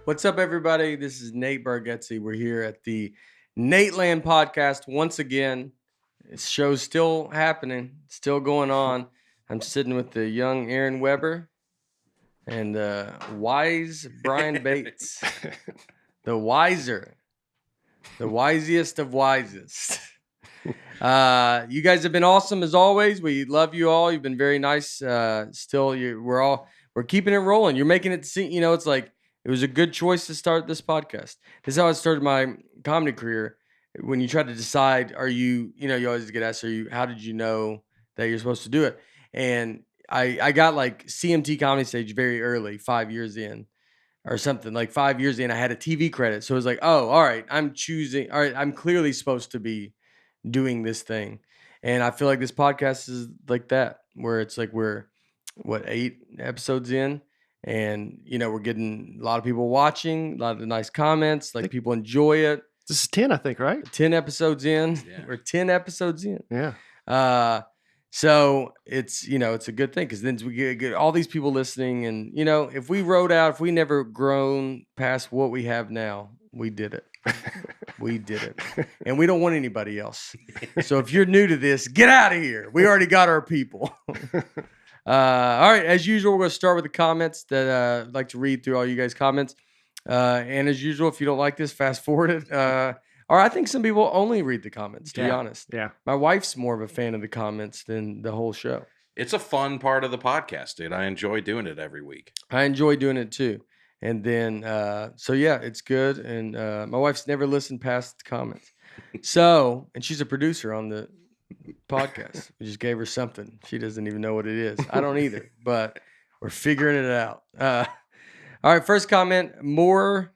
What's up, everybody? This is Nate Bargatze. We're here at the Nateland podcast once again. This show's still happening, still going on. I'm sitting with the young Aaron Weber and wise Brian Bates, the wiser, the wisest of wisest. You guys have been awesome as always. We love you all. You've been very nice. We're keeping it rolling. You're making it seem, it's like it was a good choice to start this podcast. This is how I started my comedy career. When you try to decide, you always get asked, how did you know that you're supposed to do it? And I got like CMT Comedy Stage very early, 5 years in or something. Like 5 years in, I had a TV credit. So it was like, oh, all right, I'm clearly supposed to be doing this thing. And I feel like this podcast is like that, where it's like we're 8 episodes in, and we're getting a lot of people watching, a lot of nice comments, like people enjoy it. This is 10, I think, right? 10 episodes in. Yeah. We're 10 episodes in. Yeah. So it's it's a good thing, because then we get all these people listening, and if we never grown past what we have now, we did it. We did it. And we don't want anybody else. So if you're new to this, get out of here. We already got our people. All right. As usual, we're going to start with the comments that I'd like to read through all you guys' comments. And as usual, if you don't like this, fast forward it. Or I think some people only read the comments, to be honest. Yeah. My wife's more of a fan of the comments than the whole show. It's a fun part of the podcast, dude. I enjoy doing it every week. I enjoy doing it too. And then, so yeah, it's good. And my wife's never listened past the comments. So, and she's a producer on the podcast. We just gave her something. She doesn't even know what it is. I don't either, but we're figuring it out. All right, first comment, more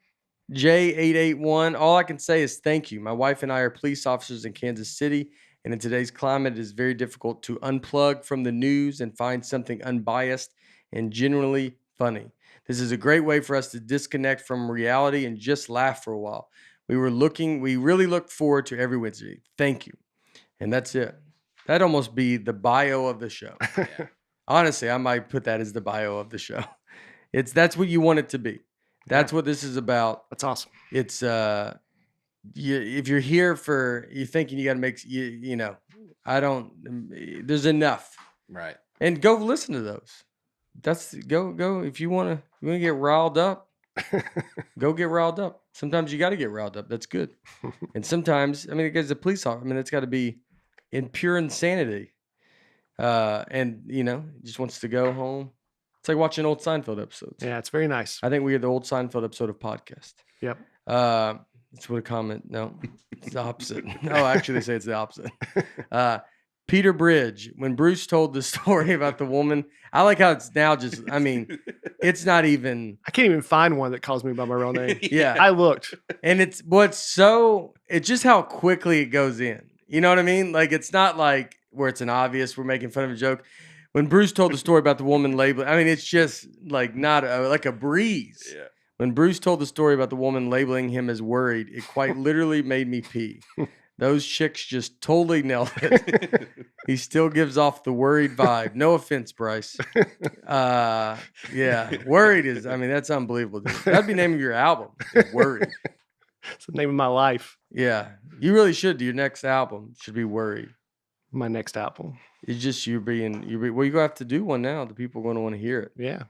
J881. All I can say is thank you. My wife and I are police officers in Kansas City, and in today's climate, it is very difficult to unplug from the news and find something unbiased and genuinely funny. This is a great way for us to disconnect from reality and just laugh for a while. We really look forward to every Wednesday. Thank you. And that's it. That'd almost be the bio of the show. Yeah. Honestly, I might put that as the bio of the show. That's what you want it to be. That's what this is about. That's awesome. It's if you're here for you thinking you got to make there's enough. Right. And go listen to those. Go if you want to get riled up. Go get riled up. Sometimes you got to get riled up. That's good. And sometimes, as a police officer, it's got to be in pure insanity. And just wants to go home. It's like watching old Seinfeld episodes. Yeah, it's very nice. I think we are the old Seinfeld episode of podcast. Yep. That's what a comment. No, it's the opposite. No, actually, they say it's the opposite. Peter Bridge, when Bruce told the story about the woman, I like how it's now just, it's not even. I can't even find one that calls me by my real name. Yeah. I looked. And it's just how quickly it goes in. You know what I mean? Like, it's not like where it's an obvious, we're making fun of a joke. When Bruce told the story about the woman labeling, it's just like not like a breeze. Yeah. When Bruce told the story about the woman labeling him as worried, it quite literally made me pee. Those chicks just totally nailed it. He still gives off the worried vibe. No offense, Bryce. Yeah. Worried is, that's unbelievable. Dude. That'd be the name of your album. Worried. It's the name of my life. Yeah. You really should. Your next album should be Worried. My next album. It's just you're going to have to do one now. The people are going to want to hear it. Yeah.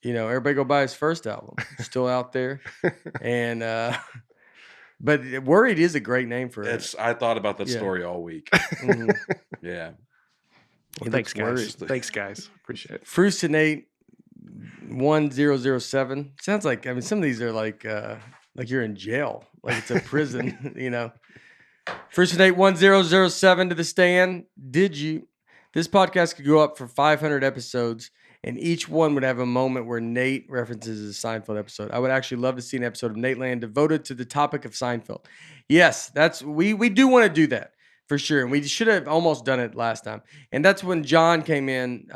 Everybody go buy his first album. It's still out there. And, but Worried is a great name for it. I thought about that story all week. Mm-hmm. Yeah. Well, thanks, guys. Thanks, guys. Appreciate it. Frucinate 1007. Sounds like, some of these are like you're in jail. Like it's a prison, Frucinate 1007 to the stand. This podcast could go up for 500 episodes, and each one would have a moment where Nate references a Seinfeld episode. I would actually love to see an episode of Nateland devoted to the topic of Seinfeld. Yes, we do want to do that for sure, and we should have almost done it last time. And that's when John came in.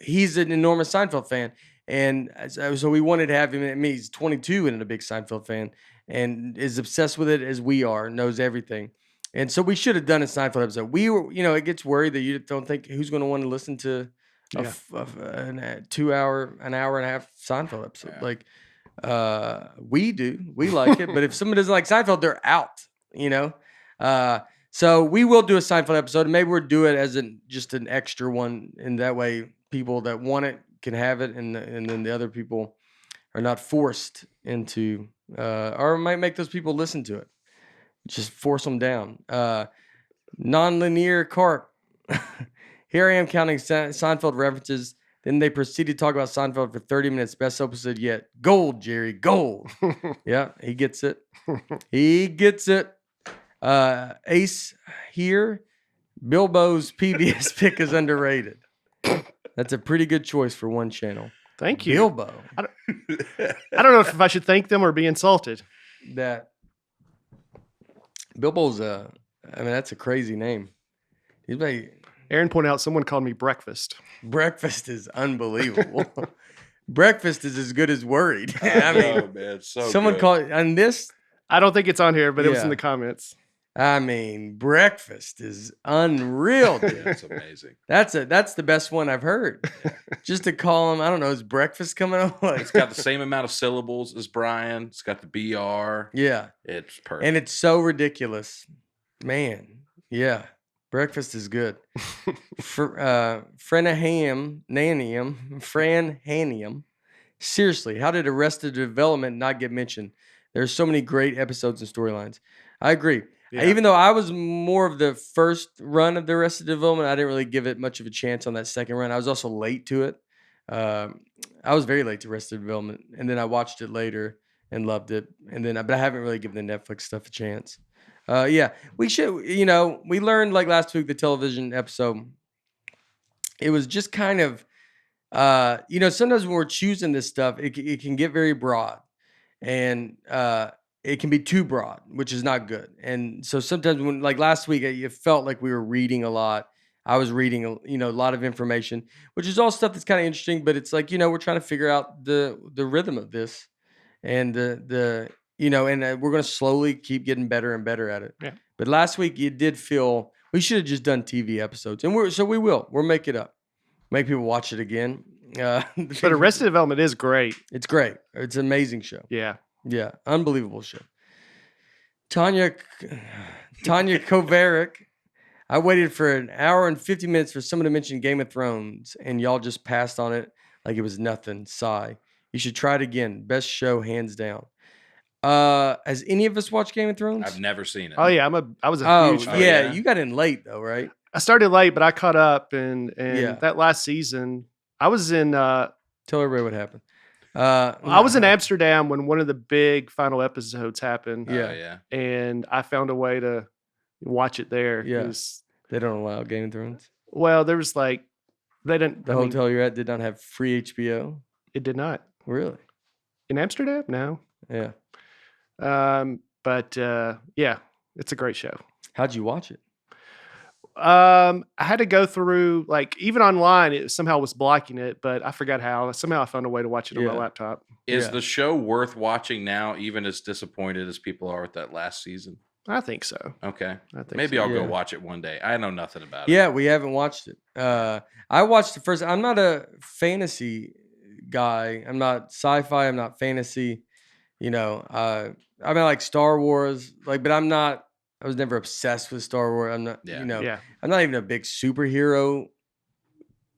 He's an enormous Seinfeld fan, and so we wanted to have him. He's 22 and a big Seinfeld fan, and is obsessed with it as we are, knows everything. And so we should have done a Seinfeld episode. We were, it gets worried that you don't think who's going to want to listen to an 2 hour, an hour and a half Seinfeld episode. Like, we like it, but if someone doesn't like Seinfeld, they're out, you know? So we will do a Seinfeld episode, and maybe we'll do it as just an extra one, and that way people that want it can have it, and then the other people are not forced into, or might make those people listen to it. Just force them down. Non-linear Carp. Here I am counting Seinfeld references. Then they proceed to talk about Seinfeld for 30 minutes. Best episode yet. Gold, Jerry. Gold. Yeah, he gets it. He gets it. Ace here. Bilbo's PBS pick is underrated. That's a pretty good choice for one channel. Thank you. Bilbo. I don't know if I should thank them or be insulted. That Bilbo's that's a crazy name. He's like, Aaron pointed out someone called me breakfast. Breakfast is unbelievable. Breakfast is as good as worried. I mean, man, so someone good. called on this. I don't think it's on here, but it was Yeah. in the comments. I mean, breakfast is unreal, dude. That's amazing. That's the best one I've heard. Just to call him, I don't know, is breakfast coming on? It's got the same amount of syllables as Brian. It's got the BR. Yeah, It's perfect. and it's so ridiculous, man. Yeah, breakfast is good. Fran Hanium. Seriously, how did Arrested Development not get mentioned? There's so many great episodes and storylines. I agree. Yeah. Even though I was more of the first run of the Arrested Development, I didn't really give it much of a chance on that second run. I was also late to it. I was very late to Arrested Development, and then I watched it later and loved it. But I haven't really given the Netflix stuff a chance. Yeah, we should. We learned like last week the television episode. It was just kind of, sometimes when we're choosing this stuff, it can get very broad, and it can be too broad, which is not good. And so sometimes when, like last week, it felt like we were reading a lot. I was reading, a lot of information, which is all stuff that's kind of interesting. But it's like, we're trying to figure out the rhythm of this, and and we're going to slowly keep getting better and better at it. Yeah. But last week, it did feel we should have just done TV episodes, and we will. We'll make it up, make people watch it again. But Arrested Development is great. It's great. It's an amazing show. Yeah. Yeah, unbelievable show. Tanya Kovarik. I waited for an hour and 50 minutes for someone to mention Game of Thrones, and y'all just passed on it like it was nothing. Sigh. You should try it again. Best show, hands down. Has any of us watched Game of Thrones? I've never seen it. Oh yeah, I was a huge fan. Yeah, you got in late though, right? I started late, but I caught up, and Yeah. that last season, I was in. Tell everybody what happened. I was in Amsterdam when one of the big final episodes happened. Yeah. Yeah. And I found a way to watch it there. Yeah. 'cause, They don't allow Game of Thrones. well, there was like they didn't. The I mean, hotel you're at did not have free HBO. it did not Really? in Amsterdam. No. Yeah. But yeah, it's a great show. How'd you watch it? I had to go through like even online, it somehow was blocking it, but I forgot how. Somehow I found a way to watch it on my Yeah. laptop. Is Yeah. the show worth watching now, even as disappointed as people are with that last season? I think so. Okay. I think Maybe so. I'll go Yeah. watch it one day. I know nothing about it. Yeah, we haven't watched it. I watched the first. I'm not a fantasy guy. I'm not sci-fi. I'm not fantasy. I mean, like Star Wars. But I'm not. I was never obsessed with Star Wars. I'm not. Yeah. Yeah. I'm not even a big superhero.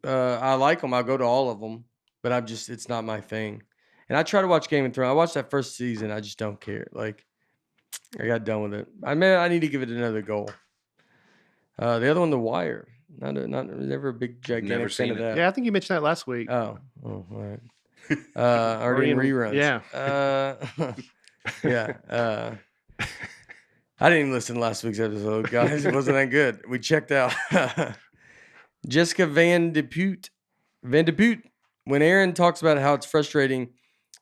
I like them. I'll go to all of them, but it's not my thing. And I try to watch Game of Thrones. I watched that first season. I just don't care. I got done with it. I need to give it another go. The other one, The Wire. Never a big gigantic Never fan seen of it. that. Yeah, I think you mentioned that last week. Oh, all right. Already in reruns. Yeah. Yeah. I didn't even listen to last week's episode, guys. It wasn't that good. We checked out. Jessica Van de Putte. When Aaron talks about how it's frustrating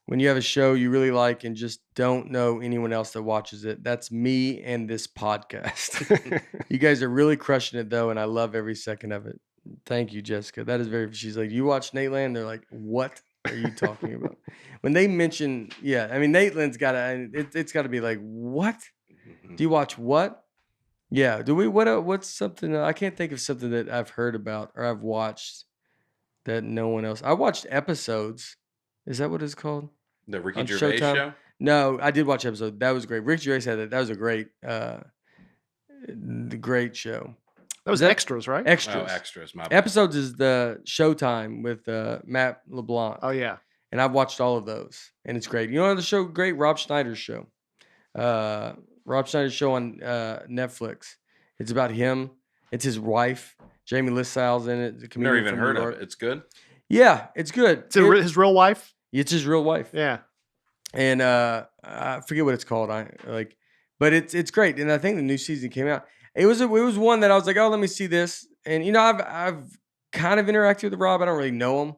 when you have a show you really like and just don't know anyone else that watches it, that's me and this podcast. You guys are really crushing it, though, and I love every second of it. Thank you, Jessica. That is very. She's like, you watch Nateland? They're like, what are you talking about? When they mention, Nateland's got to. It's got to be like, what? Do you watch what? Yeah. Do we? What's something? I can't think of something that I've heard about or I've watched that no one else. I watched episodes. Is that what it's called? The Ricky On Gervais Showtime? show. No, I did watch episode. That was great. Rick Gervais said that. That was a great, the great show. That was Is that- extras, right? Oh, Extras. extras. My bad. Episodes is the Showtime with Matt LeBlanc. Oh yeah. And I've watched all of those, and it's great. You know the show great? Rob Schneider's show. Rob Schneider's show on Netflix. It's about him. It's his wife. Jamie Lissal's in it. The Never comedian even from heard New of York. it. It's good. Yeah, it's good. It's his real wife. It's his real wife. Yeah. And I forget what it's called. But it's great. And I think the new season came out. It was one that I was like, oh, let me see this. And you know, I've kind of interacted with Rob. I don't really know him,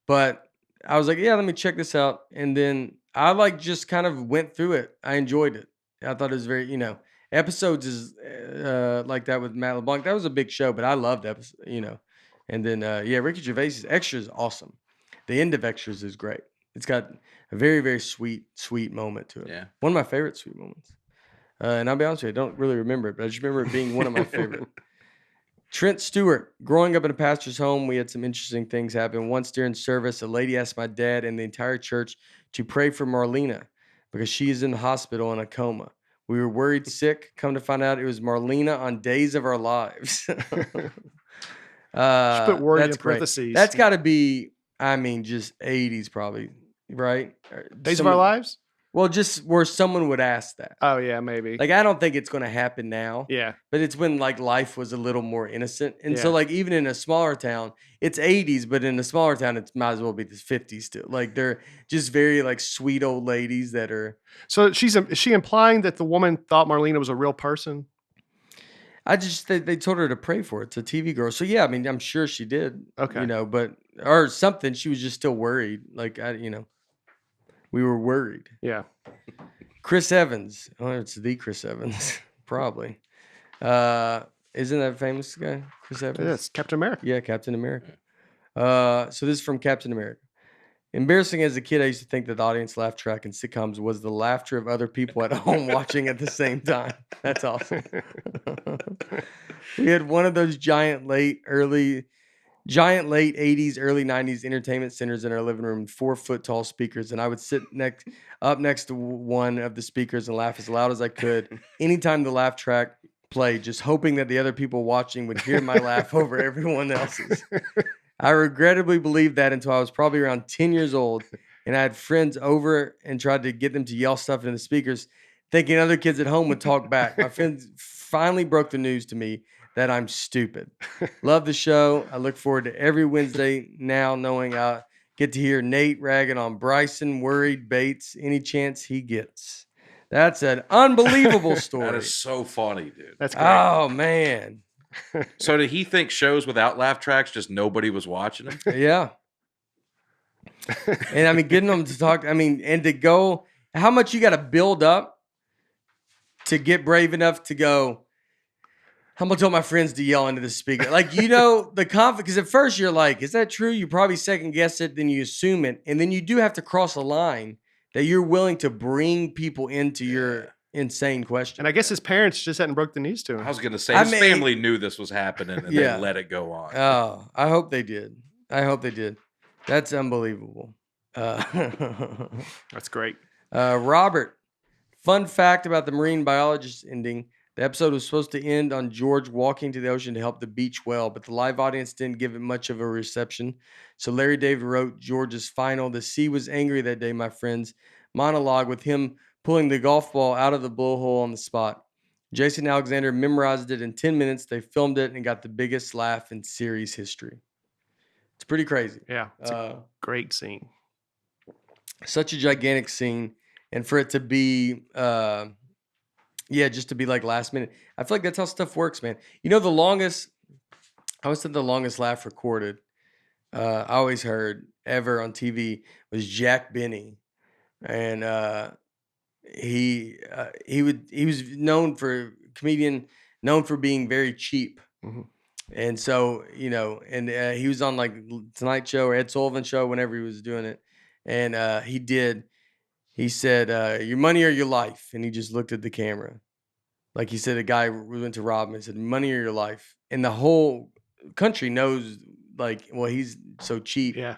but I was like, yeah, let me check this out. And then I just kind of went through it. I enjoyed it. I thought it was very, episodes is like that with Matt LeBlanc. That was a big show, but I loved episodes, And then Ricky Gervais' Extras is awesome. The end of Extras is great. It's got a very, very sweet moment to it. Yeah. One of my favorite sweet moments. And I'll be honest with you, I don't really remember it, but I just remember it being one of my favorite. Trent Stewart, growing up in a pastor's home, we had some interesting things happen. Once during service, a lady asked my dad and the entire church to pray for Marlena because she is in the hospital in a coma. We were worried sick. Come to find out it was Marlena on Days of Our Lives. Just put worried that's in great. parentheses. That's got to be, just 80s probably, right? Days of Our Lives. Well, just where someone would ask that. Oh yeah, maybe. Like, I don't think it's going to happen now. Yeah. But it's when life was a little more innocent. And so Yeah. even in a smaller town, it's 80s, but in a smaller town, it might as well be the 50s still. Like, they're just very sweet old ladies that are. So is she implying that the woman thought Marlena was a real person? They told her to pray for it. It's a TV girl. So yeah, I'm sure she did. Okay. But or something. She was just still worried. We were worried. Yeah. Chris Evans. Oh, it's the Chris Evans, probably. Isn't that famous guy, Chris Evans? Yes, Captain America. Yeah, Captain America. So this is from Captain America. Embarrassing as a kid, I used to think that the audience laugh track in sitcoms was the laughter of other people at home watching at the same time. That's awesome. We had one of those giant late 80s, early 90s entertainment centers in our living room, 4-foot tall speakers. And I would sit up next to one of the speakers and laugh as loud as I could anytime the laugh track played, just hoping that the other people watching would hear my laugh over everyone else's. I regrettably believed that until I was probably around 10 years old, and I had friends over and tried to get them to yell stuff into the speakers, thinking other kids at home would talk back. My friends finally broke the news to me that I'm stupid. Love the show. I look forward to every Wednesday now, knowing I get to hear Nate ragging on Bryson, worried Bates, any chance he gets. That's an unbelievable story. That is so funny, dude. That's great. Oh, man. So did he think shows without laugh tracks just nobody was watching them? Yeah. And getting them to talk, and to go, how much you got to build up to get brave enough to go, I'm going to tell my friends to yell into the speaker. The confidence, because at first you're like, is that true? You probably second guess it, then you assume it. And then you do have to cross a line that you're willing to bring people into your insane question. And I guess his parents just hadn't broke the news to him. I was going to say, his family knew this was happening and they let it go on. Oh, I hope they did. That's unbelievable. That's great. Robert, fun fact about the marine biologist ending. The episode was supposed to end on George walking to the ocean to help the beach whale, but the live audience didn't give it much of a reception. So Larry David wrote George's final, "The sea was angry that day, my friends," monologue with him pulling the golf ball out of the blowhole on the spot. Jason Alexander memorized it in 10 minutes. They filmed it and got the biggest laugh in series history. It's pretty crazy. Yeah. It's a great scene. Such a gigantic scene. And for it to be, just to be last minute. I feel like that's how stuff works, man. The longest, I always said the longest laugh recorded, I always heard ever on TV was Jack Benny. And he was comedian known for being very cheap. Mm-hmm. And so, he was on Tonight Show or Ed Sullivan Show whenever he was doing it. And he said, your money or your life. And he just looked at the camera. Like he said, a guy went to rob him and said, money or your life. And the whole country knows like, well, he's so cheap. Yeah.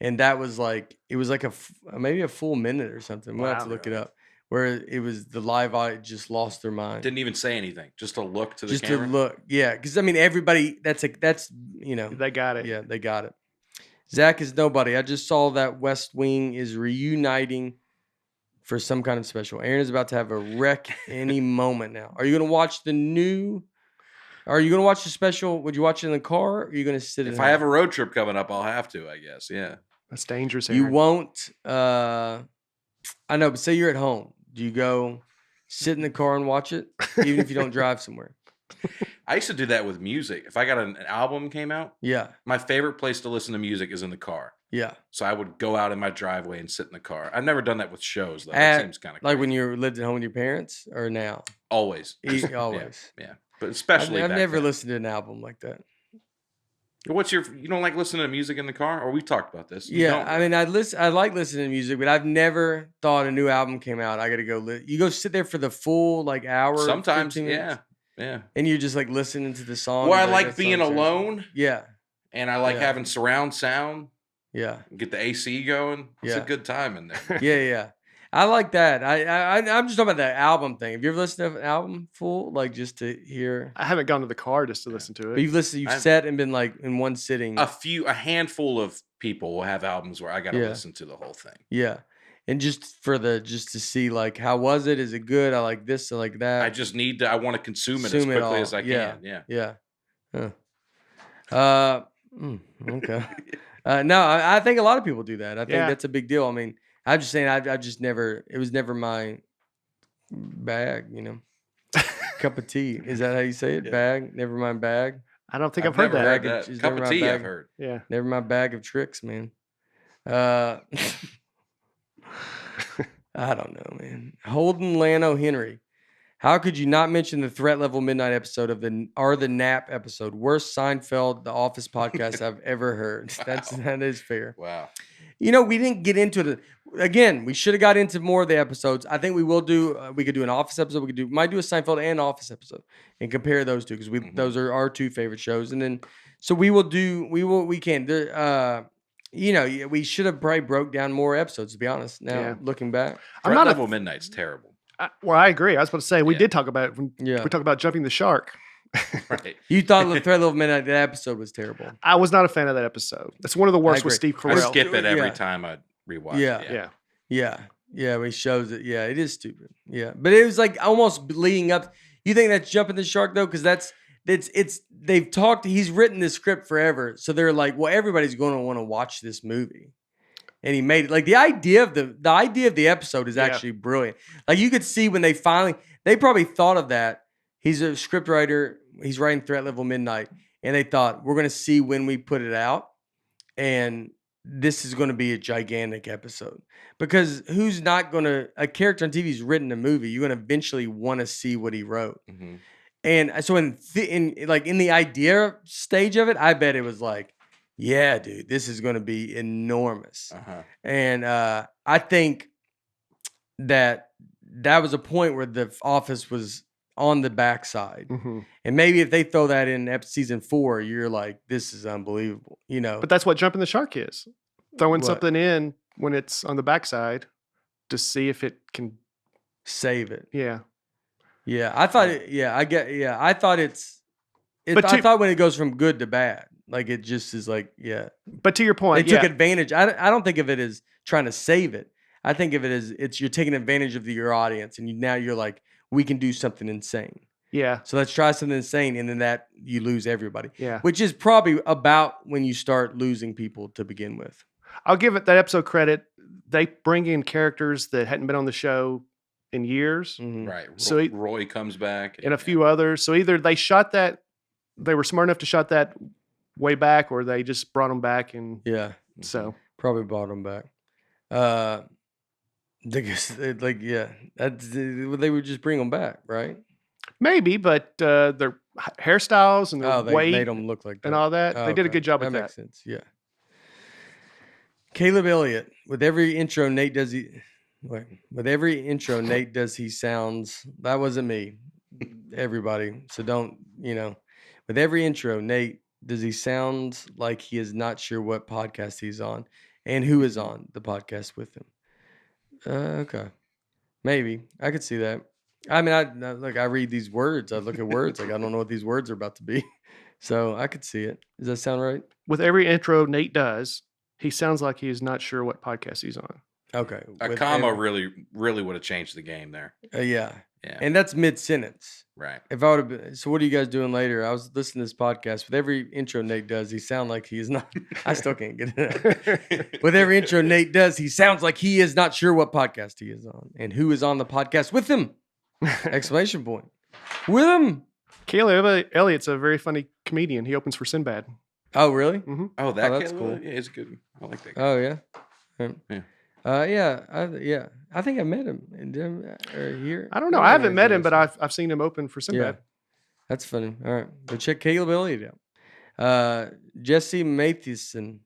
And that was like, it was like maybe a full minute or something. We'll have to Wow. look it up. Where it was the live audience just lost their mind. Didn't even say anything. Just a look to the Just camera. to look. Yeah. Because, I mean, everybody, that's, you know. They got it. Yeah, they got it. Zach is nobody. I just saw that West Wing is reuniting for some kind of special. Aaron is about to have a wreck any moment now. Are you going to watch the new... Are you going to watch the special? Would you watch it in the car? Or are you going to sit If at I home? have a road trip coming up, I'll have to, I guess. Yeah. That's dangerous. You Aaron. won't. I know, but say you're at home. Do you go sit in the car and watch it, even if you don't drive somewhere? I used to do that with music. If I got an album came out, Yeah, my favorite place to listen to music is in the car. yeah. So I would go out in my driveway and sit in the car. I've never done that with shows, though. That seems kind of like when you lived at home with your parents, or now? always. Always. Yeah. But especially I've back never then. listened to an album like that. You don't like listening to music in the car? Or we talked about this. You Yeah, don't, I mean, I like listening to music, but I've never thought a new album came out. I got to go. You go sit there for the full like hour. sometimes, 15 minutes, yeah. and you're just like listening to the song. Well, I and like that being song's alone, Yeah, and I like Yeah. having surround sound. yeah, Get the AC going. It's a Yeah. good time in there. yeah. I like that. I'm just talking about that album thing. Have you ever listened to an album full, like just to hear? I haven't gone to the car just to listen to But it. you've I've- sat and been like in one sitting. A handful of people will have albums where I got to Yeah. listen to the whole thing. Yeah. And just to see like, how was it? Is it good? I like this. I like that. I want to consume it as Consume it quickly all. as I Yeah. can. Yeah. Yeah. Okay. No, I think a lot of people do that. I think Yeah. that's a big deal. I mean, I'm just saying, I just never, it was never my bag, cup of tea. Is that how you say it? Yeah. Bag? Never mind bag. I don't think I've I've heard never that. heard Bag that. is Cup never of my tea, bag. I've heard. Yeah. Never my bag of tricks, man. I don't know, man. Holden Lano Henry. How could you not mention the Threat Level Midnight episode of the Nap episode? Worst Seinfeld, The Office podcast I've ever heard. That is fair. Wow. We didn't get into it. Again, we should have got into more of the episodes. I think we will do. We could do an Office episode. Might do a Seinfeld and Office episode and compare those two, because those are our two favorite shows. And then so we can. We should have probably broke down more episodes, to be honest. Now Yeah. looking back, I'm Threat not a Level Midnight's terrible. Well, I agree. I was about to say we Yeah. did talk about it when Yeah. we talked about jumping the shark. Right. you thought the Threat Level Midnight that episode was terrible. I was not a fan of that episode. It's one of the worst with agree. Steve I Carell. skip it every Yeah. time I rewatch Yeah. it. Yeah. Yeah, when he shows it. Yeah, it is stupid. Yeah, but it was like almost leading up. You think that's jumping the shark though? Because they've talked. He's written this script forever, so they're like, well, everybody's going to want to watch this movie, and he made it. Like the idea of the episode is Yeah. actually brilliant. Like you could see when they probably thought of that. He's a script writer. He's writing Threat Level Midnight, and they thought we're going to see when we put it out, and this is going to be a gigantic episode, because who's not going to, a character on TV is written a movie, you're going to eventually want to see what he wrote. Mhm. And so in the idea stage of it, I bet it was like, yeah, dude, this is going to be enormous. Uh-huh. And I think that was a point where The Office was on the backside. Mhm. And maybe if they throw that in season 4, you're like, this is unbelievable, But that's what jumping the shark is. Throwing What? something in when it's on the backside to see if it can. Save it. Yeah. Yeah, I thought it. Yeah, I thought it's. But I to- thought when it goes from good to bad, like it just is like, yeah, But to your they point, took yeah. advantage. I don't think of it as trying to save it. I think of it as you're taking advantage of your audience, and now you're like, we can do something insane. Yeah. So let's try something insane, and then that you lose everybody, Yeah. which is probably about when you start losing people to begin with. I'll give it that episode credit. They bring in characters that hadn't been on the show in years, Mhm. Right. So he- Roy comes back. and a few others. So either they shot that, they were smart enough to shot that way back, or they just brought them back. And Yeah, so probably brought them back. They would just bring them back, right? maybe, but their hairstyles and their Oh, they weight made them look like that. and all that, Oh, they did a okay. good job with that. Makes sense. Yeah. Caleb Elliott. With every intro, Nate does he sounds. That wasn't me. Everybody. So don't, with every intro, Nate does he sound like he is not sure what podcast he's on and who is on the podcast with him? Okay. Maybe. I could see that. I mean, I read these words. I look at words. Like, I don't know what these words are about to be. So I could see it. Does that sound right? With every intro Nate does, he sounds like he is not sure what podcast he's on. Okay. A comma really would have changed the game there. Yeah. Yeah. And that's mid-sentence. Right. If I would have been, so what are you guys doing later? I was listening to this podcast. With every intro Nate does, he sounds like he is not. I still can't get it out. With every intro Nate does, he sounds like he is not sure what podcast he is on and who is on the podcast with him. Exclamation point. With him. Caleb Elliott's a very funny comedian. He opens for Sinbad. Oh, really? Mm-hmm. Oh, that's cool. Yeah, it's good. I like that guy. Oh, yeah. Yeah. I think I met him in Denver or here. I don't know. I haven't met him, but I've seen him open for Sinbad. That's funny. All right, go check Caleb Elliott out. Jesse Matheson.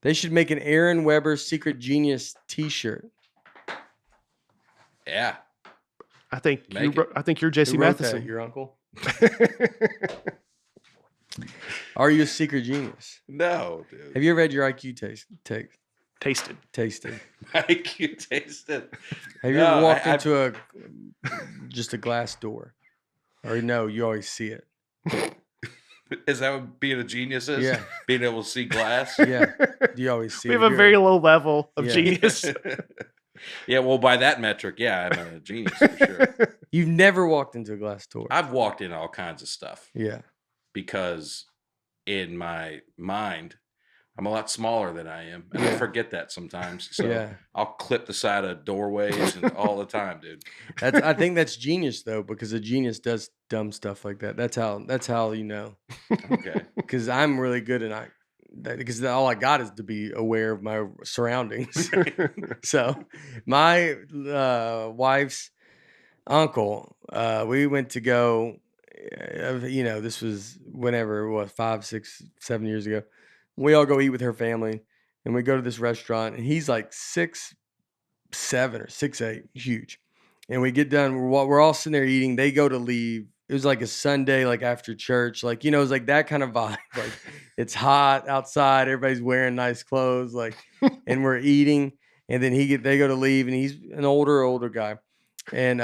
They should make an Aaron Weber Secret Genius T-shirt. Yeah. I think you're Jesse Who wrote Matheson. that? Your uncle? Are you a secret genius? No, dude. Have you ever had your IQ tasted? IQ tasted. Have you ever walked into just a glass door? Or no, you always see it. Is that what being a genius is? Yeah. Being able to see glass? Yeah. Do you always see We it? have a very low level of Yeah. genius. Yeah, well, by that metric, yeah, I'm a genius for sure. You've never walked into a glass door. I've walked in all kinds of stuff Yeah. because in my mind, I'm a lot smaller than I am. And I forget that sometimes. So Yeah. I'll clip the side of doorways and all the time, dude. I think that's genius though, because a genius does dumb stuff like that. That's how you know. Okay. Because I'm really good at because all I got is to be aware of my surroundings. So my wife's uncle, we went to go, this was whenever, 5, 6, 7 years ago. We all go eat with her family and we go to this restaurant and he's like 6'7" or 6'8", huge. And we get done, we're all sitting there eating. They go to leave. It was like a Sunday, like after church, like, it was like that kind of vibe. Like it's hot outside. Everybody's wearing nice clothes, like, and we're eating. And then they go to leave and he's an older guy. And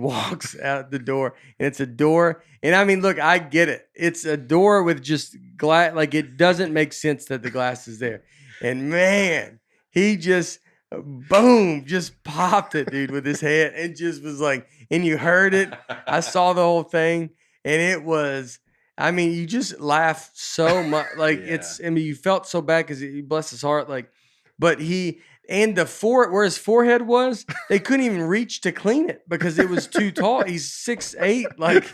walks out the door and it's a door. And I mean, look, I get it. It's a door with just glass. Like it doesn't make sense that the glass is there. And man, he just boom, just popped it, dude, with his head and just was like, and you heard it. I saw the whole thing and it was, you just laugh so much. Like you felt so bad because he, bless his heart, like, but and where his forehead was, they couldn't even reach to clean it because it was too tall. He's 6'8", like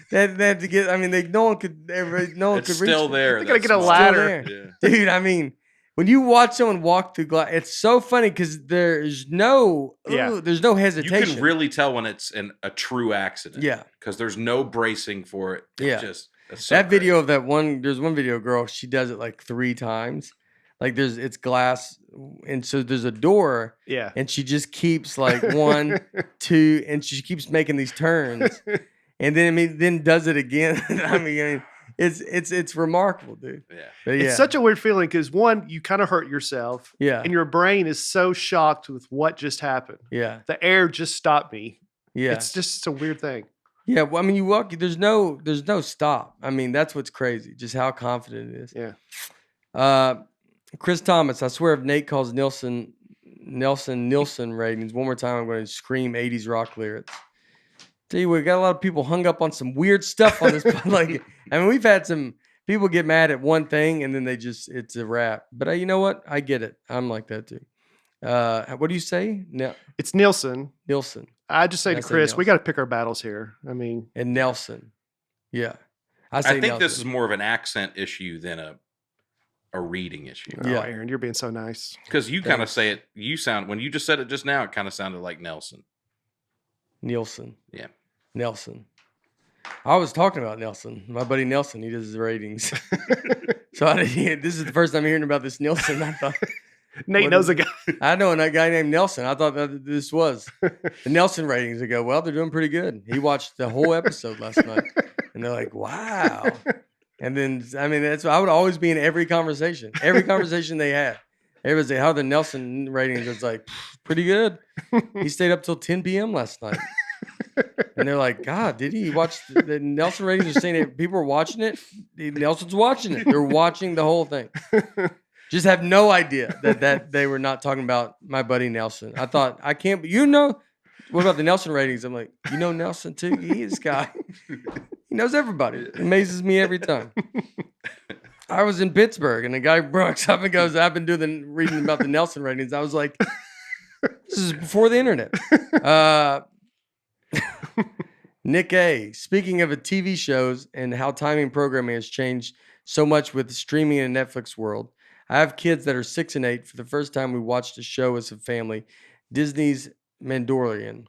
they had to get. No one could reach. Still there. They gotta get a ladder, yeah. Dude. When you watch someone walk through glass, it's so funny because there's no hesitation. You can really tell when it's a true accident. Yeah, because there's no bracing for it. It's that video of that one. There's one video girl. She does it like 3 times. Like it's glass, and so there's a door. Yeah, and she just keeps like 1, 2, and she keeps making these turns, and then does it again. It's remarkable, dude. Yeah, but it's such a weird feeling because one, you kind of hurt yourself. Yeah, and your brain is so shocked with what just happened. Yeah, the air just stopped me. Yeah, it's just a weird thing. Yeah, well, you walk. There's no stop. That's what's crazy. Just how confident it is. Yeah. Chris Thomas, I swear if Nate calls Nielsen ratings one more time, I'm going to scream 80s rock lyrics. Tell you what, we got a lot of people hung up on some weird stuff on this. We've had some people get mad at one thing and then it's a wrap. But you know what? I get it. I'm like that too. What do you say? It's Nielsen. Nielsen. I just say to Chris, we got to pick our battles here. And Nelson. Yeah. I think Nelson. this is more of an accent issue than a reading issue. Oh, yeah, Aaron, you're being so nice. Because you kind of say it. When you just said it just now, it kind of sounded like Nelson. Nielsen. Yeah. Nelson. I was talking about Nelson. My buddy Nelson, he does his ratings. So this is the first time hearing about this Nielsen. I thought Nate knows a guy. I know a guy named Nelson. I thought that this was the Nelson ratings. They go, well, they're doing pretty good. He watched the whole episode last night, and they're like, wow. And then, I mean, I would always be in every conversation they had. Everybody say, how the Nelson ratings? It's like, pretty good. He stayed up till 10 p.m. last night. And they're like, God, did he watch the Nelson ratings? Are saying it, people are watching it. Nelson's watching it. They're watching the whole thing. Just have no idea that they were not talking about my buddy Nelson. I thought, I can't, what about the Nelson ratings? I'm like, you know Nelson too? He's guy. He knows everybody. It amazes me every time. I was in Pittsburgh and the guy brooks up and goes, I've been reading about the Nelson ratings. I was like, this is before the internet. Nick A. Speaking of TV shows and how timing programming has changed so much with streaming in the Netflix world, I have kids that are 6 and 8. For the first time, we watched a show as a family, Disney's Mandalorian.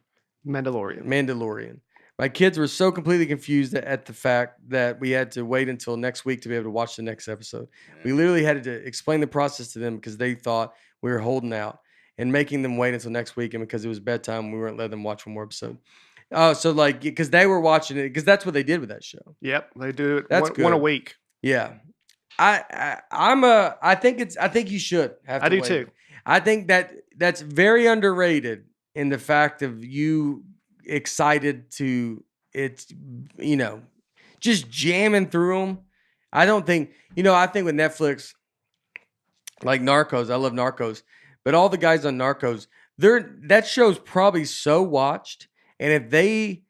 My kids were so completely confused at the fact that we had to wait until next week to be able to watch the next episode. We literally had to explain the process to them because they thought we were holding out and making them wait until next week. And because it was bedtime, we weren't letting them watch one more episode. So like, because they were watching it, because that's what they did with that show. Yep, they do it. That's one a week. Yeah, I think you should have to. I do wait. too. I think that's very underrated in the fact of you excited to just jamming through them. I don't think I think with Netflix, like Narcos, I love Narcos, but all the guys on Narcos, that show's probably so watched. And if they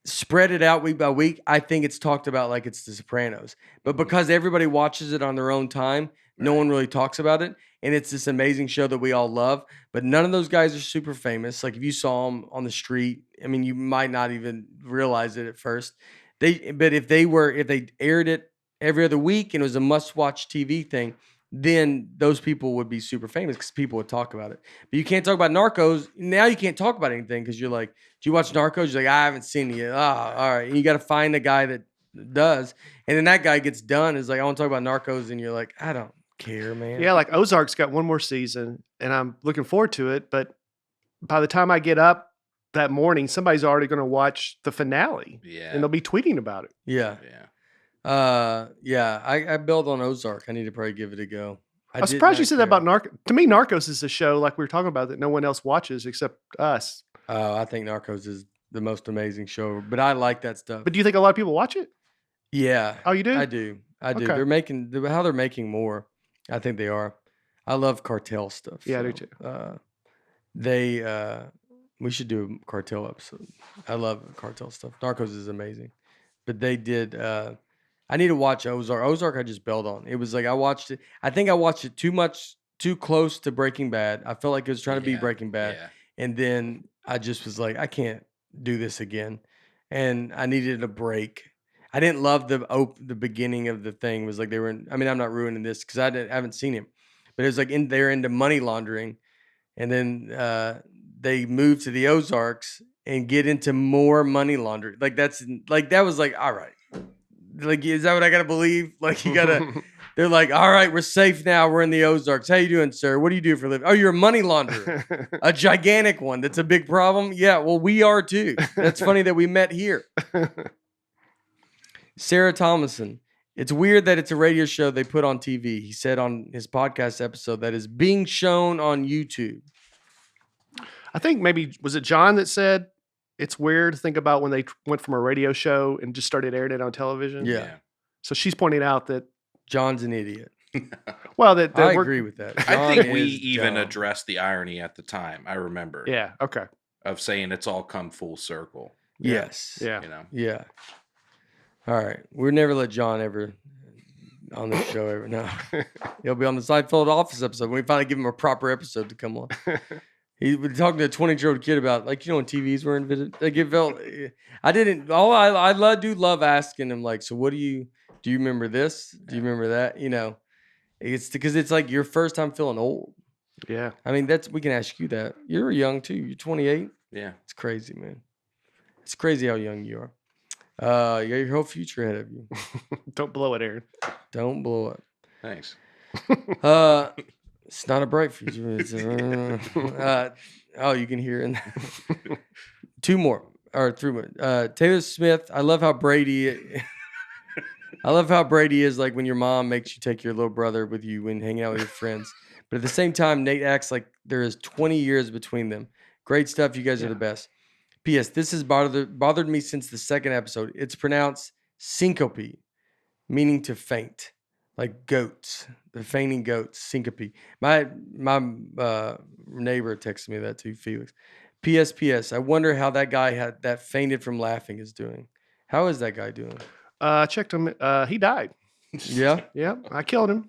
spread it out week by week, I think it's talked about like it's The Sopranos. But because everybody watches it on their own time, no one really talks about it. And it's this amazing show that we all love. But none of those guys are super famous. Like if you saw them on the street, I mean, you might not even realize it at first. But if they aired it every other week and it was a must-watch TV thing, then those people would be super famous because people would talk about it. But you can't talk about Narcos. Now you can't talk about anything because you're like, do you watch Narcos? You're like, I haven't seen it yet. Ah, all right. And you got to find a guy that does. And then that guy gets done. Is like, I want to talk about Narcos. And you're like, I don't care, man. Yeah, like Ozark's got one more season and I'm looking forward to it. But by the time I get up that morning, somebody's already going to watch the finale. Yeah. And they'll be tweeting about it. Yeah. I build on Ozark. I need to probably give it a go. I'm surprised you said that about Narcos. To me, Narcos is a show like we were talking about that no one else watches except us. I think Narcos is the most amazing show, but I like that stuff. But do you think a lot of people watch it? Yeah. Oh, you do? I do. Okay. They're making more. I think they are. I love cartel stuff. Yeah, I do too. We should do a cartel episode. I love cartel stuff. Narcos is amazing. But they did I need to watch Ozark. Ozark I just bailed on. It was like I watched it. I think I watched it too close to Breaking Bad. I felt like it was trying to be Breaking Bad. Yeah. And then I just was like, I can't do this again. And I needed a break. I didn't love the beginning of the thing. It was like I'm not ruining this because I haven't seen him. But it was like they're into money laundering. And then they moved to the Ozarks and get into more money laundering. Like that was like, all right. Like, is that what I gotta believe? Like you gotta they're like, all right, we're safe now. We're in the Ozarks. How you doing, sir? What do you do for a living? Oh, you're a money launderer. A gigantic one. That's a big problem. Yeah, well, we are too. That's funny that we met here. Sarah Thomason. It's weird that it's a radio show they put on TV. He said on his podcast episode that is being shown on YouTube. I think maybe, was it John that said it's weird to think about when they went from a radio show and just started airing it on television? Yeah. So she's pointing out that John's an idiot. Well, that I agree with that. I think we is even dumb. addressed the irony at the time. I remember. Yeah. Okay. Of saying it's all come full circle. Yes. Yeah. You know. Yeah. All right. We'll never let John ever on the show ever. No. He'll be on the Seinfeld Office episode when we finally give him a proper episode to come on. He was talking to a 20-year-old kid about, like, when TVs were invented. Like, it felt, I do love asking him, like, so what do you remember this? Do you remember that? It's because it's like your first time feeling old. Yeah. I mean, we can ask you that. You're young too. You're 28. Yeah. It's crazy, man. It's crazy how young you are. You got your whole future ahead of you. Don't blow it, Aaron. Don't blow it. Thanks. It's not a bright future. It's, you can hear it. 2 more or 3 more. Taylor Smith. I love how Brady. I love how Brady is like when your mom makes you take your little brother with you when hanging out with your friends. But at the same time, Nate acts like there is 20 years between them. Great stuff. You guys are the best. P.S. This has bothered me since the second episode. It's pronounced syncope, meaning to faint, like goats. The fainting goats, syncope. My neighbor texted me that too, Felix. P.S. I wonder how that guy that fainted from laughing is doing. How is that guy doing? I checked him. He died. Yeah. Yeah, I killed him.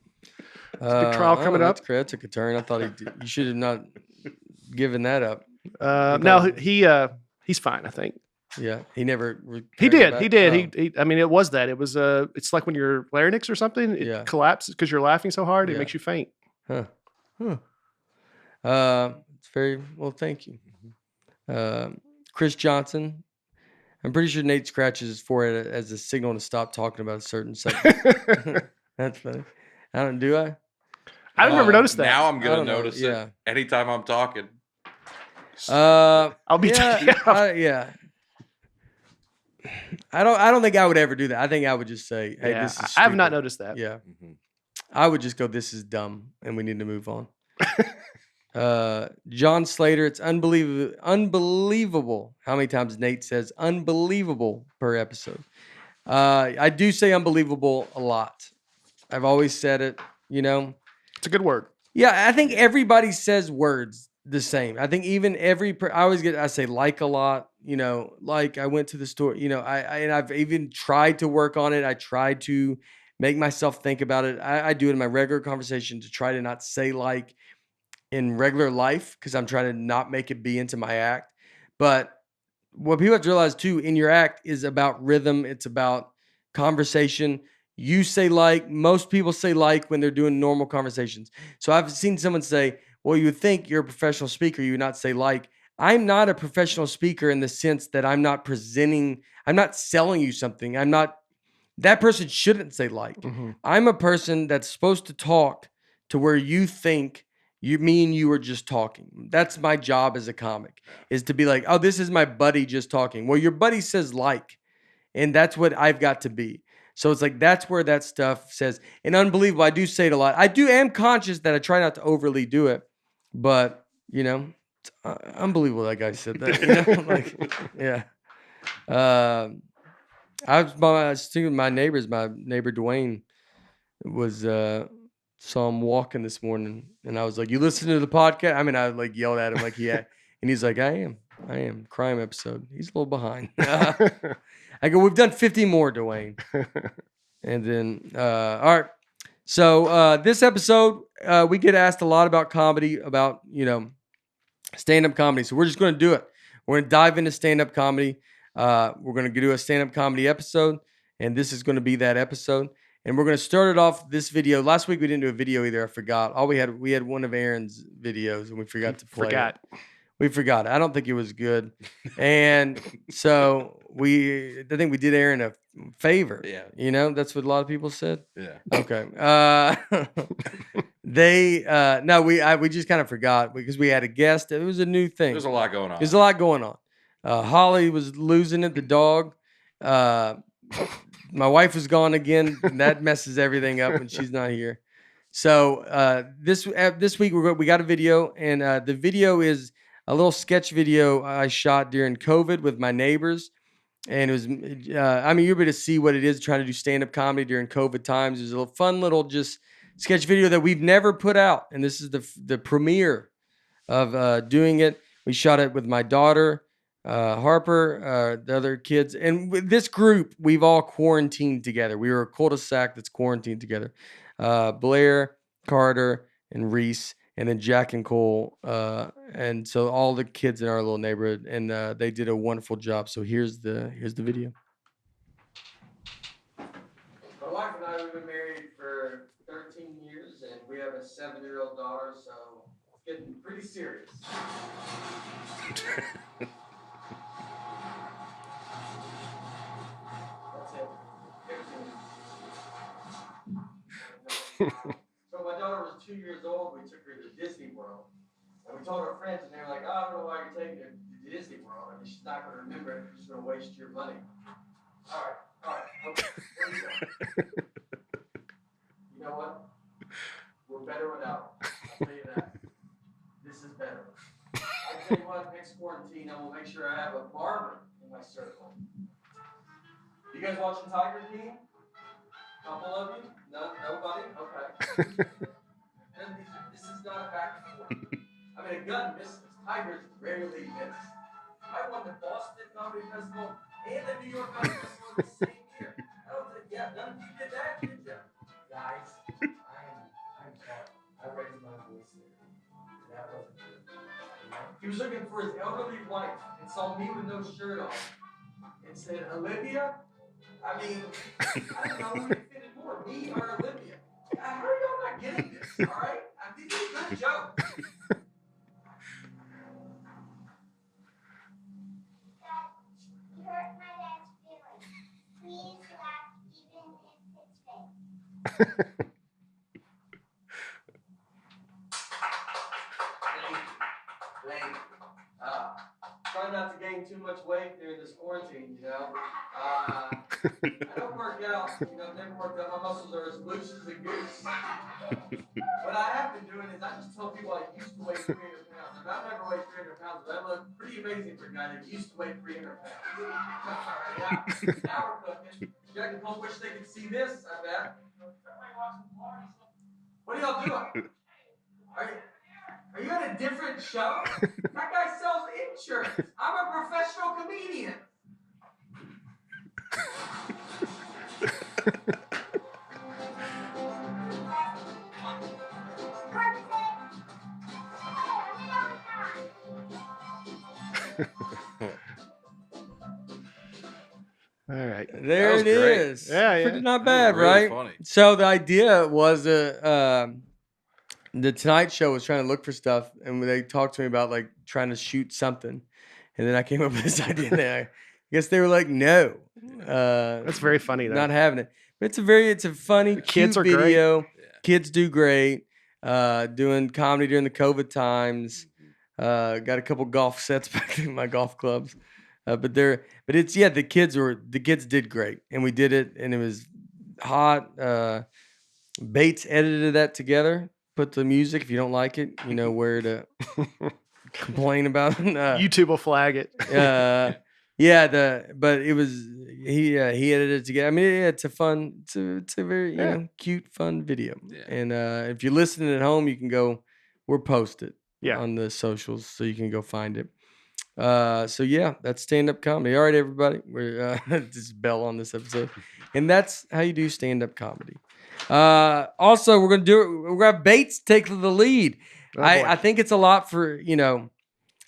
It's a big trial coming up. That took a turn. I thought you should have not given that up. No, he's fine. I think. Yeah, he never. He did. back? He did. Oh. He. I mean, it was that. It was. It's like when your larynx or something. It collapses because you're laughing so hard. It makes you faint. Huh. It's very well. Thank you, Chris Johnson. I'm pretty sure Nate scratches his forehead as a signal to stop talking about a certain subject. That's funny. I don't. Do I? I've never noticed that. Now I'm gonna know. notice Yeah. it anytime I'm talking. I'll be. Yeah. I don't think I would ever do that. I think I would just say, "Hey, this is stupid." I have not noticed that. Yeah. I would just go, "This is dumb, and we need to move on." John Slater, it's unbelievable how many times Nate says "unbelievable" per episode. I do say "unbelievable" a lot. I've always said it. You know, it's a good word. Yeah, I think everybody says words the same. I think even I say like a lot. You know, like I went to the store. You know, and I've even tried to work on it. I tried to make myself think about it. I do it in my regular conversation to try to not say like in regular life because I'm trying to not make it be into my act. But what people have to realize too, in your act is about rhythm. It's about conversation. You say like, most people say like when they're doing normal conversations. So I've seen someone say, well, you would think you're a professional speaker. You would not say like. I'm not a professional speaker in the sense that I'm not selling you something. That person shouldn't say like. I'm a person that's supposed to talk to where you think me and you are just talking. That's my job as a comic, is to be like, oh, this is my buddy just talking. Well, your buddy says like, and that's what I've got to be. So it's like, that's where that stuff says, and unbelievable. I do say it a lot. I am conscious that I try not to overly do it, but you know, it's unbelievable that guy said that. You know? Like, yeah. I was thinking my neighbor Dwayne was saw him walking this morning, and I was like, "You listen to the podcast?" I mean, I like yelled at him like he had, and he's like, I am crime episode. He's a little behind. I go, we've done 50 more, Dwayne. And then, all right. So this episode, we get asked a lot about comedy, about, you know, stand-up comedy. So we're just going to do it. We're going to dive into stand-up comedy. We're going to do a stand-up comedy episode, and this is going to be that episode. And we're going to start it off this video. Last week we didn't do a video either. I forgot. We had one of Aaron's videos, and we forgot to play it. We forgot. I don't think it was good. And so I think we did Aaron a favor. Yeah. You know, that's what a lot of people said. Yeah. Okay. We just kind of forgot because we had a guest. It was a new thing. There's a lot going on. There's a lot going on. Holly was losing it, the dog. My wife was gone again. And that messes everything up when she's not here. So this week we got a video, and the video is a little sketch video I shot during COVID with my neighbors. And it was, you're able to see what it is trying to do stand-up comedy during COVID times. It was a fun little just sketch video that we've never put out. And this is the premiere of doing it. We shot it with my daughter, Harper, the other kids. And with this group, we've all quarantined together. We were a cul-de-sac that's quarantined together. Blair, Carter, and Reese. And then Jack and Cole, and so all the kids in our little neighborhood, and they did a wonderful job. So here's the video. My wife and I, we've been married for 13 years, and we have a 7-year-old daughter, so it's getting pretty serious. That's it. So my daughter was 2 years old. We took her to Disney World. And we told our friends, and they were like, oh, I don't know why you're taking her to Disney World. I mean, she's not going to remember it. You're just going to waste your money. All right. Okay. What do you got? You know what? We're better without it. I'll tell you that. This is better. I tell you what, next quarantine, I will make sure I have a barber in my circle. You guys watching Tiger King? Couple of you? No, nobody? Okay. This is not a back and forth. I mean, a gun misses. Tigers rarely miss. I won the Boston Comedy Festival and the New York Comedy Festival the same year. I don't think, yeah, none of you did that, did you? Guys, I'm sorry. I raised my voice there. That wasn't good. He was looking for his elderly wife and saw me with no shirt on and said, Olivia? I mean, I don't know who offended more, me or Olivia. How are y'all not getting this, all right? These are good jokes. You hurt my dad's feelings. Please laugh even if it's fake. Thank you. Try not to gain too much weight during this quarantine, you know. I don't work out, you know, never worked out. My muscles are as loose as a goose. What I have been doing is I just tell people I used to weigh 300 pounds. And I've never weighed 300 pounds, but I look pretty amazing for a guy that used to weigh 300 pounds. Yeah, now we're cooking. Jack and Cole wish they could see this, I bet. What are y'all doing? Are you at a different show? That guy sells insurance. I'm a professional comedian. All right. There was it great. is. Yeah, yeah. Pretty not That bad, was really right? funny. So the idea was the Tonight Show was trying to look for stuff, and they talked to me about like trying to shoot something, and then I came up with this idea. And I guess they were like, "No, That's very funny, though. not having it." But it's a funny, The kids cute are great. video. Yeah. Kids do great. Doing comedy during the COVID times. Got a couple golf sets back in my golf clubs. But the kids did great, and we did it, and it was hot. Bates edited that together, put the music. If you don't like it, you know where to complain about it. YouTube will flag it. But it was he edited it together. I mean, it's a very cute, fun video. Yeah. And if you're listening at home, you can go. We'll post it on the socials, so you can go find it. So yeah, that's stand-up comedy. All right, everybody, we're just bell on this episode, and that's how you do stand-up comedy. Also, we're gonna have Bates take the lead. Oh, I think it's a lot for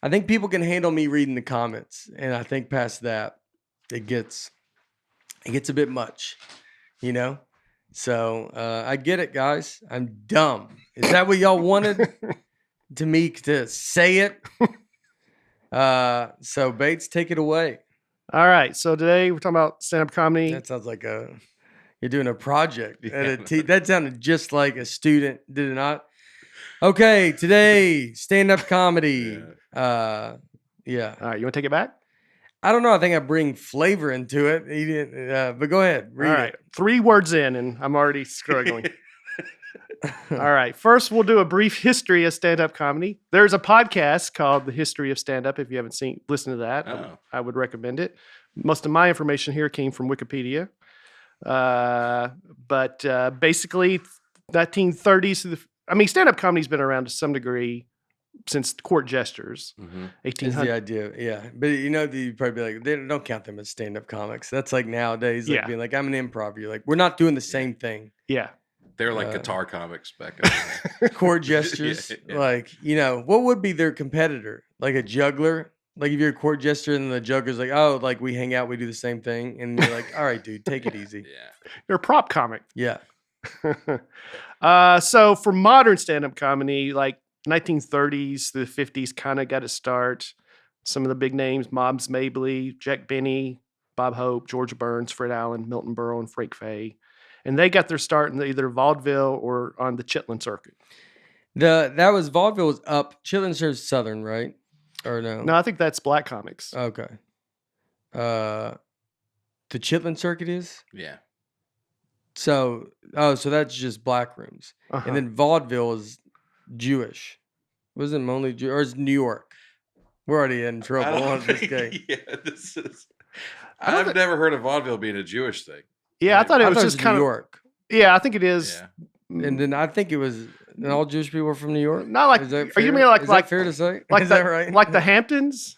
I think people can handle me reading the comments, and I think past that, it gets a bit much, So I get it, guys. I'm dumb. Is that what y'all wanted to say it? So Bates, take it away. All right. So today we're talking about stand-up comedy. That sounds like you're doing a project. That sounded just like a student, did it not? Okay, today, stand-up comedy. All right. You want to take it back? I don't know. I think I bring flavor into it. He didn't, but go ahead. Read All right. it. 3 words in, and I'm already struggling. All right. First, we'll do a brief history of stand-up comedy. There's a podcast called The History of Stand-Up. If you haven't listened to that, I would recommend it. Most of my information here came from Wikipedia. But basically, 1930s. Stand-up comedy's been around to some degree since court gestures. Mm-hmm. 1800s. Is the idea, yeah. But you'd probably be like, they don't count them as stand-up comics. That's like nowadays, like being like, I'm an improv. You're like, we're not doing the same thing. Yeah. They're like guitar comics back in the day. Court gestures. Yeah. Like, what would be their competitor? Like a juggler? Like if you're a court gesture and the juggler's like, oh, like we hang out, we do the same thing. And you're like, all right, dude, take it easy. Yeah. You're a prop comic. Yeah. So for modern stand-up comedy, like 1930s to the 50s kind of got a start. Some of the big names, Mobs Mabley, Jack Benny, Bob Hope, George Burns, Fred Allen, Milton Berle, and Frank Fay. And they got their start in either vaudeville or on the Chitlin circuit. Vaudeville was up. Chitlin serves Southern, right? Or no? No, I think that's black comics. Okay. The Chitlin circuit is? Yeah. So so that's just black rooms, Uh-huh. and then vaudeville is Jewish. Wasn't only Jew or is New York? We're already in I trouble don't on this think- game. Yeah, this is. don't I've thi- never heard of vaudeville being a Jewish thing. yeah, I thought it I was thought it just was kind New of. York, Yeah, I think it is. Yeah. and then I think it was and all Jewish people are from New York. Not like. Is that Are you fair? mean like Is like that fair to say? like Is the, that right? like the Hamptons?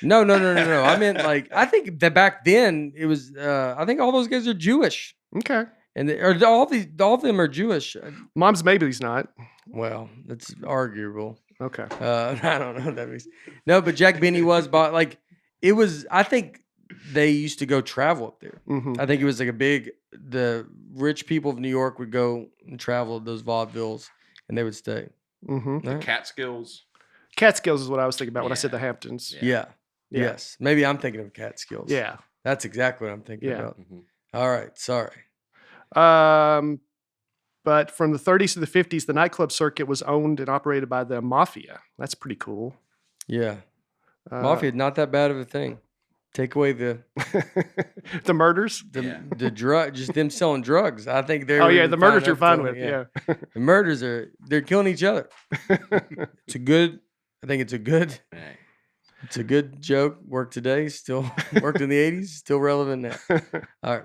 No. I meant like I think that back then it was. I think all those guys are Jewish, Okay. and or all of them are Jewish. Mom's Maybe's not. Well, that's arguable. Okay. I don't know what that means. No, but Jack Benny was bought like it was. I think they used to go travel up there. Mm-hmm. I think it was like the rich people of New York would go and travel to those vaudevilles, and they would stay. Mm-hmm. The Right? Catskills. Catskills is what I was thinking about when I said Yeah. the Hamptons. Yeah. Yeah. Yeah. Yes. Maybe I'm thinking of Catskills. Yeah. That's exactly what I'm thinking Yeah. about. Mhm. All right. Sorry. But from the 30s to the 50s, the nightclub circuit was owned and operated by the mafia. That's pretty cool. Yeah. Uh, Mafia, not that bad of a thing. Take away the the murders. Yeah. the drug, just them selling drugs. I think they're. Oh yeah, even the murders you're fine enough with. to- Yeah. The murders they're killing each other. It's a good. I think it's a good. Right. It's a good joke. Worked today. Still worked in the '80s. Still relevant now. All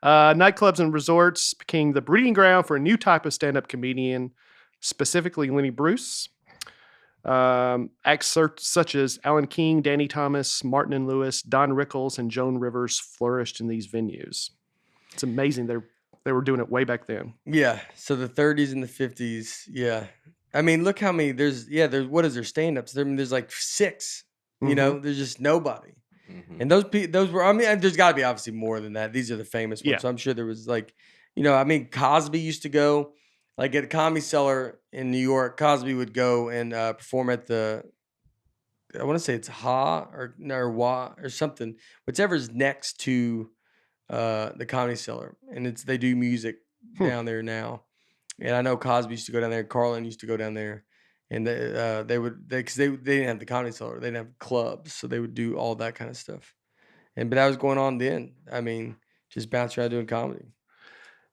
right. Nightclubs and resorts became the breeding ground for a new type of stand-up comedian, specifically Lenny Bruce. Acts such as Alan King, Danny Thomas, Martin and Lewis, Don Rickles, and Joan Rivers flourished in these venues. It's amazing they were doing it way back then. Yeah. So the 30s and the 50s. Yeah. I mean, look how many there's. What is there stand-ups? There's like 6. You know, there's just nobody. Mhm. And those were. I mean, there's got to be obviously more than that. These are the famous ones. Yeah. So I'm sure there was like, I mean, Cosby used to go, like at a Comedy Cellar in New York. Cosby would go and perform at the. I want to say it's Ha or Wa or something, whichever's next to the Comedy Cellar, and they do music down there now. And I know Cosby used to go down there. Carlin used to go down there, and because they didn't have the Comedy Cellar, they didn't have clubs, so they would do all that kind of stuff. But that was going on then. I mean, just bounce around doing comedy.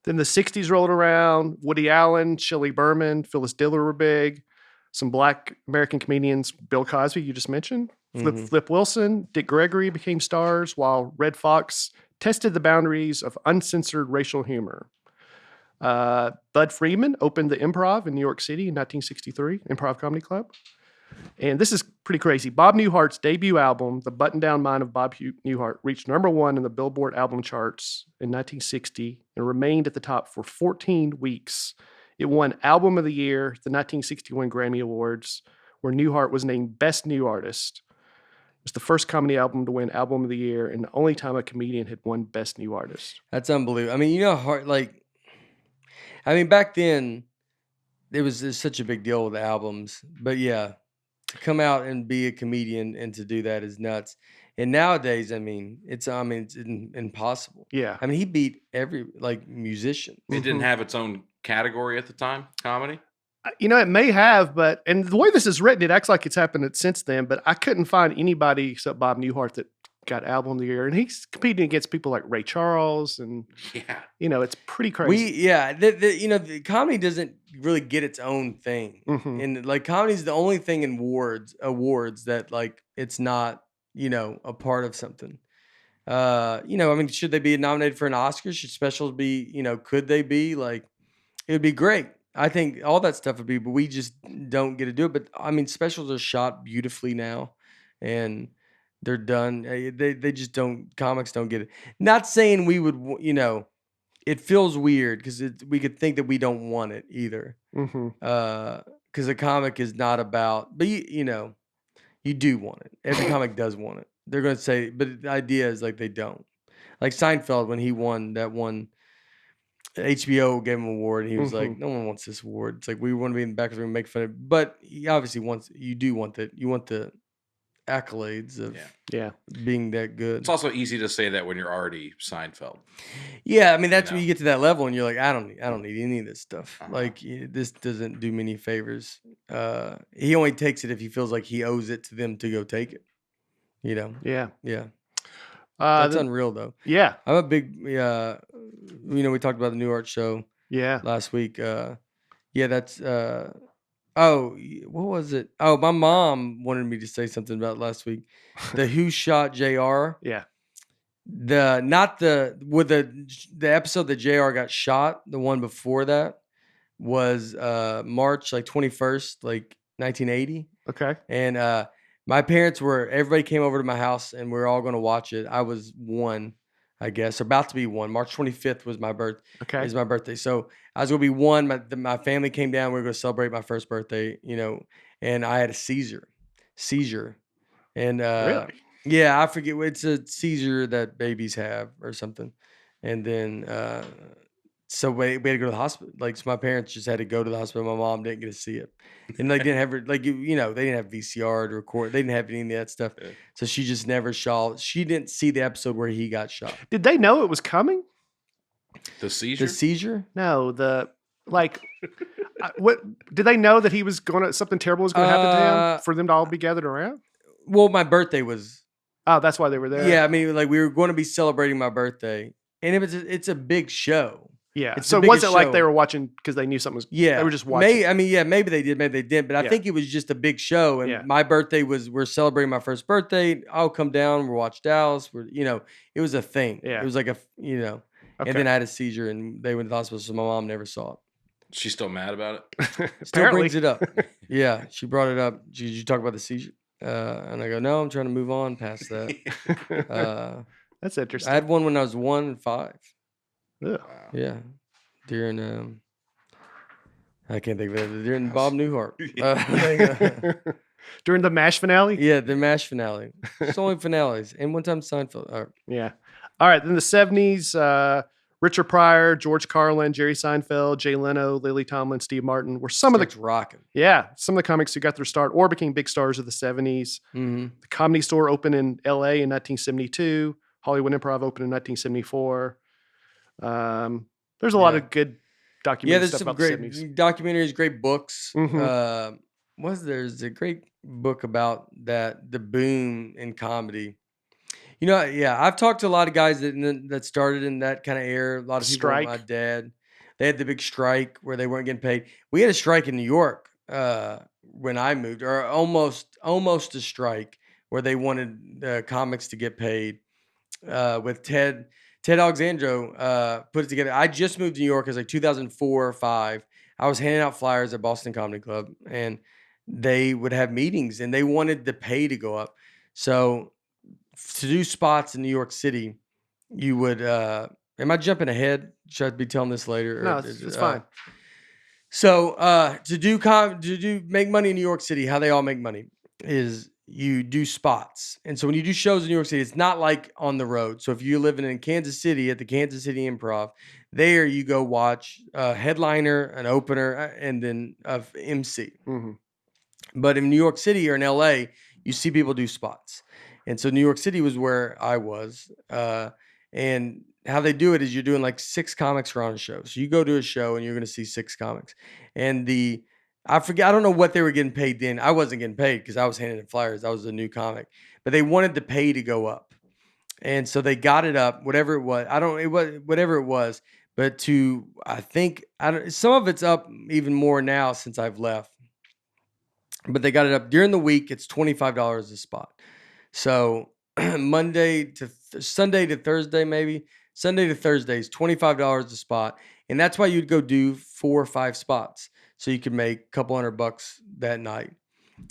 Then the 60s rolled around. Woody Allen, Shelley Berman, Phyllis Diller were big. Some black American comedians, Bill Cosby, you just mentioned. Flip Wilson, Dick Gregory became stars, while Red Fox tested the boundaries of uncensored racial humor. Bud Freeman opened the Improv in New York City in 1963, Improv Comedy Club. And this is pretty crazy. Bob Newhart's debut album, The Button-Down Mind of Bob Newhart, reached #1 in the Billboard album charts in 1960 and remained at the top for 14 weeks. It won Album of the Year at the 1961 Grammy Awards, where Newhart was named Best New Artist. It was the first comedy album to win Album of the Year and the only time a comedian had won Best New Artist. That's unbelievable. I mean, how hard, back then, there's such a big deal with the albums. But yeah, to come out and be a comedian and to do that is nuts. And nowadays, it's impossible. Yeah. I mean, he beat every musician. It didn't have its own category at the time, comedy. It may have, and the way this is written, it acts like it's happened since then, but I couldn't find anybody except Bob Newhart that got Album of the Year. And he's competing against people like Ray Charles, and, Yeah. it's pretty crazy. The comedy doesn't really get its own thing. Mhm. And comedy is the only thing in awards that it's not, a part of something. Should they be nominated for an Oscar? Should specials be, could they be it would be great. I think all that stuff would be, but we just don't get to do it. But specials are shot beautifully now, and they're done. They just don't. Comics don't get it. Not saying we would. It feels weird because we could think that we don't want it either. Mhm. Because a comic is not about. But you do want it. Every comic does want it. They're going to say, but the idea is they don't. Like Seinfeld when he won that one. HBO gave him an award, and he was like, "No one wants this award." It's we want to be in the back of the room, and make fun of it. But he obviously wants. You do want that. You want the accolades of Yeah. being that good. It's also easy to say that when you're already Seinfeld. Yeah, that's know? when you get to that level, and you're like, I don't need any of this stuff. Uh-huh. This doesn't do me any favors. He only takes it if he feels like he owes it to them to go take it. Yeah. Yeah. That's then- unreal, though. yeah. I'm a big we talked about the New Art show Yeah. last week. Yeah, that's oh, what was it? Oh, my mom wanted me to say something about last week. The Who Shot JR. Yeah. The episode that JR got shot, the one before that was March 21st, 1980. Okay. And my parents everybody came over to my house and we were all going to watch it. I was one, I guess, about to be one. March 25th was my Okay. is my birthday. So I was going to be one. My family came down. We were going to celebrate my first birthday, and I had a seizure. And Really? yeah, I forget. It's a seizure that babies have or something. And then so we had to go to the hospital. So my parents just had to go to the hospital. My mom didn't get to see it. And they didn't have they didn't have VCR to record. They didn't have any of that stuff. Yeah. So she just never saw. She didn't see the episode where he got shot. Did they know it was coming? The seizure? The seizure? No, what did they know that he was something terrible was going to happen to him for them to all be gathered around? Well, my birthday was. Oh, that's why they were there. Yeah, I mean, we were going to be celebrating my birthday, and it's a big show. Yeah. It's So the it wasn't biggest like show. they were watching because they knew something was. Yeah, They were just watching. Maybe they did, maybe they didn't. But I Yeah. think it was just a big show. And Yeah. my birthday we're celebrating my first birthday. I'll come down. We'll watch Dallas. It was a thing. Yeah. It was like Okay. And then I had a seizure, and they went to the hospital. So my mom never saw it. She's still mad about it? Still Apparently. brings it up. Yeah, she brought it up. Did you talk about the seizure? And I go, no, I'm trying to move on past that. That's I interesting. had one when I was 1 and 5. Ugh. Wow. Yeah, during I can't think of it. During Bob Newhart. During the MASH finale? Yeah, the MASH finale. It's only finales, and one time Seinfeld. All right. Yeah. All right. Then the 70s, Richard Pryor, George Carlin, Jerry Seinfeld, Jay Leno, Lily Tomlin, Steve Martin were some of the rocking. comics who got their start or became big stars of the 70s. Mm-hmm. The Comedy Store opened in LA in 1972. Hollywood Improv opened in 1974. There's a lot of good Yeah, documentary there's stuff some about great the 70s. documentaries, great books. Mhm. There's a great book about the boom in comedy. I've talked to a lot of guys that started in that kind of era. A lot of people, Strike. my dad, they had the big strike where they weren't getting paid. We had a strike in New York when I moved, or almost a strike where they wanted comics to get paid. With Ted Alexandro put it together. I just moved to New York. It was 2004 or 5. I was handing out flyers at Boston Comedy Club, and they would have meetings, and they wanted the pay to go up. So to do spots in New York City, you would. Am I jumping ahead? Should I be telling this later? No, it's fine. So to make money in New York City, how they all make money is you do spots. And so when you do shows in New York City, it's not like on the road. So if you're living in Kansas City at the Kansas City Improv, there you go watch a headliner, an opener, and then a MC. Mm-hmm. But in New York City or in LA, you see people do spots. And so New York City was where I was. And how they do it is you're doing 6 comics are on a show. So you go to a show and you're going to see 6 comics. And I forget, I don't know what they were getting paid then. I wasn't getting paid because I was handing in flyers. I was a new comic. But they wanted the pay to go up. And so they got it up, whatever it was. Whatever it was. But some of it's up even more now since I've left. But they got it up during the week. It's $25 a spot. So Monday to Sunday to Thursday, maybe Sunday to Thursday is $25 a spot. And that's why you'd go do 4 or 5 spots. So you could make a couple $100 that night.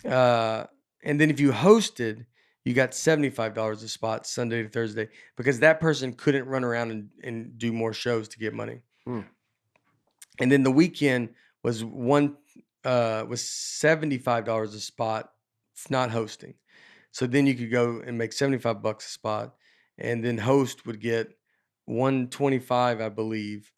And then if you hosted, you got $75 a spot Sunday to Thursday because that person couldn't run around and do more shows to get money. Mm. And then the weekend was $75 a spot, not hosting. So then you could go and make $75 a spot, and then host would get $125, I believe,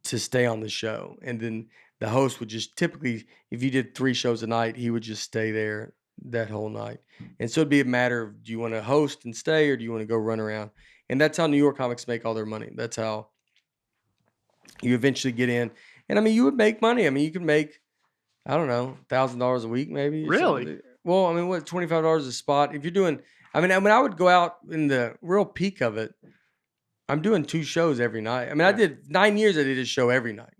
to stay on the show. And then the host would just typically, if you did 3 shows a night, he would just stay there that whole night. And so it'd be a matter of, do you want to host and stay, or do you want to go run around? And that's how New York comics make all their money. That's how you eventually get in. And I mean, you would make money. I mean, you could make, I don't know, $1,000 a week maybe. Really? Well, I mean, what, $25 a spot? If you're doing, I mean, when I would go out in the real peak of it, I'm doing 2 shows every night. I mean, I Yeah. did 9 years. I did a show every night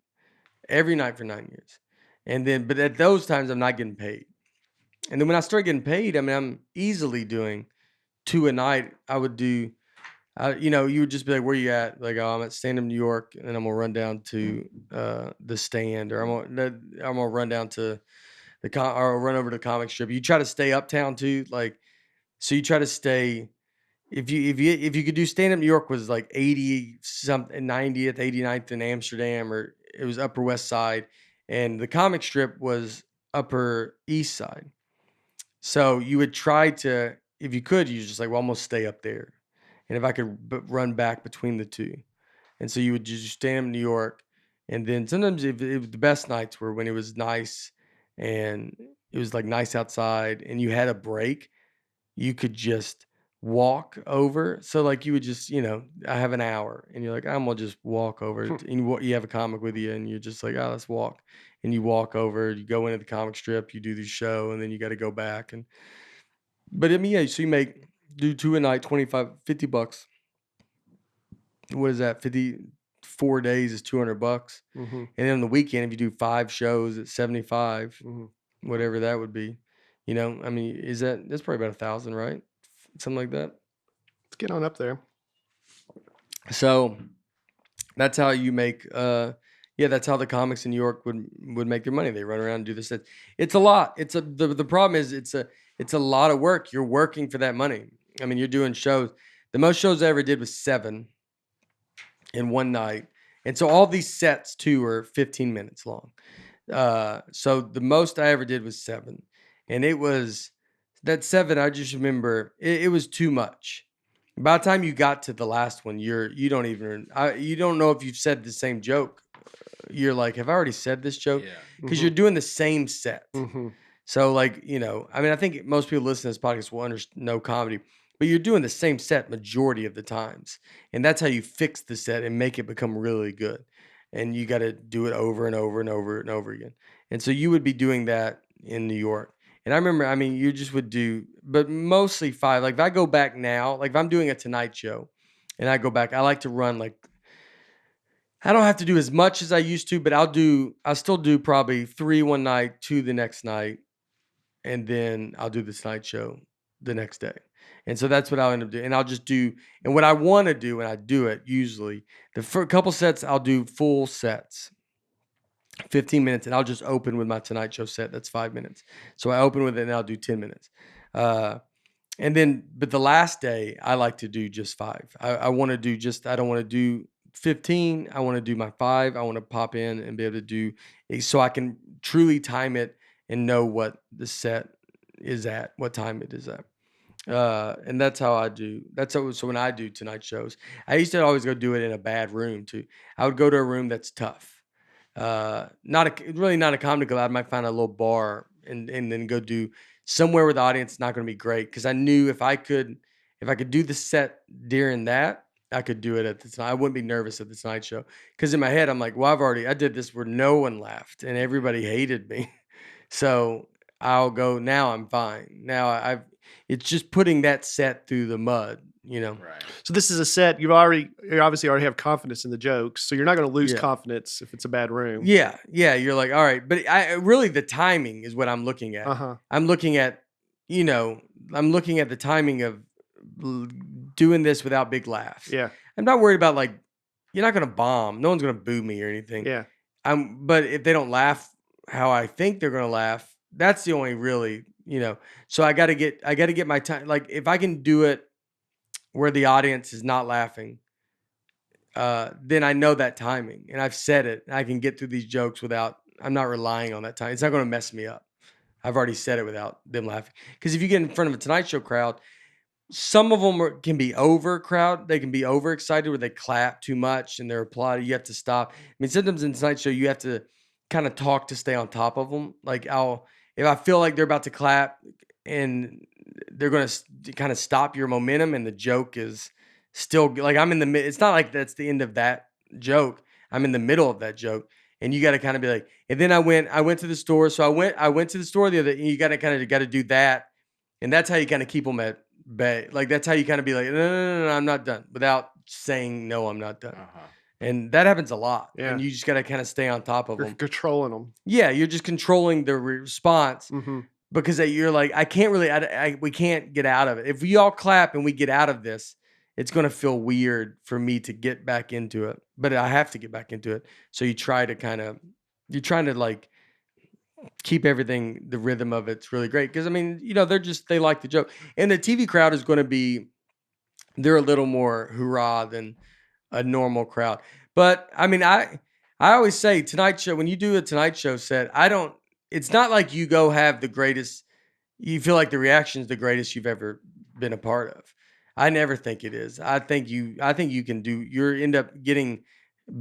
for 9 years. And then, but at those times, I'm not getting paid. And then when I started getting paid, I mean, I'm easily doing 2 a night. I would do, you would just be like, "Where you at?" Like, "Oh, I'm at Stand Up New York," and then I'm gonna run down to the Stand, or I'm gonna run down to or run over to the comic strip. You try to stay uptown too, like, so you try to stay. If you could do Stand Up New York was like 80 something, 90th, 89th in Amsterdam, or it was Upper West Side, and the comic strip was Upper East Side. So you would try to, if you could, you just like, well, I'm gonna stay up there, and if I could run back between the two, and so you would just stand in New York, and then sometimes if the best nights were when it was nice, and it was like nice outside, and you had a break, you could just walk over. So like you would just, I have an hour, and you're like, I'm gonna just walk over, and you have a comic with you, and you're just like, oh, let's walk, and you walk over, you go into the comic strip, you do the show, and then you got to go back, but I mean, yeah, so you do 2 a night, 25, $50. What is that? 54 days is $200. Mm-hmm. And then on the weekend, if you do 5 shows at 75, Mm-hmm. whatever that would be, I mean, that's probably about 1,000, right? Something like that. Let's get on up there. So that's how you make, that's how the comics in New York would make their money. They run around and do this. It's a lot. The problem is it's a lot of work. You're working for that money. I mean, you're doing shows. The most shows I ever did was 7 in one night. And so all these sets too are 15 minutes long. So the most I ever did was 7. And it was that 7, I just remember it was too much. By the time you got to the last one, you don't know if you've said the same joke. You're like, have I already said this joke? Yeah. Because you're doing the same set. Mm-hmm. So like, I mean, I think most people listening to this podcast will know comedy, but you're doing the same set majority of the times. And that's how you fix the set and make it become really good. And you got to do it over and over and over and over again. And so you would be doing that in New York. And I remember, I mean, you just would do, but mostly 5. Like if I go back now, like if I'm doing a Tonight Show and I go back, I like to run like, I don't have to do as much as I used to, but I'll still do probably 3 one night, 2 the next night. And then I'll do the Tonight Show the next day. And so that's what I'll end up doing. And I'll just do, and what I want to do, and I do it usually, the first couple sets, I'll do full sets, 15 minutes, and I'll just open with my Tonight Show set. That's 5 minutes. So I open with it and I'll do 10 minutes. And then, but the last day, I like to do just 5. I want to do I don't want to do 15. I want to do my 5. I want to pop in and be able to do, so I can truly time it and know what the set is at, what time it is at. And that's how I do. So when I do Tonight Shows, I used to always go do it in a bad room too. I would go to a room that's tough. Really not a comedy club. I might find a little bar and then go do somewhere where the audience is not going to be great. Cause I knew if I could do the set during that, I could do it at the time. I wouldn't be nervous at the Tonight Show. Cause in my head, I'm like, well, I did this where no one laughed and everybody hated me. So I'll go, now I'm fine. Now it's just putting that set through the mud, Right. So this is a set you obviously already have confidence in the jokes, so you're not going to lose Yeah. confidence if it's a bad room. Yeah. You're like, all right. But really the timing is what I'm looking at. Uh-huh. I'm looking at the timing of doing this without big laughs. Yeah. I'm not worried about like, you're not going to bomb. No one's going to boo me or anything. Yeah. But if they don't laugh how I think they're going to laugh, that's the only really, so I got to get my time. Like if I can do it where the audience is not laughing, then I know that timing and I've said it. I can get through these jokes I'm not relying on that time. It's not going to mess me up. I've already said it without them laughing. Because if you get in front of a Tonight Show crowd, some of them can be They can be overexcited where they clap too much and they're applauding. You have to stop. I mean, sometimes in Tonight Show, you have to kind of talk to stay on top of them. Like if I feel like they're about to clap and they're going to kind of stop your momentum and the joke is still like I'm in the mid. It's not like that's the end of that joke. I'm in the middle of that joke. And you got to kind of be like, and then I went to the store. So I went to the store the other, and you got to do that. And that's how you kind of keep them at bay. Like, that's how you kind of be like, no, I'm not done without saying, no, I'm not done. Uh-huh. And that happens a lot. Yeah. And you just got to kind of stay on top of You're them. controlling them. Yeah, you're just controlling the response Mm-hmm. because you're like, I can't really, we can't get out of it. If we all clap and we get out of this, it's going to feel weird for me to get back into it. But I have to get back into it. So you try to you're trying to like keep everything, the rhythm of it's really great. Because I mean, they like the joke. And the TV crowd is going to be, they're a little more hurrah than a normal crowd. But I mean, I always say Tonight Show, when you do a Tonight Show set, it's not like you go have the greatest, you feel like the reaction is the greatest you've ever been a part of. I never think it is. I think you can end up getting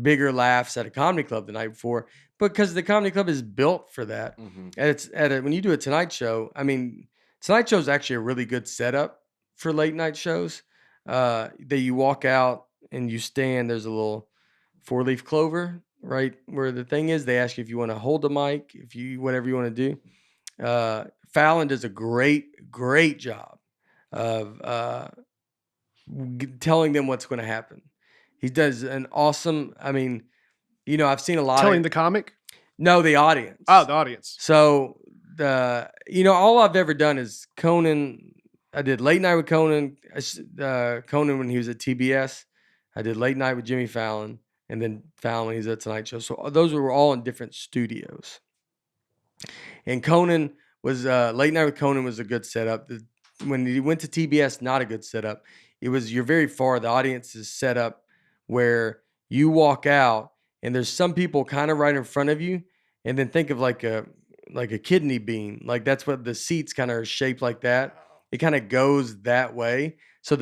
bigger laughs at a comedy club the night before because the comedy club is built for that. Mm-hmm. And when you do a Tonight Show, I mean, Tonight Show is actually a really good setup for late night shows. That you walk out and you stand, there's a little 4-leaf clover right where the thing is. They ask you if you want to hold the mic, whatever you want to do. Fallon does a great job of telling them what's going to happen. He does an awesome. I mean, I've seen a lot Telling of the comic? no, the audience. Oh, the audience. So all I've ever done is Conan. I did Late Night with Conan. Conan when he was at TBS. I did Late Night with Jimmy Fallon, and then Fallon when he's at Tonight Show. So those were all in different studios. And Conan was Late Night with Conan was a good setup. When he went to TBS, not a good setup. You're very far. The audience is set up where you walk out, and there's some people kind of right in front of you, and then think of like a kidney bean. Like that's what the seats kind of are shaped like that. It kind of goes that way. So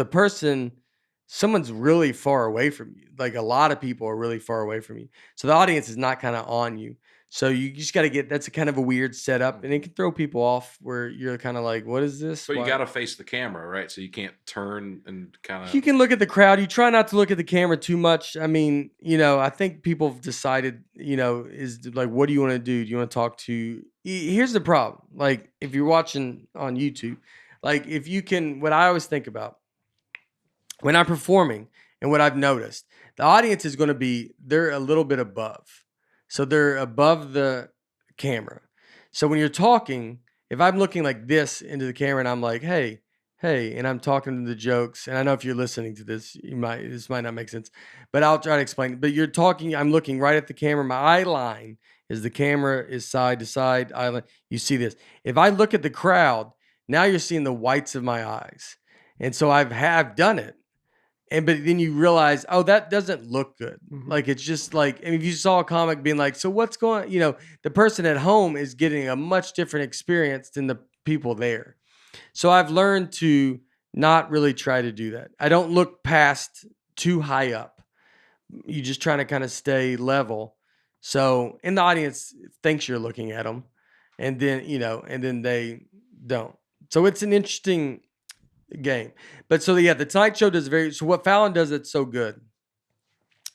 someone's really far away from you. Like a lot of people are really far away from you. So the audience is not kind of on you. So you just got to that's a kind of a weird setup, and it can throw people off where you're kind of like, what is this? But you got to face the camera, right? So you can't turn and kind of. You can look at the crowd. You try not to look at the camera too much. I mean, I think people have decided, is like, what do you want to do? Do you want to talk to? Here's the problem. Like, if you're watching on YouTube, like if you can, what I always think about when I'm performing and what I've noticed, the audience is going to be, they're a little bit above. So they're above the camera. So when you're talking, if I'm looking like this into the camera and I'm like, hey, and I'm talking to the jokes, and I know if you're listening to this, this might not make sense, but I'll try to explain. But you're talking, I'm looking right at the camera. My eye line is the camera is side to side. Eye line. You see this. If I look at the crowd, now you're seeing the whites of my eyes. And so I've done it. But then you realize, oh, that doesn't look good. Mhm. Like, it's just like, if you saw a comic being like, so what's going, the person at home is getting a much different experience than the people there. So I've learned to not really try to do that. I don't look past too high up. You just trying to kind of stay level. So, and the audience thinks you're looking at them, and then they don't. So it's an interesting game. But so yeah, the Tonight Show does so what Fallon does that's so good,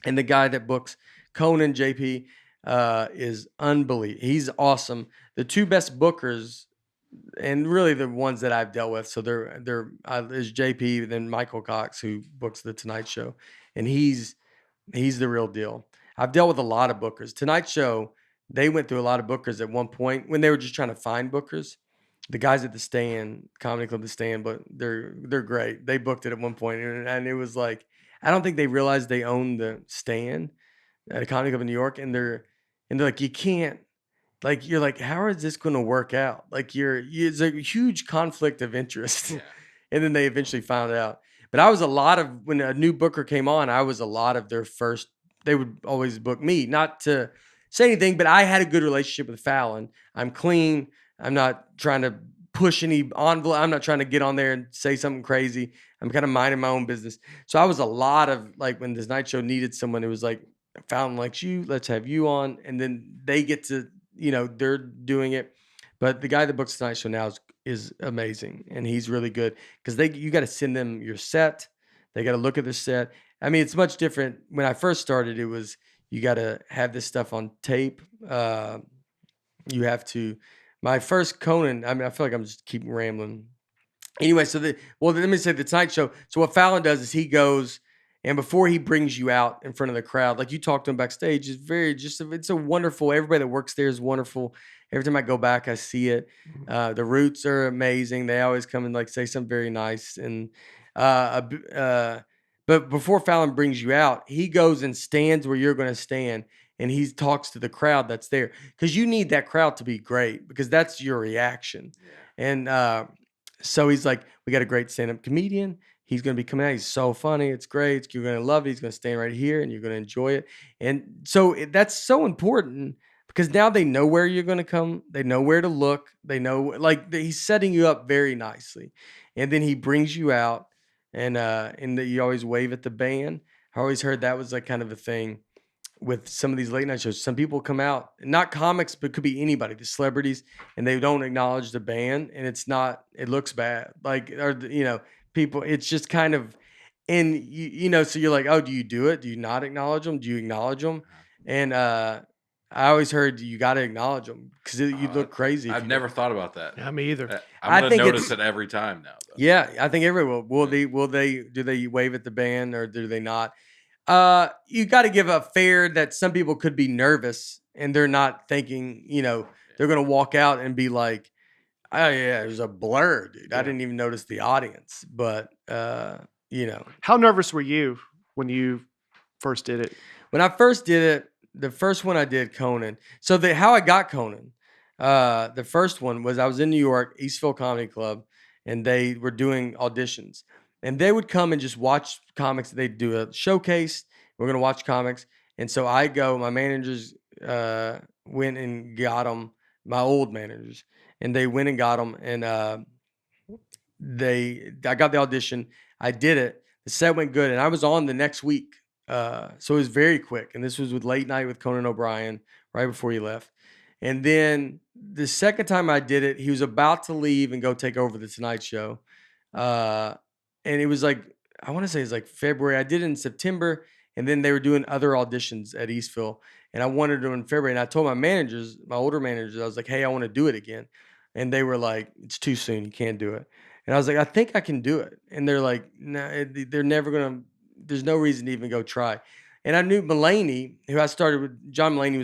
and the guy that books Conan JP is unbelievable. He's awesome. The two best bookers, and really the ones that I've dealt with, so there's JP, then Michael Cox, who books the Tonight Show, and he's the real deal. I've dealt with a lot of bookers. Tonight Show, they went through a lot of bookers at one point when they were just trying to find bookers. The guys at the Stand, Comedy Club, the Stand, but they're great. They booked it at one point, and it was like, I don't think they realized they owned the Stand at a Comedy Club in New York, and they're like, you can't, like, you're like, how is this going to work out? Like, it's a huge conflict of interest, Yeah. and then they eventually found out. But I was when a new booker came on, I was a lot of their first. They would always book me, not to say anything, but I had a good relationship with Fallon. I'm clean. I'm not trying to push any envelope. I'm not trying to get on there and say something crazy. I'm kind of minding my own business. So I was a lot of like, when this night show needed someone, it was like, Fallon likes you, let's have you on. And then they get to, they're doing it. But the guy that books the Tonight Show now is amazing. And he's really good because you got to send them your set. They got to look at the set. I mean, it's much different. When I first started, it was, you got to have this stuff on tape. You have to, my first Conan, I mean, I feel like I'm just keep rambling. Anyway, let me say the Tonight Show. So what Fallon does is he goes And before he brings you out in front of the crowd, like you talked to him backstage, it's a wonderful, everybody that works there is wonderful. Every time I go back, I see it. The Roots are amazing. They always come and like say something very nice. And, but before Fallon brings you out, he goes and stands where you're going to stand. And he talks to the crowd that's there because you need that crowd to be great because that's your reaction. And so he's like, we got a great stand-up comedian. He's going to be coming out. He's so funny. It's great. You're going to love it. He's going to stand right here and you're going to enjoy it. And so that's so important because now they know where you're going to come. They know where to look. They know like he's setting you up very nicely. And then he brings you out and that you always wave at the band. I always heard that was like kind of a thing with some of these late night shows. Some people come out, not comics, but could be anybody, the celebrities, and they don't acknowledge the band, and it looks bad. Like, or people, it's just kind of, and so you're like, oh, do you do it? Do you not acknowledge them? Do you acknowledge them? And I always heard you got to acknowledge them because you look crazy. I've never thought about that. Yeah, me either. I'm going to notice it every time now. Though. Yeah, I think everyone will. Do they wave at the band or do they not? You got to give a fair that some people could be nervous and they're not thinking, they're going to walk out and be like, oh yeah, it was a blur, dude. I didn't even notice the audience, but How nervous were you when you first did it? When I first did it, the first one I did, Conan. So how I got Conan, the first one was I was in New York, Eastville Comedy Club, and they were doing auditions. And they would come and just watch comics. They'd do a showcase. We're going to watch comics. And so my managers went and got them, my old managers. And they went and got them. And I got the audition. I did it. The set went good. And I was on the next week. So it was very quick. And this was with Late Night with Conan O'Brien right before he left. And then the second time I did it, he was about to leave and go take over the Tonight Show. And it was like, I want to say it's like February. I did it in September. And then they were doing other auditions at Eastville. And I wanted to do it in February. And I told my older managers, I was like, hey, I want to do it again. And they were like, it's too soon. You can't do it. And I was like, I think I can do it. And they're like, no, they're never going to, there's no reason to even go try. And I knew Mulaney, who I started with. John Mulaney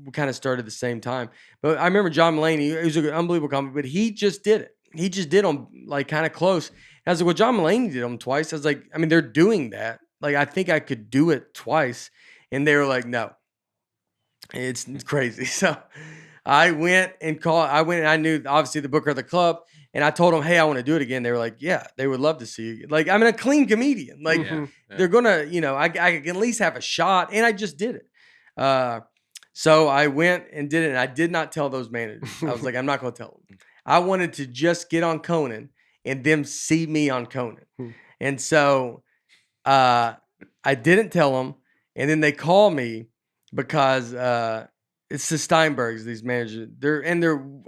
we kind of started at the same time. But I remember John Mulaney, he was an unbelievable comic, but he just did it. He just did them like kind of close. And I was like, well, John Mulaney did them twice. I was like, I mean, they're doing that. Like, I think I could do it twice. And they were like, no, it's crazy. So I went and I knew obviously the booker of the club. And I told them, hey, I want to do it again. They were like, yeah, they would love to see you. Like, I'm a clean comedian. Like, they're going to, I can at least have a shot. And I just did it. So I went and did it. And I did not tell those managers. I was like, I'm not going to tell them. I wanted to just get on Conan and them see me on Conan. And so I didn't tell them. And then they call me because it's the Steinbergs, these managers.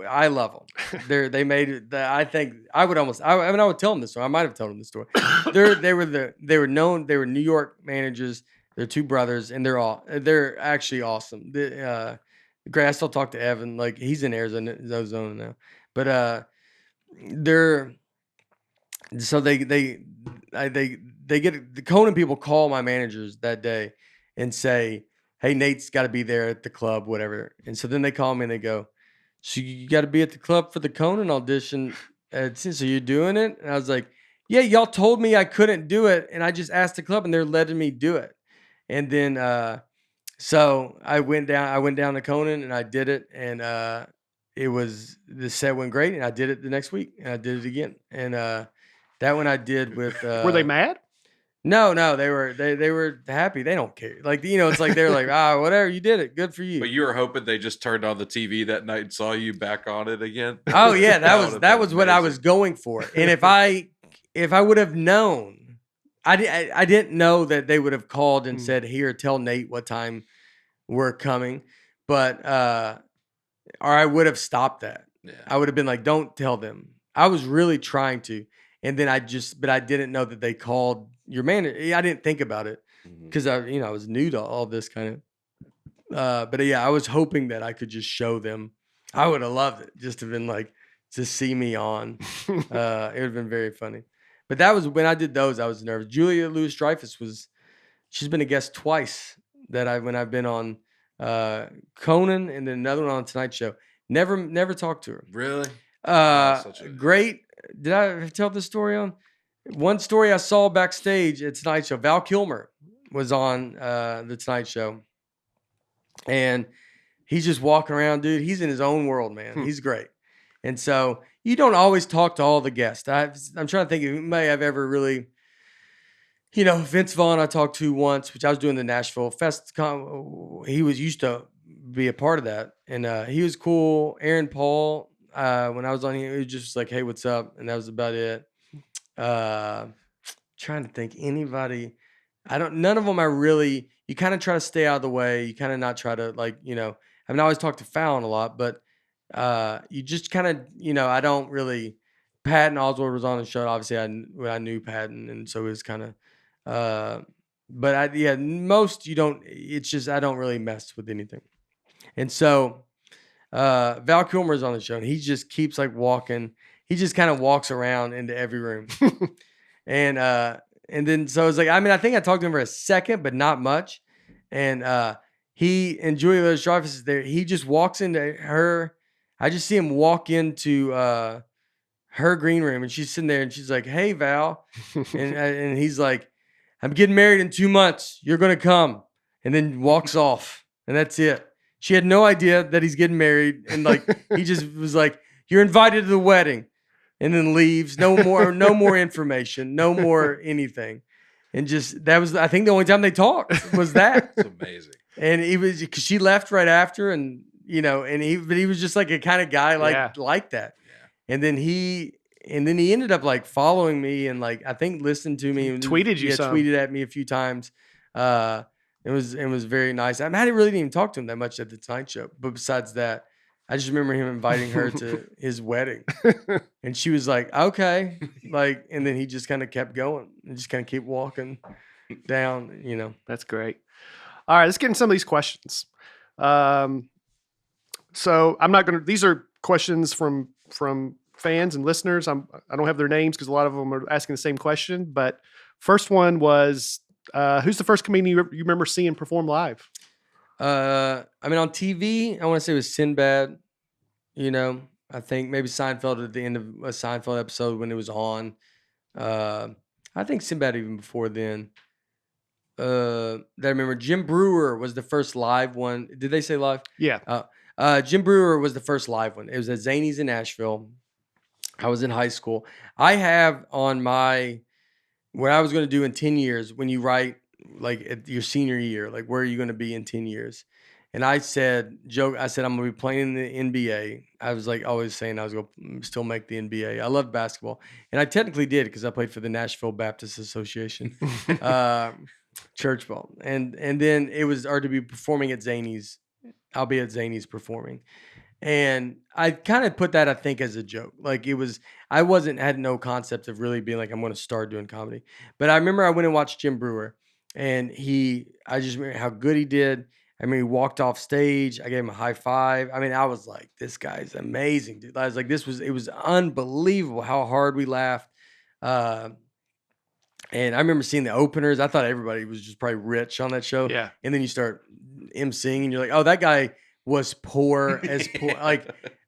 I love them. They made it. I think I would tell them this story. I might have told them this story. They were known. They were New York managers. They're two brothers, and they're actually awesome. I still talk to Evan. Like, he's in Arizona now, but they get the Conan people call my managers that day and say, hey, Nate's got to be there at the club, whatever. And so then they call me and they go, so you got to be at the club for the Conan audition. So you're doing it? And I was like, yeah, y'all told me I couldn't do it. And I just asked the club and they're letting me do it. And then, so I went down to Conan and I did it. And the set went great. And I did it the next week and I did it again. And that one I did with. Were they mad? No, they were happy. They don't care. Like, it's like they're like, whatever, you did it. Good for you. But you were hoping they just turned on the TV that night and saw you back on it again. Oh yeah, that was what I was going for. And if I would have known, I didn't know that they would have called and said, here, tell Nate what time we're coming. But or I would have stopped that. Yeah. I would have been like, don't tell them. I was really trying to. And then I didn't know that they called your manager. I didn't think about it because I was new to all this kind of. But yeah, I was hoping that I could just show them. I would have loved it just to have been like to see me on. It would have been very funny. But that was when I did those. I was nervous. Julia Louis-Dreyfus was she's been a guest twice when I've been on Conan and then another one on Tonight Show. Never talked to her. Really? Such a- Great. Did I tell this story on? One story I saw backstage at Tonight Show. Val Kilmer was on the Tonight Show, and he's just walking around, dude. He's in his own world, man. He's great. And so you don't always talk to all the guests. I'm trying to think who may have ever really, Vince Vaughn I talked to once, which I was doing the Nashville Fest. He was used to be a part of that, and he was cool. Aaron Paul, when I was on here, he was just like, "Hey, what's up?" And that was about it. Trying to think anybody. None of them I really. You kind of try to stay out of the way. You kind of not try to I always talk to Fallon a lot, but you just kind of, I don't really. Patton Oswalt was on the show. Obviously, I knew Patton, and so it was kind of. But most you don't. It's just I don't really mess with anything, and so Val Kilmer's on the show, and he just keeps walking. He just kind of walks around into every room, and then so it's I think I talked to him for a second, but not much, and he and Julia Louis-Dreyfus is there. He just walks into her. I just see him walk into her green room, and she's sitting there, and she's like, "Hey, Val," and he's like, "I'm getting married in 2 months. You're gonna come," and then walks off, and that's it. She had no idea that he's getting married, and he just was like, "You're invited to the wedding," and then leaves. No more information, no more anything, and just that was I think the only time they talked was that. It's amazing. And he was because she left right after, and but he was just like a kind of guy like that. Yeah. And then he ended up following me and I think listened to me. Tweeted you some. Tweeted at me a few times. It was very nice. I really didn't even talk to him that much at the Tonight Show. But besides that, I just remember him inviting her to his wedding. And she was like, "Okay." And then he just kind of kept going and just kind of keep walking down, That's great. All right, let's get into some of these questions. So I'm not going to, these are questions from fans and listeners. I don't have their names because a lot of them are asking the same question. But first one was, who's the first comedian you remember seeing perform live? On TV, I want to say it was Sinbad. I think maybe Seinfeld at the end of a Seinfeld episode when it was on. I think Sinbad even before then. I remember Jim Brewer was the first live one. Did they say live? Yeah. Jim Brewer was the first live one. It was at Zany's in Nashville. I was in high school. I have on what I was going to do in 10 years when you write at your senior year, where are you going to be in 10 years? And I said, I'm going to be playing in the NBA. I was always saying I was going to still make the NBA. I loved basketball. And I technically did because I played for the Nashville Baptist Association. Church ball. And then it was to be performing at Zany's. I'll be at Zany's performing. And I kind of put that, I think, as a joke. I had no concept of really being I'm going to start doing comedy. But I remember I went and watched Jim Brewer, and I just remember how good he did. He walked off stage. I gave him a high five. I was like, this guy's amazing, dude. I was like, it was unbelievable how hard we laughed. And I remember seeing the openers. I thought everybody was just probably rich on that show. Yeah. And then you start emceeing and you're like, oh, that guy was poor as poor.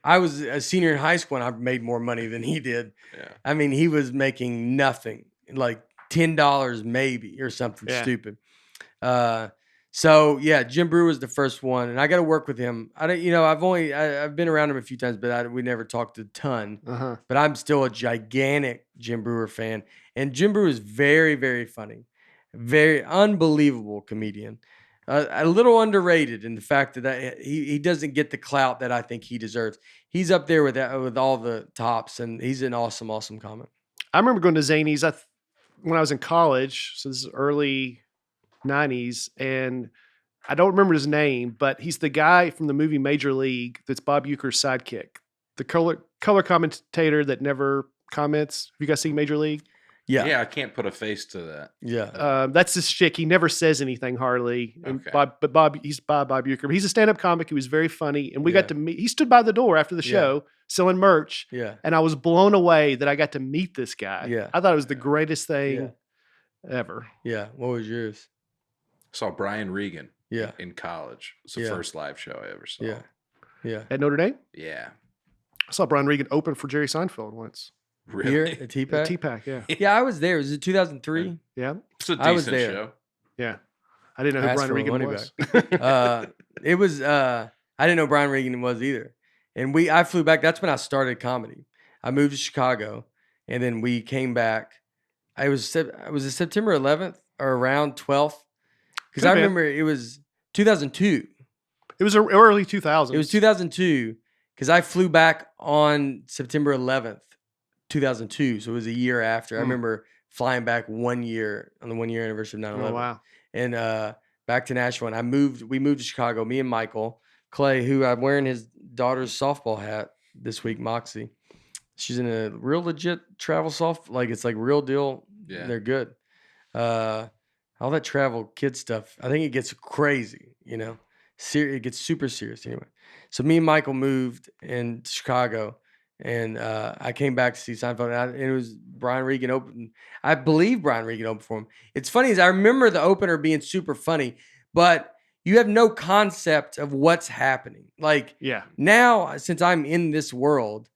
I was a senior in high school and I made more money than he did. Yeah. He was making nothing, $10 maybe or something stupid. So yeah, Jim Brewer was the first one, and I got to work with him. I've been around him a few times, but we never talked a ton. Uh-huh. But I'm still a gigantic Jim Brewer fan, and Jim Brewer is very, very funny, very unbelievable comedian. A little underrated in the fact that he doesn't get the clout that I think he deserves. He's up there with all the tops, and he's an awesome, awesome comic. I remember going to Zany's when I was in college, so this is early 90s, and I don't remember his name, but he's the guy from the movie Major League that's Bob Uecker's sidekick, the color commentator that never comments. Have you guys seen Major League? Yeah, I can't put a face to that. Yeah, that's his shtick. He never says anything hardly. And Okay. He's Bob Uecker. He's a stand-up comic. He was very funny, and we got to meet. He stood by the door after the show selling merch. Yeah, and I was blown away that I got to meet this guy. Yeah, I thought it was the greatest thing ever. Yeah, what was yours? saw Brian Regan Yeah. in college. It's the Yeah. first live show I ever saw. Yeah. Yeah. At Notre Dame? Yeah. I saw Brian Regan open for Jerry Seinfeld once. Really? Here at At TPAC? TPAC, yeah. Yeah, I was there. Was it 2003? Yeah. It's a I was decent there. show. Yeah. I didn't know who Asked Brian for Regan money was. It was I didn't know Brian Regan was either. And I flew back. That's when I started comedy. I moved to Chicago and then we came back. Was it September 11th or around 12th? Because Could've I been. remember it was 2002. It was early 2000s. It was 2002 because I flew back on September 11th, 2002. So it was a year after. I remember flying back 1 year on the 1 year anniversary of 9/11. Oh, wow. And back to Nashville. And we moved to Chicago, me and Michael Clay, who I'm wearing his daughter's softball hat this week, Moxie. She's in a real legit travel it's like real deal. Yeah. They're good. All that travel kid stuff, I think it gets crazy, it gets super serious anyway. So me and Michael moved in Chicago and I came back to see Seinfeld and it was Brian Regan open. I believe Brian Regan opened for him. It's funny is I remember the opener being super funny, but you have no concept of what's happening. Like Yeah. now, since I'm in this world,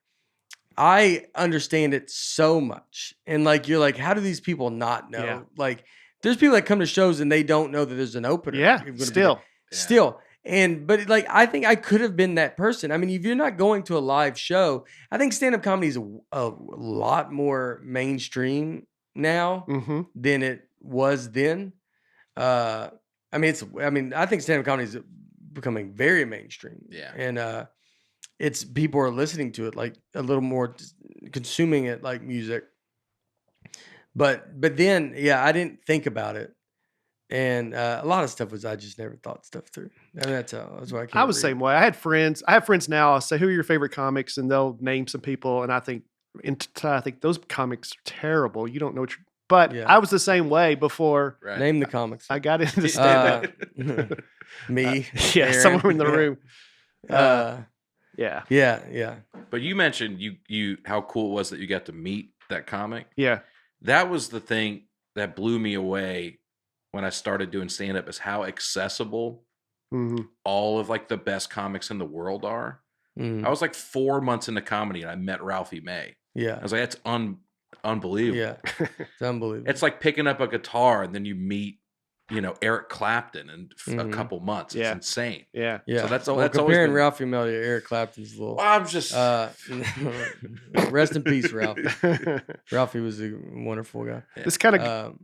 I understand it so much. And like, you're like, how do these people not know? Yeah. Like there's people that come to shows and they don't know that there's an opener. Yeah. Gonna be Still. there. Still. But like, I think I could have been that person. I mean, if you're not going to a live show, I think stand-up comedy is a lot more mainstream now Mm-hmm. than it was then. I think stand-up comedy is becoming very mainstream. Yeah. And it's people are listening to it like a little more, consuming it like music. But then, yeah, I didn't think about it. And a lot of stuff was I just never thought stuff through. I mean, that's why I can't I was the read. same way. I have friends now. I'll say, who are your favorite comics? And they'll name some people. And I think those comics are terrible. You don't know what but Yeah. I was the same way before Right. Name the comics. I got into stand-up. Me. Yeah, Aaron. somewhere in the room. Yeah. Yeah. Yeah. But you mentioned you how cool it was that you got to meet that comic. Yeah. That was the thing that blew me away when I started doing stand-up is how accessible Mhm. all of like the best comics in the world are. Mm. I was like 4 months into comedy and I met Ralphie May. I Yeah. was like, that's unbelievable. Yeah. It's unbelievable. It's like picking up a guitar and then you meet, Eric Clapton in a Mhm. couple months. It's Yeah. insane. Yeah. Yeah. So that's well, always comparing been- Ralphie May to Eric Clapton's a little. Well, I'm just Rest in peace, Ralphie. Ralphie was a wonderful guy. This kind of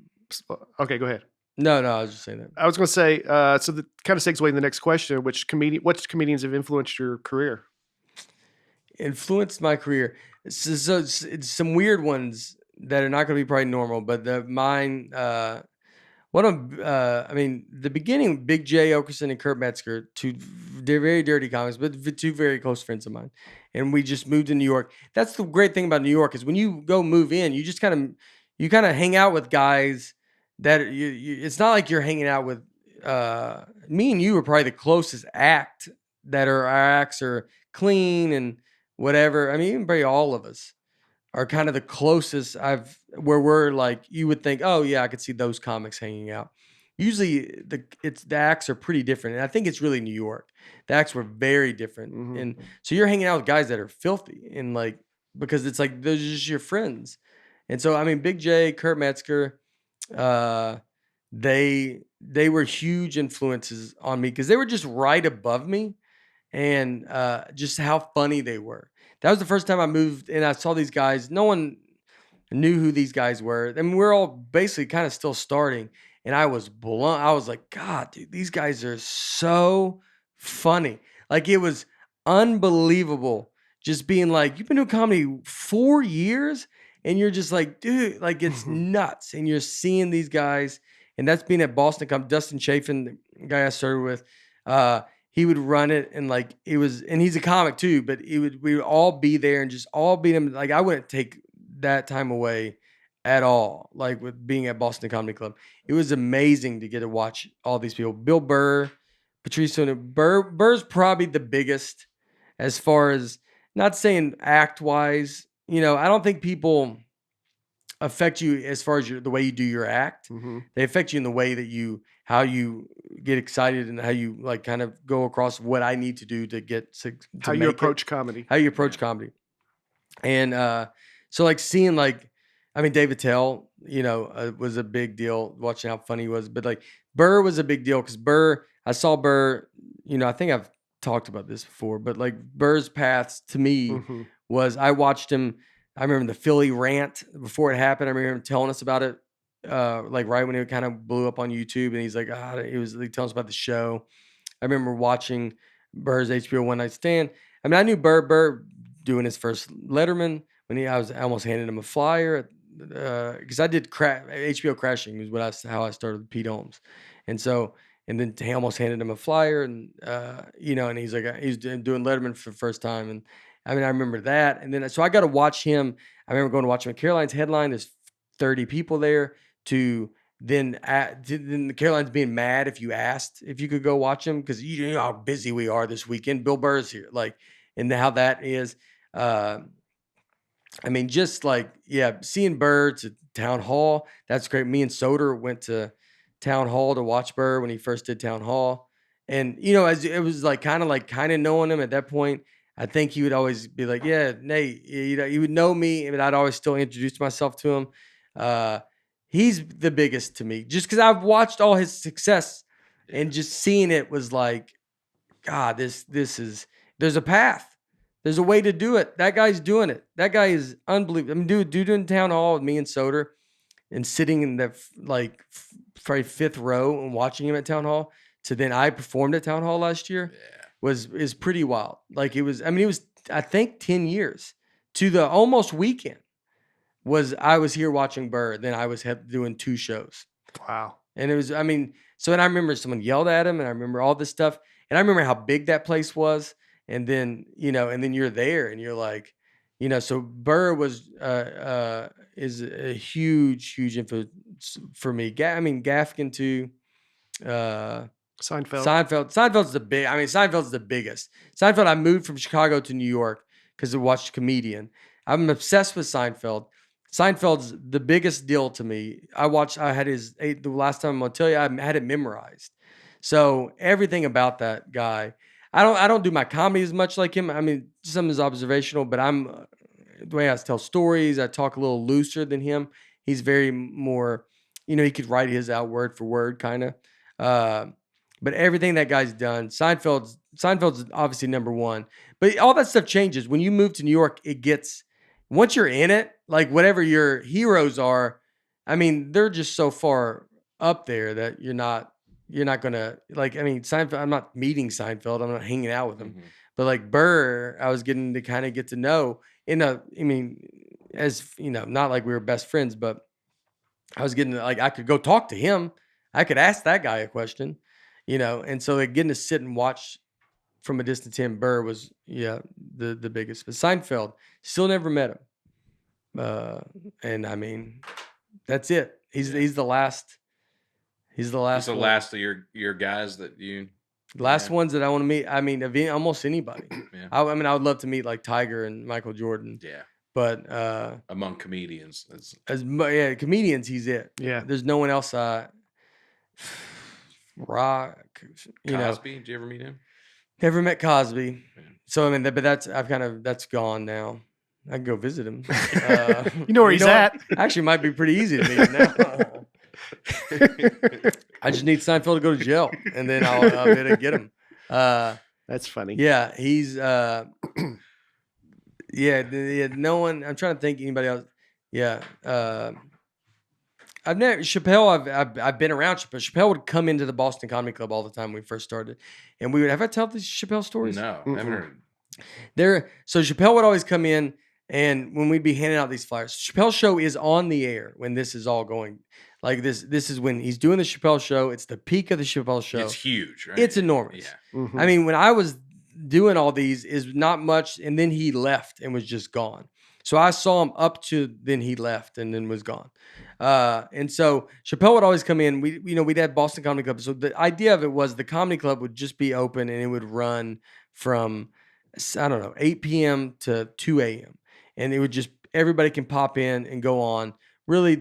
okay. Go ahead. No, I was just saying that. I was going to say. So the kind of segues into the next question. Which comedians have influenced your career? Influenced my career. So it's some weird ones that are not going to be probably normal, but mine. The beginning, Big J Okerson and Kurt Metzger, they're very dirty comics, but two very close friends of mine. And we just moved to New York. That's the great thing about New York is when you go move in, you just kind of hang out with guys that it's not like you're hanging out with me and you are probably the closest act that our acts are clean and whatever. I mean, even probably all of us are kind of the closest where we're like, you would think, oh yeah, I could see those comics hanging out. Usually the acts are pretty different. And I think it's really New York. The acts were very different. Mhm. And so you're hanging out with guys that are filthy and like, because it's like, those are just your friends. And so, I mean, Big J, Kurt Metzger, they were huge influences on me because they were just right above me and just how funny they were. That was the first time I moved and I saw these guys. No one knew who these guys were. I mean, we're all basically kind of still starting. And I was blown. I was like, God, dude, these guys are so funny. Like it was unbelievable just being like, you've been doing comedy 4 years and you're just like, dude, like it's nuts. And you're seeing these guys. And that's being at Boston. Dustin Chafin, the guy I started with, he would run it and like it was, and he's a comic too, but we would all be there and just all beat him. Like I wouldn't take that time away at all. Like with being at Boston Comedy Club, it was amazing to get to watch all these people. Bill Burr, Patrice Burr's probably the biggest as far as not saying act wise. I don't think people affect you as far as the way you do your act. Mm-hmm. They affect you in the way that you how you get excited and how you like kind of go across what I need to do to get to How you make approach comedy. how you approach comedy. And so like seeing like, I mean, David Tell, was a big deal watching how funny he was, but like Burr was a big deal because I saw Burr, I think I've talked about this before, but like Burr's paths to me Mhm. was I watched him. I remember the Philly rant before it happened. I remember him telling us about it, like right when it kind of blew up on YouTube, and he's like, he was like telling us about the show. I remember watching Burr's HBO One Night Stand. I mean, I knew Burr doing his first Letterman when I almost handed him a flyer because I did HBO Crashing was how I started with Pete Holmes, and so and then he almost handed him a flyer and and he's like he's doing Letterman for the first time, and I mean I remember that, and then so I got to watch him. I remember going to watch him at Caroline's headline. There's 30 people there to then the Carolines being mad if you asked if you could go watch him because you know how busy we are this weekend. Bill Burr's here, like, and how that is. I mean, just like seeing Burr to Town Hall, that's great. Me and Soder went to Town Hall to watch Burr when he first did Town Hall, and as it was like kind of knowing him at that point. I think he would always be like, "Yeah, Nate," he would know me, and I'd always still introduce myself to him. He's the biggest to me just because I've watched all his success and just seeing it was like, God, this is there's a path. There's a way to do it. That guy's doing it. That guy is unbelievable. I mean, dude in Town Hall with me and Soder and sitting in the probably fifth row and watching him at Town Hall to then I performed at Town Hall last year is pretty wild. Like it was I think 10 years to the almost weekend. I was here watching Burr, then I was doing 2 shows. Wow. And it was, I mean, so and I remember someone yelled at him and I remember all this stuff. And I remember how big that place was. And then, and then you're there and you're like, so Burr is a huge influence for me. I mean, Gaffigan too. Seinfeld's Seinfeld's the biggest. Seinfeld, I moved from Chicago to New York because I watched Comedian. I'm obsessed with Seinfeld. Seinfeld's the biggest deal to me. I had the last time I'm gonna tell you, I had it memorized. So everything about that guy, I don't do my comedy as much like him. I mean, some is observational, but the way I tell stories, I talk a little looser than him. He's very more, he could write his out word for word kind of. But everything that guy's done, Seinfeld's obviously number one. But all that stuff changes when you move to New York. Once you're in it, like whatever your heroes are, I mean, they're just so far up there that you're not gonna like. I mean, Seinfeld. I'm not meeting Seinfeld. I'm not hanging out with him. Mhm. But like Burr, I was getting to kind of get to know not like we were best friends, but I was getting to, like I could go talk to him. I could ask that guy a question, and so like getting to sit and watch from a distance him, Burr was the biggest. But Seinfeld, still never met him. And I mean, that's it. He's the last. He's the last. He's the one. last of your guys that you. Last ones that I want to meet. I mean, almost anybody. Yeah. I mean, I would love to meet like Tiger and Michael Jordan. Yeah. But among comedians, comedians, he's it. Yeah. There's no one else. Rock. Cosby. Did you ever meet him? Never met Cosby. Yeah. So I mean, but that's gone now. I can go visit him. You know where he's at. Actually, might be pretty easy to meet him now. I just need Seinfeld to go to jail, and then I'll be able to get him. That's funny. Yeah, he's no one. I'm trying to think anybody else. Yeah, I've never Chappelle. I've been around Chappelle. Chappelle would come into the Boston Comedy Club all the time when we first started, and we would have I tell these Chappelle stories. No, I haven't heard. So Chappelle would always come in, and when we'd be handing out these flyers, Chappelle's show is on the air when this is all going. Like this is when he's doing the Chappelle show. It's the peak of the Chappelle show. It's huge, right? It's enormous. Yeah. Mhm. I mean, when I was doing all these, is not much, and then he left and was just gone. So I saw him up to then he left and then was gone. And so Chappelle would always come in. We'd have Boston Comedy Club. So the idea of it was the comedy club would just be open and it would run from 8 p.m. to 2 a.m. And it would just everybody can pop in and go on. Really,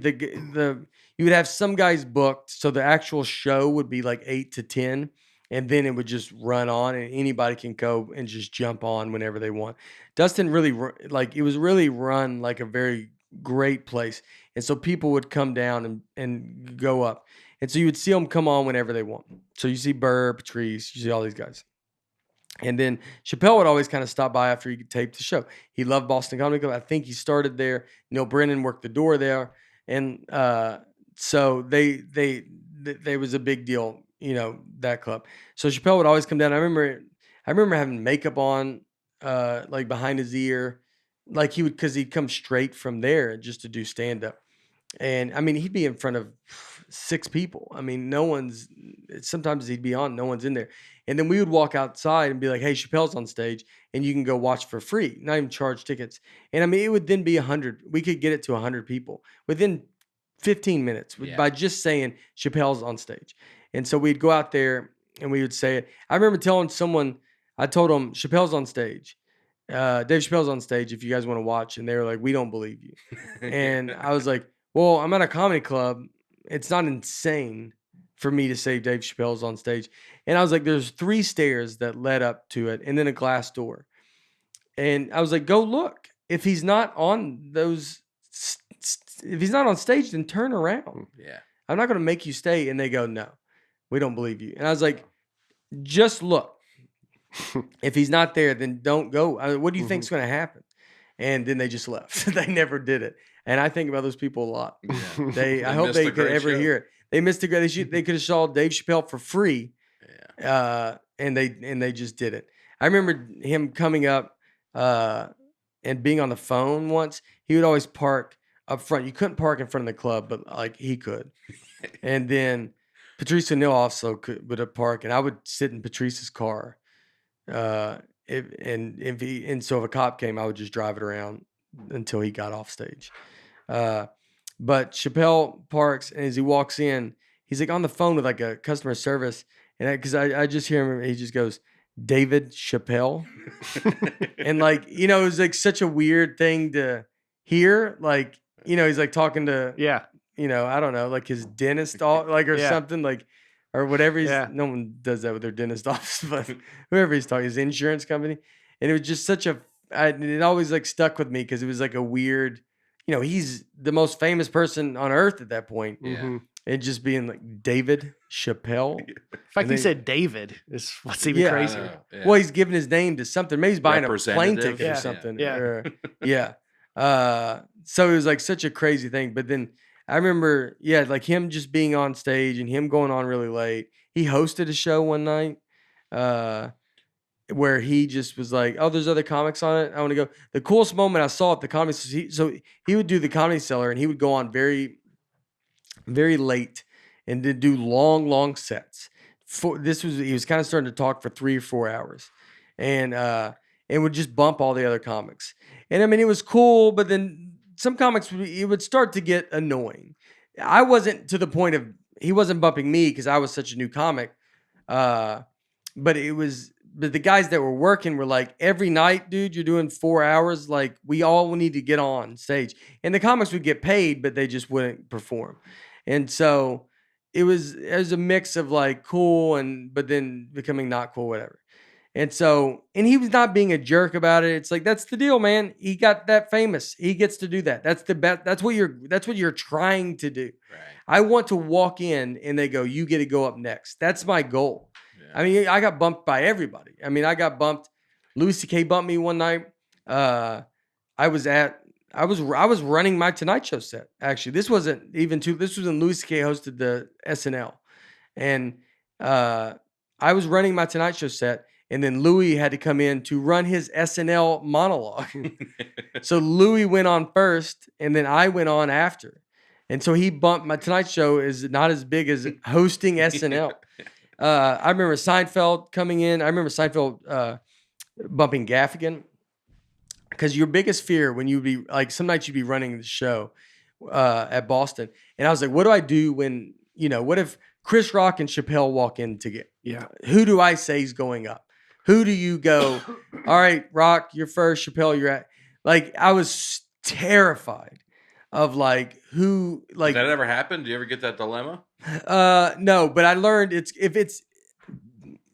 you would have some guys booked, so the actual show would be like 8 to 10, and then it would just run on, and anybody can go and just jump on whenever they want. Dustin really it was really run like a very great place, and so people would come down and go up, and so you would see them come on whenever they want. So you see Burr, Patrice, you see all these guys. And then Chappelle would always kind of stop by after he taped the show. He loved Boston Comedy Club. I think he started there. Neil Brennan worked the door there, and so they was a big deal, that club. So Chappelle would always come down. I remember having makeup on, like behind his ear, like because he'd come straight from there just to do stand up. And I mean, he'd be in front of 6 people. I mean, sometimes he'd be on, no one's in there. And then we would walk outside and be like, hey, Chappelle's on stage and you can go watch for free, not even charge tickets. And I mean, it would then be 100. We could get it to 100 people within 15 minutes by just saying Chappelle's on stage. And so we'd go out there and we would say it. I remember telling someone, I told them Chappelle's on stage. Dave Chappelle's on stage if you guys want to watch. And they were like, we don't believe you. And I was like, well, I'm at a comedy club. It's not insane for me to say Dave Chappelle's on stage. And I was like, there's 3 stairs that led up to it and then a glass door. And I was like, go look. If he's not on if he's not on stage, then turn around. Yeah. I'm not going to make you stay. And they go, no, we don't believe you. And I was like, just look. If he's not there, then don't go. What do you think's going to happen? And then they just left. They never did it. And I think about those people a lot. Yeah. I hope they could ever hear it. They missed a great. They could have saw Dave Chappelle for free, and they just did it. I remember him coming up and being on the phone once. He would always park up front. You couldn't park in front of the club, but like he could. And then Patrice O'Neal also would park, and I would sit in Patrice's car. So if a cop came, I would just drive it around until he got off stage. But Chappelle parks, and as he walks in, he's like on the phone with like a customer service, and because I just hear him, he just goes, David Chappelle, and like it was like such a weird thing to hear, like he's like talking to I don't know, like his dentist or something like. Or whatever no one does that with their dentist office, but whoever he's talking, his insurance company. And it was just it always like stuck with me because it was like a weird, he's the most famous person on earth at that point. Yeah. And just being like David Chappelle. In fact, he said David is what's even crazier. Yeah. Well, he's giving his name to something. Maybe he's buying a plane ticket or something. So it was like such a crazy thing. But then I remember, like him just being on stage and him going on really late. He hosted a show one night where he just was like, oh, there's other comics on it. I want to go. The coolest moment I saw at the comedy, so he would do the Comedy Cellar and he would go on very, very late and then do long sets. He was kind of starting to talk for 3 or 4 hours and would just bump all the other comics. And I mean, it was cool, but then some comics, it would start to get annoying. I wasn't to the point of, he wasn't bumping me because I was such a new comic. But the guys that were working were like, every night, dude, you're doing 4 hours. Like, we all need to get on stage. And the comics would get paid, but they just wouldn't perform. And so it was a mix of like cool but then becoming not cool, whatever. And he was not being a jerk about it. It's like, that's the deal, man. He got that famous. He gets to do that. That's the best. That's what you're trying to do. Right. I want to walk in and they go, you get to go up next. That's my goal. Yeah. I mean, I got bumped by everybody. I mean, I got bumped. Louis C.K. bumped me one night. I was running my Tonight Show set. Actually, this wasn't even this was when Louis C.K. hosted the SNL. And I was running my Tonight Show set. And then Louis had to come in to run his SNL monologue. So Louis went on first, and then I went on after. And so he bumped. My Tonight Show is not as big as hosting SNL. I remember Seinfeld coming in. I remember Seinfeld bumping Gaffigan. Because your biggest fear when you'd be, like, some nights you'd be running the show at Boston. And I was like, what do I do when, what if Chris Rock and Chappelle walk in together? Yeah. Who do I say is going up? Who do you go, all right, Rock, you're first, Chappelle, you're at? Like, I was terrified. of like who Did like that ever happen? Do you ever get that dilemma? no, but I learned it's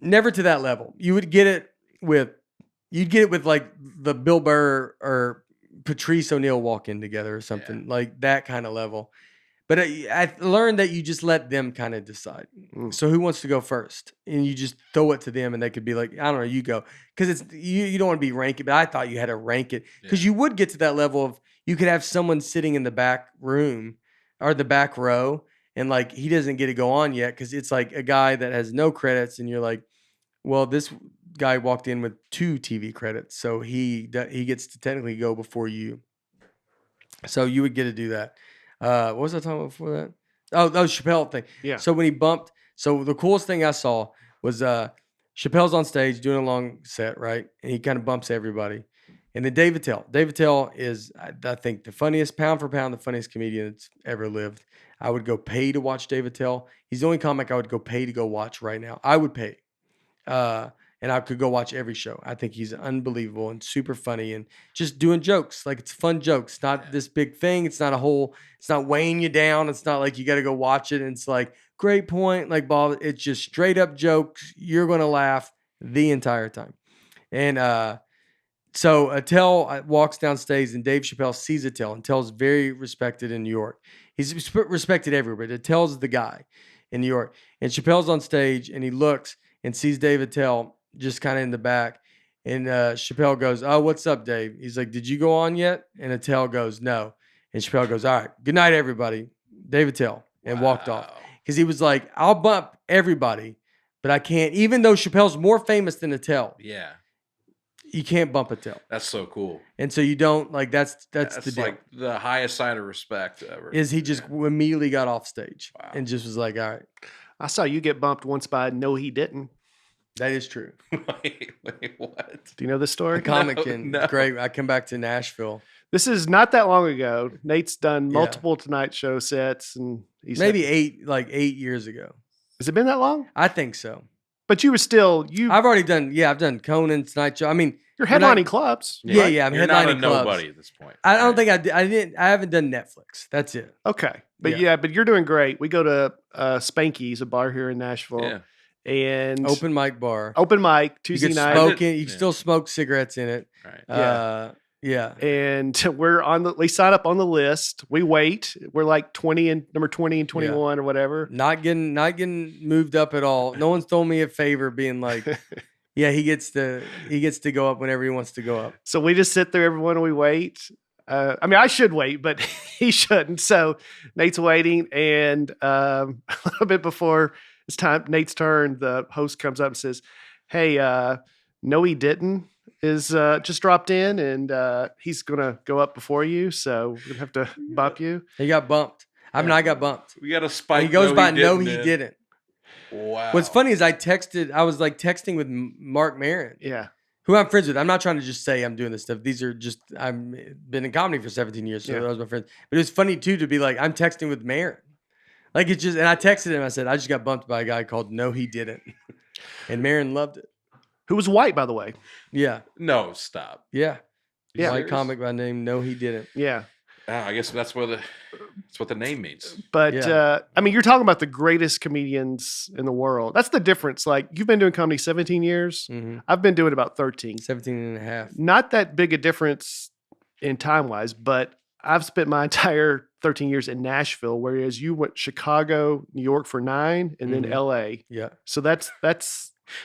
never to that level. You'd get it with like the Bill Burr or Patrice O'Neal walk in together or something like that kind of level. But I learned that you just let them kind of decide. So who wants to go first? And you just throw it to them, and they could be like, I don't know, you go, because it's you don't want to be ranking. But I thought you had to rank it because you would get to that level of you could have someone sitting in the back room or the back row, and like he doesn't get to go on yet because it's like a guy that has no credits, and you're like, well, this guy walked in with 2 TV credits, so he gets to technically go before you. So you would get to do that. What was I talking about before that? Oh, that was Chappelle thing. Yeah. So when he bumped, so the coolest thing I saw was Chappelle's on stage doing a long set, right? And he kind of bumps everybody. And then Dave Attell is, I think, the funniest, pound for pound, the funniest comedian that's ever lived. I would go pay to watch Dave Attell. He's the only comic I would go pay to go watch right now. I would pay. And I could go watch every show. I think he's unbelievable and super funny and just doing jokes. Like it's fun jokes, not this big thing. It's not it's not weighing you down. It's not like you got to go watch it. And it's like, great point. Like Bob, it's just straight up jokes. You're going to laugh the entire time. And so Attell walks downstage and Dave Chappelle sees Attell. And Attell's very respected in New York. He's respected everywhere, but Attell's the guy in New York. And Chappelle's on stage and he looks and sees Dave Attell just kind of in the back. And Chappelle goes, oh, what's up, Dave? He's like, did you go on yet? And Attell goes, no. And Chappelle goes, all right, good night, everybody. Dave Attell. And walked off. Because he was like, I'll bump everybody, but I can't. Even though Chappelle's more famous than Attell. Yeah. You can't bump Attell. That's so cool. And so you don't, like, that's the deal. Like the highest sign of respect ever. Is he just immediately got off stage and just was like, all right. I saw you get bumped once by No He Didn't. That is true. wait, what? Do you know this story? A comic can No. great. I come back to Nashville. This is not that long ago. Nate's done multiple Tonight Show sets, and he's Maybe 8 years ago. Has it been that long? I think so. But you were still I've already done. Yeah, I've done Conan, Tonight Show. I mean, you're headlining clubs. Yeah, right? yeah. I'm You're not a headlining clubs. nobody at this point. I don't think I didn't. I haven't done Netflix. That's it. Okay, but Yeah. but you're doing great. We go to Spanky's, a bar here in Nashville, Yeah. and Open mic bar. open mic You Tuesday can night. smoke it. You can Yeah. still smoke cigarettes in it. Right. Yeah. And we sign up on the list. We wait. We're like number 20 and 21 or whatever. Not getting moved up at all. No one's told me a favor being like, yeah, he gets to go up whenever he wants to go up. So we just sit there, everyone, and we wait. I mean, I should wait, but he shouldn't. So Nate's waiting, and a little bit before it's time, Nate's turn, the host comes up and says, "Hey, no, he didn't. Is just dropped in, and he's gonna go up before you, so we're gonna have to bump you." He got bumped. I mean, I got bumped. We got a spike. He goes by no, he in. didn't. Wow. What's funny is I was like texting with Mark Maron, Yeah, who I'm friends with. I'm not trying to just say I'm doing this stuff. These are just, I've been in comedy for 17 years, so Yeah. that was my friend. But it was funny too to be like, I'm texting with Maron. Like it's just, and I texted him, I said, I just got bumped by a guy called No He Didn't. And Maron loved it. who was white, by the way. Yeah. No, stop. Yeah. Yeah. White Serious? comic by name No He Didn't. Yeah, I guess that's what the name means. but Yeah. I mean, you're talking about the greatest comedians in the world. That's the difference. Like, you've been doing comedy 17 years. Mm-hmm. I've been doing about 13. 17 and a half. Not that big a difference in time wise, but I've spent my entire 13 years in Nashville, whereas you went Chicago, New York for 9, and then Mhm. LA. Yeah. So that's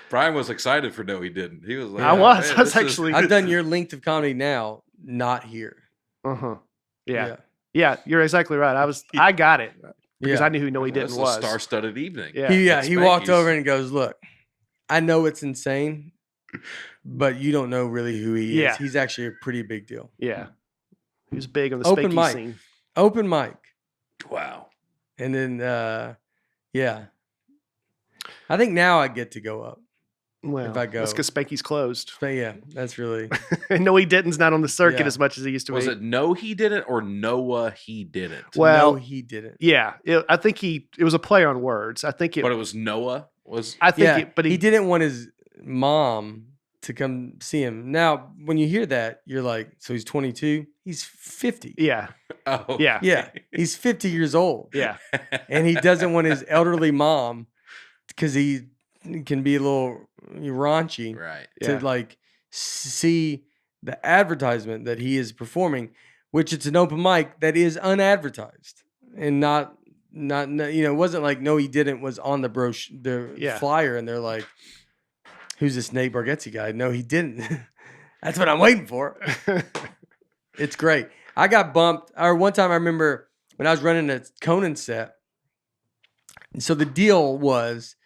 Brian was excited for No He Didn't. He was like, I was. "Man, I was this is- actually. I've done your length of comedy now, not here. Uh-huh. Yeah, you're exactly right. I got it because I knew who No He This Didn't is a was. star-studded evening. Yeah. He walked Spanky's. over and goes, look, I know it's insane, but you don't know really who he is. Yeah. He's actually a pretty big deal. Yeah. He was big on the Open Spanky mic. scene. Open mic. Wow. And then, yeah. I think now I get to go up. Well, If I go. that's because Spanky's closed. But yeah, that's really, And No He Didn't's not on the circuit Yeah. as much as he used to Was be. it No He Didn't or Noah He Didn't? Well, no, he didn't. Yeah, I think it was a play on words. I think But it was Noah. Was I think Yeah, but he didn't want his mom to come see him. Now, when you hear that, you're like, so he's 22. He's 50. Yeah. Oh, Yeah. Yeah, he's 50 years old. Yeah. And he doesn't want his elderly mom, because he can be a little raunchy, Right. to Yeah. like see the advertisement that he is performing, which it's an open mic that is unadvertised and not it wasn't like no he didn't was on the brochure, the Yeah. flyer, and they're like, who's this Nate Bargatze guy? No, he didn't. That's what I'm waiting for. It's great. I got bumped. Or one time I remember when I was running a Conan set. And so the deal was,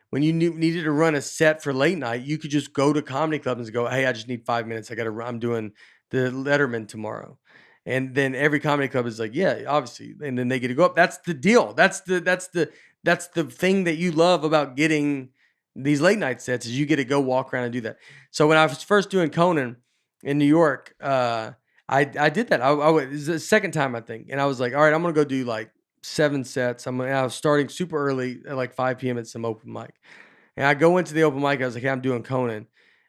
when you needed to run a set for late night, you could just go to comedy clubs and go, hey, I just need 5 minutes. I'm doing the Letterman tomorrow. And then every comedy club is like, yeah, obviously. And then they get to go up. That's the deal. That's the thing that you love about getting these late night sets, is you get to go walk around and do that. So when I was first doing Conan in New York, I did that. It was the second time, I think. And I was like, all right, I'm going to go do like 7 sets. I was starting super early at like 5 p.m. at some open mic. And I go into the open mic. I was like, hey, I'm doing Conan.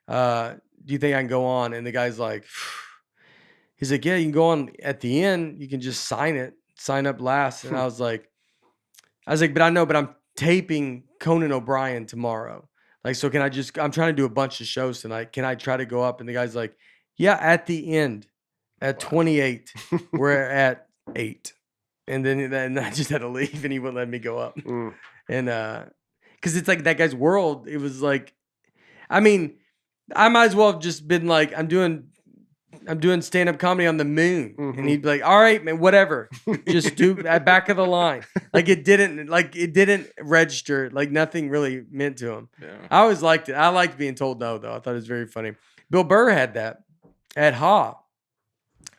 Do you think I can go on? And the guy's like, he's like, yeah, you can go on at the end. You can just sign up last. And I was like, but I know, but I'm taping Conan O'Brien tomorrow. Like, so can I'm trying to do a bunch of shows tonight. Can I try to go up? And the guy's like, yeah, at the end, at 28, we're at 8. And then I just had to leave, and he wouldn't let me go up. Mm. And because it's like that guy's world. It was like, I mean, I might as well have just been like, I'm doing stand-up comedy on the moon. Mhm. And he'd be like, all right, man, whatever. Just do at back of the line. Like it didn't register. Like nothing really meant to him. Yeah. I always liked it. I liked being told no, though. I thought it was very funny. Bill Burr had that at Ha.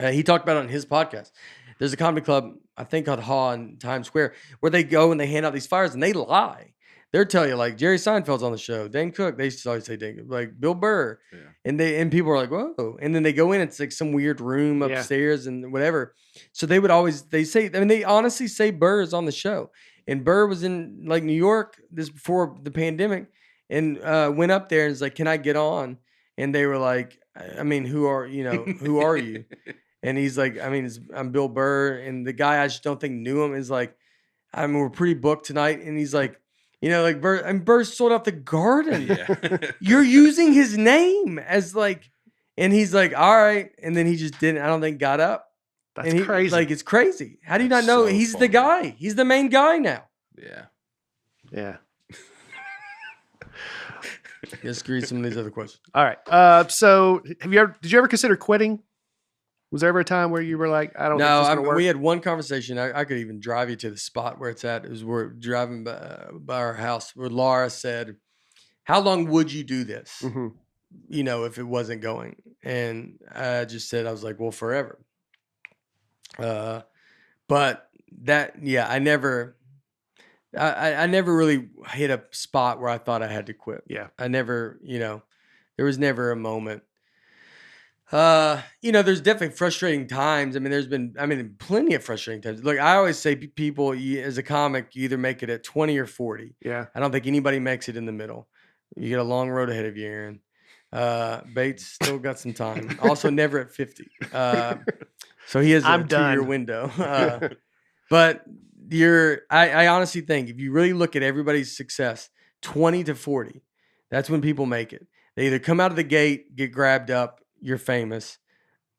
He talked about it on his podcast. There's a comedy club, I think, called Ha in Times Square, where they go and they hand out these flyers and they lie. They'll tell you, like, Jerry Seinfeld's on the show, Dane Cook. They used to always say Dane Cook, like Bill Burr. Yeah. And people are like, whoa. And then they go in, it's like some weird room Yeah. upstairs and whatever. So they honestly say Burr is on the show. And Burr was in like New York this before the pandemic, and went up there and was like, can I get on? And they were like, I mean, who are you? And he's like, I'm Bill Burr. And the guy, I just don't think knew him, is like, we're pretty booked tonight. And he's like, like Burr sold out the Garden. Yeah. You're using his name as like, and he's like, all right. And then he just didn't, I don't think, got up. That's and crazy. Like, it's crazy. How do you That's not know? so He's the funny. guy. He's the main guy now. Yeah. Yeah. Let's read some of these other questions. All right. So did you ever consider quitting? Was there ever a time where you were like, I don't know if this is gonna work? We had one conversation. I could even drive you to the spot where it's at. It was we're driving by our house, where Laura said, how long would you do this? Mhm. If it wasn't going. And I just said, I was like, well, forever. But that, yeah, I never really hit a spot where I thought I had to quit. Yeah. I never, there was never a moment. There's definitely frustrating times. There's been, plenty of frustrating times. Look, I always say people, as a comic, you either make it at 20 or 40. Yeah. I don't think anybody makes it in the middle. You get a long road ahead of you, Aaron. Bates still got some time. Also, never at 50. So he has a I'm 2-year done. window. But I honestly think if you really look at everybody's success, 20 to 40, that's when people make it. They either come out of the gate, get grabbed up, you're famous,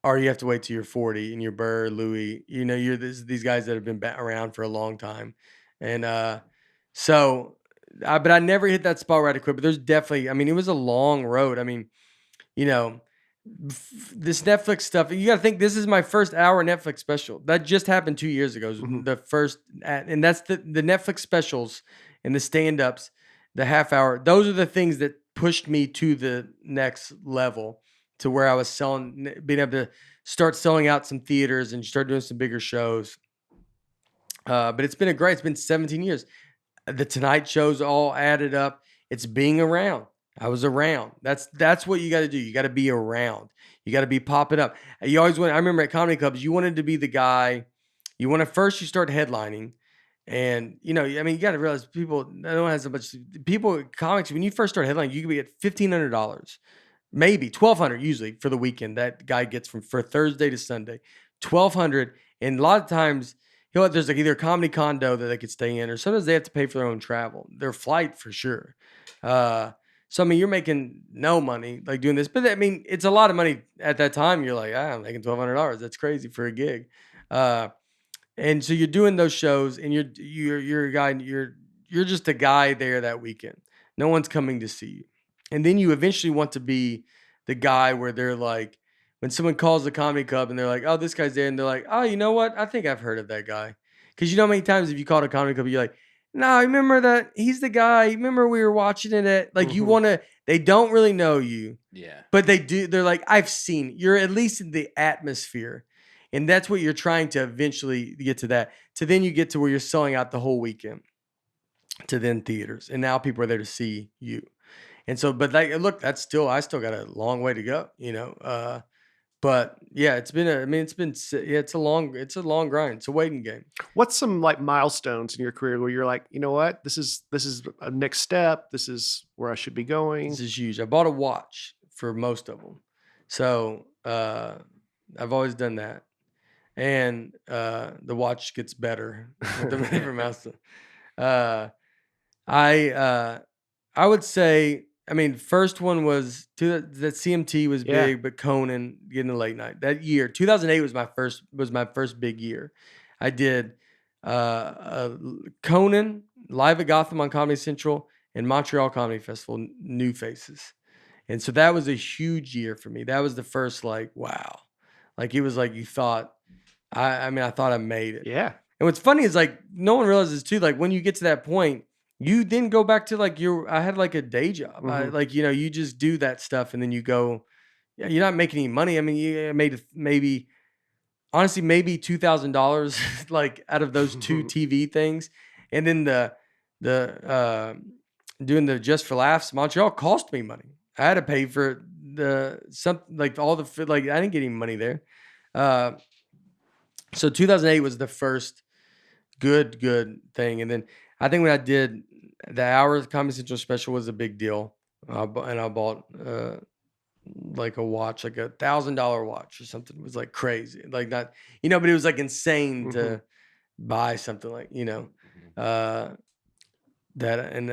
or you have to wait till you're 40 and you're Burr, Louis, you're these guys that have been around for a long time. And but I never hit that spot where I had to quit. But there's definitely, it was a long road. This Netflix stuff, you got to think, this is my first hour Netflix special. That just happened 2 years ago. Mhm. The first, and that's the Netflix specials and the stand-ups, the half hour. Those are the things that pushed me to the next level, to where I was being able to start selling out some theaters and start doing some bigger shows. But it's been 17 years. The Tonight Show's all added up. It's being around. I was around. That's what you got to do. You got to be around. You got to be popping up. You always want. I remember at comedy clubs, you wanted to be the guy. You want to first. You start headlining, and you got to realize people. I don't have so much. People comics, when you first start headlining, you could be at $1,500, maybe $1,200 usually for the weekend. That guy gets for Thursday to Sunday. $1,200, and a lot of times, there's like either a comedy condo that they could stay in, or sometimes they have to pay for their own travel, their flight for sure. So I mean, you're making no money like doing this, but I mean, it's a lot of money at that time. You're like, I'm making $1,200. That's crazy for a gig. And so you're doing those shows, and you're a guy, you're just a guy there that weekend. No one's coming to see you, and then you eventually want to be the guy where they're like, when someone calls the comedy club and they're like, oh, this guy's there, and they're like, oh, you know what? I think I've heard of that guy, because you know how many times if you called a comedy club, you're like, no, I remember that he's the guy. Remember we were watching it at like you want to. They don't really know you, Yeah. but they do. They're like, I've seen. You're at least in the atmosphere. And that's what you're trying to eventually get to that. To then you get to where you're selling out the whole weekend to then theaters. And now people are there to see you. And so, but like, look, I still got a long way to go, you know? But yeah, it's a long grind. It's a waiting game. What's some like milestones in your career where you're like, you know what, this is a next step. This is where I should be going. This is huge. I bought a watch for most of them. So, I've always done that. And the watch gets better with the different milestone. I would say, I mean, first one was that CMT was big, but Conan getting the late night that year. 2008 was my first big year. I did Conan live at Gotham on Comedy Central and Montreal Comedy Festival, New Faces, and so that was a huge year for me. That was the first like wow, like it was like you thought. I mean, I thought I made it. Yeah. And what's funny is like no one realizes too, like when you get to that point, you then go back to like I had like a day job. Like, you know, you just do that stuff and then you go, yeah, you're not making any money. I mean, you made maybe $2,000 like out of those two TV things. And then the doing the Just for Laughs, Montreal cost me money. I had to pay for I didn't get any money there. So 2008 was the first good thing. And then I think when I did the Hour of Comedy Central special was a big deal. And I bought like a watch, like $1,000 watch or something. It was like crazy. Like not, you know, but it was like insane to buy something like, you know, that. And,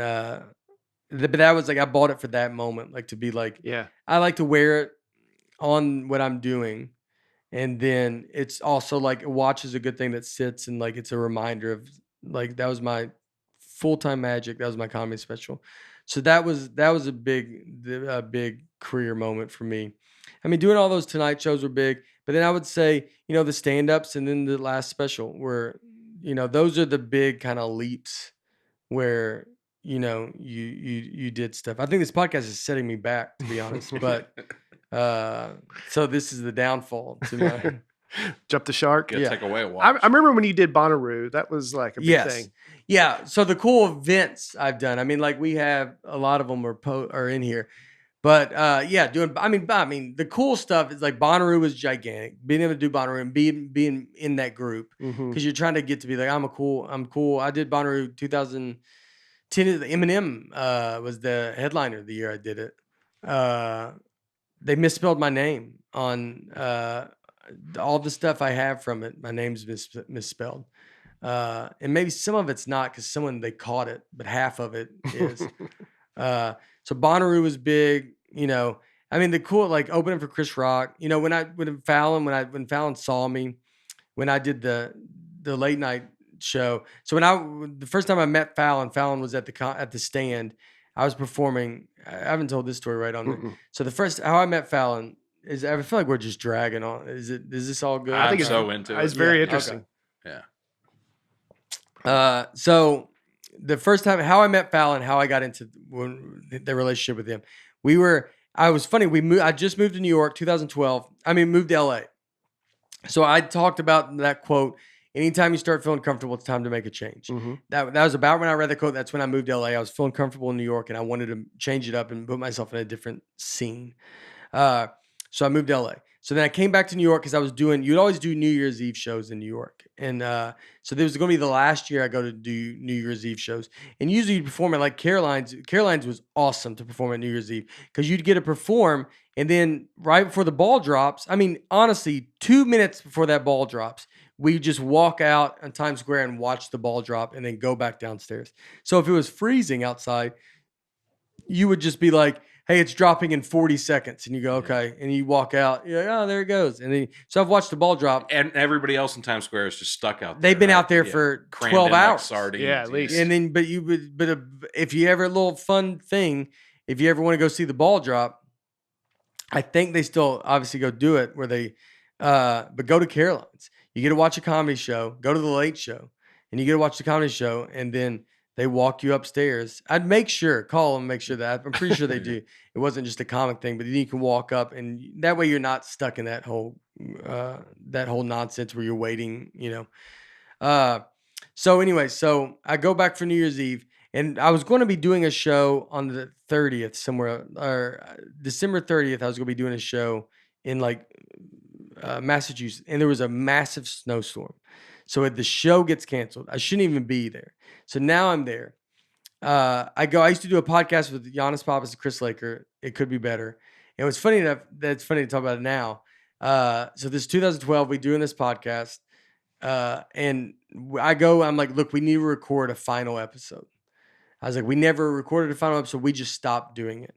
but that was like, I bought it for that moment, like to be like, yeah, I like to wear it on what I'm doing. And then it's also like a watch is a good thing that sits and like it's a reminder of like that was my full-time magic. That was my comedy special. So that was a big career moment for me. I mean, doing all those Tonight shows were big, but then I would say, you know, the stand-ups and then the last special were, you know, those are the big kind of leaps where, you know, you did stuff. I think this podcast is setting me back, to be honest, but so this is the downfall to my Jump the shark. Yeah, take away a I watch. remember when you did Bonnaroo. That was like a big thing. Yeah. So the cool events I've done, I mean, like we have a lot of them are in here, but yeah, I mean, the cool stuff is like Bonnaroo was gigantic. Being able to do Bonnaroo and being in that group because you're trying to get to be like I'm cool. I did Bonnaroo 2010. Eminem was the headliner the year I did it. They misspelled my name on all the stuff I have from it. My name's misspelled. And maybe some of it's not because they caught it, but half of it is. So Bonnaroo was big, you know. I mean, the cool, like opening for Chris Rock, you know, when Fallon saw me, when I did the late night show. So the first time I met Fallon was at the stand. I was performing. I haven't told this story right on there. So how I met Fallon is, I feel like we're just dragging on. Is this all good? I think it's so into it. It's very interesting. Okay. Yeah. So the first time, how I met Fallon, how I got into the relationship with him, I just moved to New York, 2012. Moved to LA. So I talked about that quote. Anytime you start feeling comfortable, it's time to make a change. That was about when I read the quote. That's when I moved to LA. I was feeling comfortable in New York and I wanted to change it up and put myself in a different scene. So I moved to LA. So then I came back to New York because you'd always do New Year's Eve shows in New York. And so this was going to be the last year I go to do New Year's Eve shows. And usually you'd perform at like Caroline's. Caroline's was awesome to perform at New Year's Eve because you'd get to perform. And then right before the ball drops, I mean, honestly, 2 minutes before that ball drops, we just walk out on Times Square and watch the ball drop and then go back downstairs. So if it was freezing outside, you would just be like, hey, it's dropping in 40 seconds. And you go, okay. And you walk out. You're like, oh, there it goes. And then, so I've watched the ball drop. And everybody else in Times Square is just stuck out there. They've been out there for Crammed 12 in like hours. sardines. Yeah, at least. And then, but if you ever, a little fun thing, if you ever want to go see the ball drop, I think they still obviously go do it where they, but go to Caroline's. You get to watch a comedy show, go to the late show, and you get to watch the comedy show, and then they walk you upstairs. I'd call them, make sure that. I'm pretty sure they do. It wasn't just a comic thing, but then you can walk up, and that way you're not stuck in that whole nonsense where you're waiting, So anyway, so I go back for New Year's Eve, and I was going to be doing a show on the 30th somewhere, or December 30th. I was going to be doing a show in like Massachusetts, and there was a massive snowstorm. So the show gets canceled. I shouldn't even be there. So now I'm there. I used to do a podcast with Giannis Pappas and Chris Laker. It could be better. And what's funny enough, that's funny to talk about it now. So this 2012, we doing this podcast. And I'm like, look, we need to record a final episode. I was like, we never recorded a final episode. We just stopped doing it.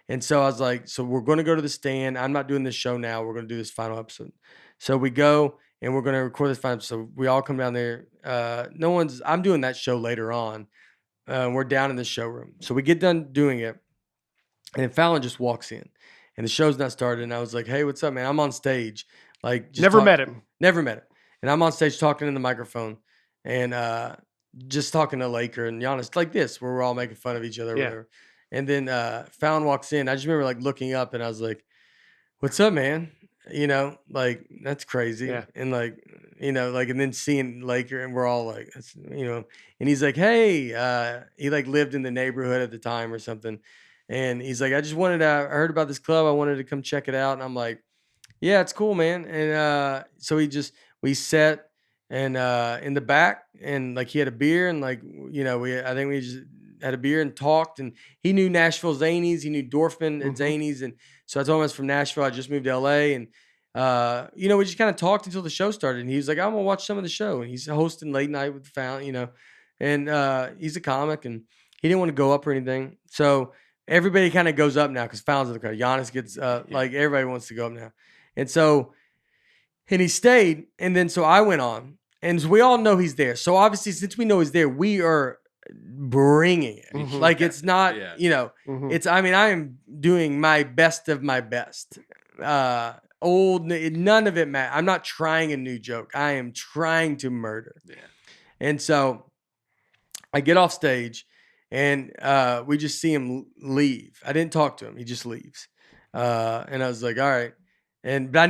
And so I was like, so we're going to go to the stand. I'm not doing this show now. We're going to do this final episode. So we go and we're going to record this final episode. We all come down there. I'm doing that show later on. We're down in the showroom. So we get done doing it. And then Fallon just walks in and the show's not started. And I was like, hey, what's up, man? I'm on stage. Like, just Never met him. And I'm on stage talking in the microphone and just talking to Laker and Giannis like this, where we're all making fun of each other or whatever. And then Fallon walks in. I just remember like looking up and I was like, what's up, man? Like that's crazy. Yeah. And like, and then seeing Laker and we're all like, and he's like, hey, he like lived in the neighborhood at the time or something. And he's like, I heard about this club. I wanted to come check it out. And I'm like, yeah, it's cool, man. And so we sat and in the back and like he had a beer and like, I think we just had a beer and talked, and he knew Nashville Zanies. He knew Dorfman at Zanies. And so I told him I was from Nashville. I just moved to LA. And, we just kind of talked until the show started. And he was like, I'm going to watch some of the show. And he's hosting late night with Fallon, and he's a comic and he didn't want to go up or anything. So everybody kind of goes up now because Fallon's in the crowd. Giannis gets like everybody wants to go up now. And so, and he stayed. And then so I went on. And so we all know he's there. So obviously, since we know he's there, we are bringing it. Mhm. Like it's not, Mhm. I am doing my best of my best. None of it matters. I'm not trying a new joke. I am trying to murder. Yeah. And so I get off stage and we just see him leave. I didn't talk to him. He just leaves. And I was like, all right. But I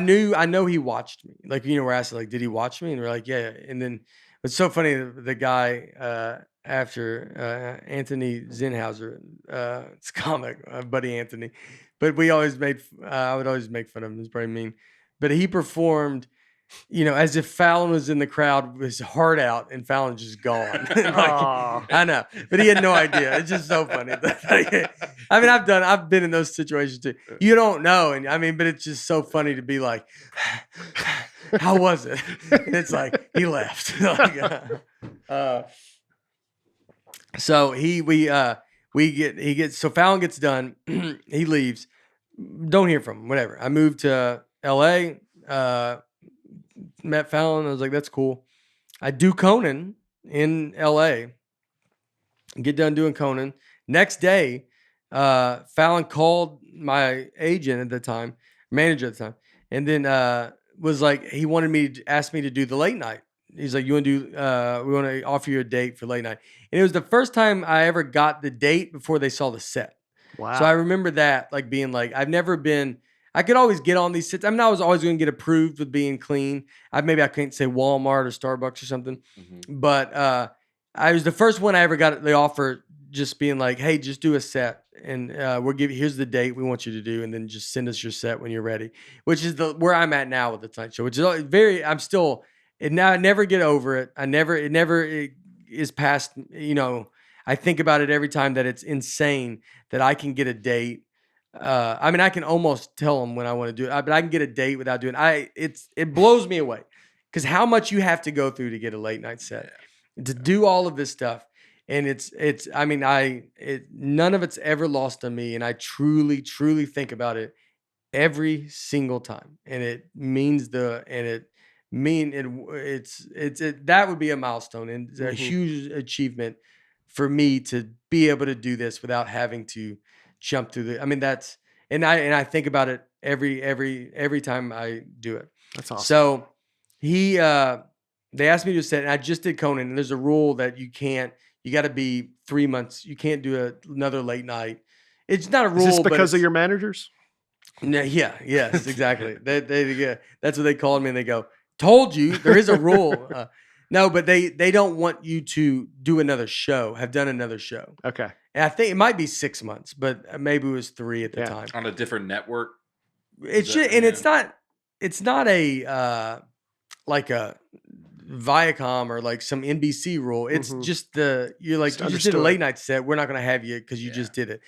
know he watched me. Like, we're asking, like, did he watch me? And we're like, yeah. And then it's so funny. The guy after Anthony Zinhauser, it's comic, buddy Anthony. But I would always make fun of him. It's probably mean. But he performed, as if Fallon was in the crowd with his heart out and Fallon's just gone. I know, but he had no idea. It's just so funny. I've been in those situations too. You don't know. But it's just so funny to be like, how was it? And it's like, he left. So so Fallon gets done. He leaves. Don't hear from him, whatever. I moved to LA, met Fallon. I was like, that's cool. I do Conan in LA. Get done doing Conan. Next day, Fallon called my agent at the time, manager at the time, and then was like, he wanted ask me to do the late night. He's like, we want to offer you a date for late night. And it was the first time I ever got the date before they saw the set. Wow. So I remember that, like being like, I could always get on these sets. I was always going to get approved with being clean. Maybe I couldn't say Walmart or Starbucks or something. But I was the first one I ever got the offer, just being like, hey, just do a set here's the date we want you to do, and then just send us your set when you're ready. Which is where I'm at now with the Tonight Show, which is I'm still, and now I never get over it. It is past, I think about it every time that it's insane that I can get a date. I mean, I can almost tell them when I want to do it, but I can get a date without doing it blows me away because how much you have to go through to get a late night set, to do all of this stuff. And none of it's ever lost on me. And I truly, truly think about it every single time. And it means that would be a milestone and it's a huge achievement for me to be able to do this without having to jump through I think about it every time I do it. That's awesome. So they asked me to set, and I just did Conan, and there's a rule that you got to be 3 months. You can't do another late night. It's not a rule. Is this because of your managers? No, yes, exactly. That's what they called me, and they go, "Told you there is a rule." No, but they don't want you to do another show. Have done another show. Okay. And I think it might be 6 months, but maybe it was 3 at the time on a different network. It's not a like a Viacom or like some NBC rule. It's just you just did a late night set. We're not going to have you because you just did it.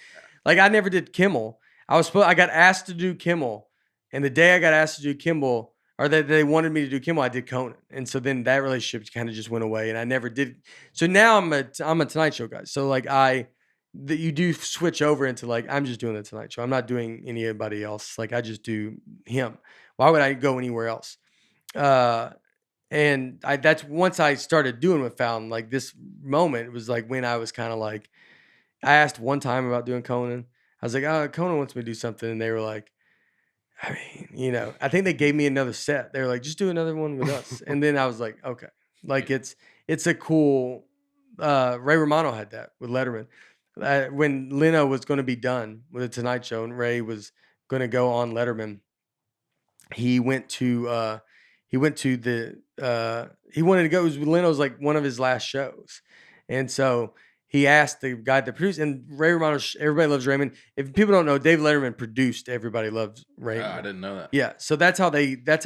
Like I never did Kimmel. I got asked to do Kimmel, and the day I got asked to do Kimmel, or that they wanted me to do Kimmel, I did Conan, and so then that relationship kind of just went away, and I never did. So now I'm a Tonight Show guy. So like you do switch over into like I'm just doing the Tonight Show. I'm not doing anybody else. Like I just do him. Why would I go anywhere else? And that's once I started doing with Fallon, like this moment was like when I was kind of like, I asked one time about doing Conan. I was like, oh, Conan wants me to do something. And they were like, I mean, I think they gave me another set. They were like, just do another one with us. And then I was like, okay, like it's a cool, Ray Romano had that with Letterman. When Leno was going to be done with the Tonight Show and Ray was going to go on Letterman, he wanted to go. It was Leno's like one of his last shows, and so he asked the guy that produced. And Ray Romano, Everybody Loves Raymond. If people don't know, Dave Letterman produced Everybody Loves Raymond. I didn't know that. Yeah, so that's how they got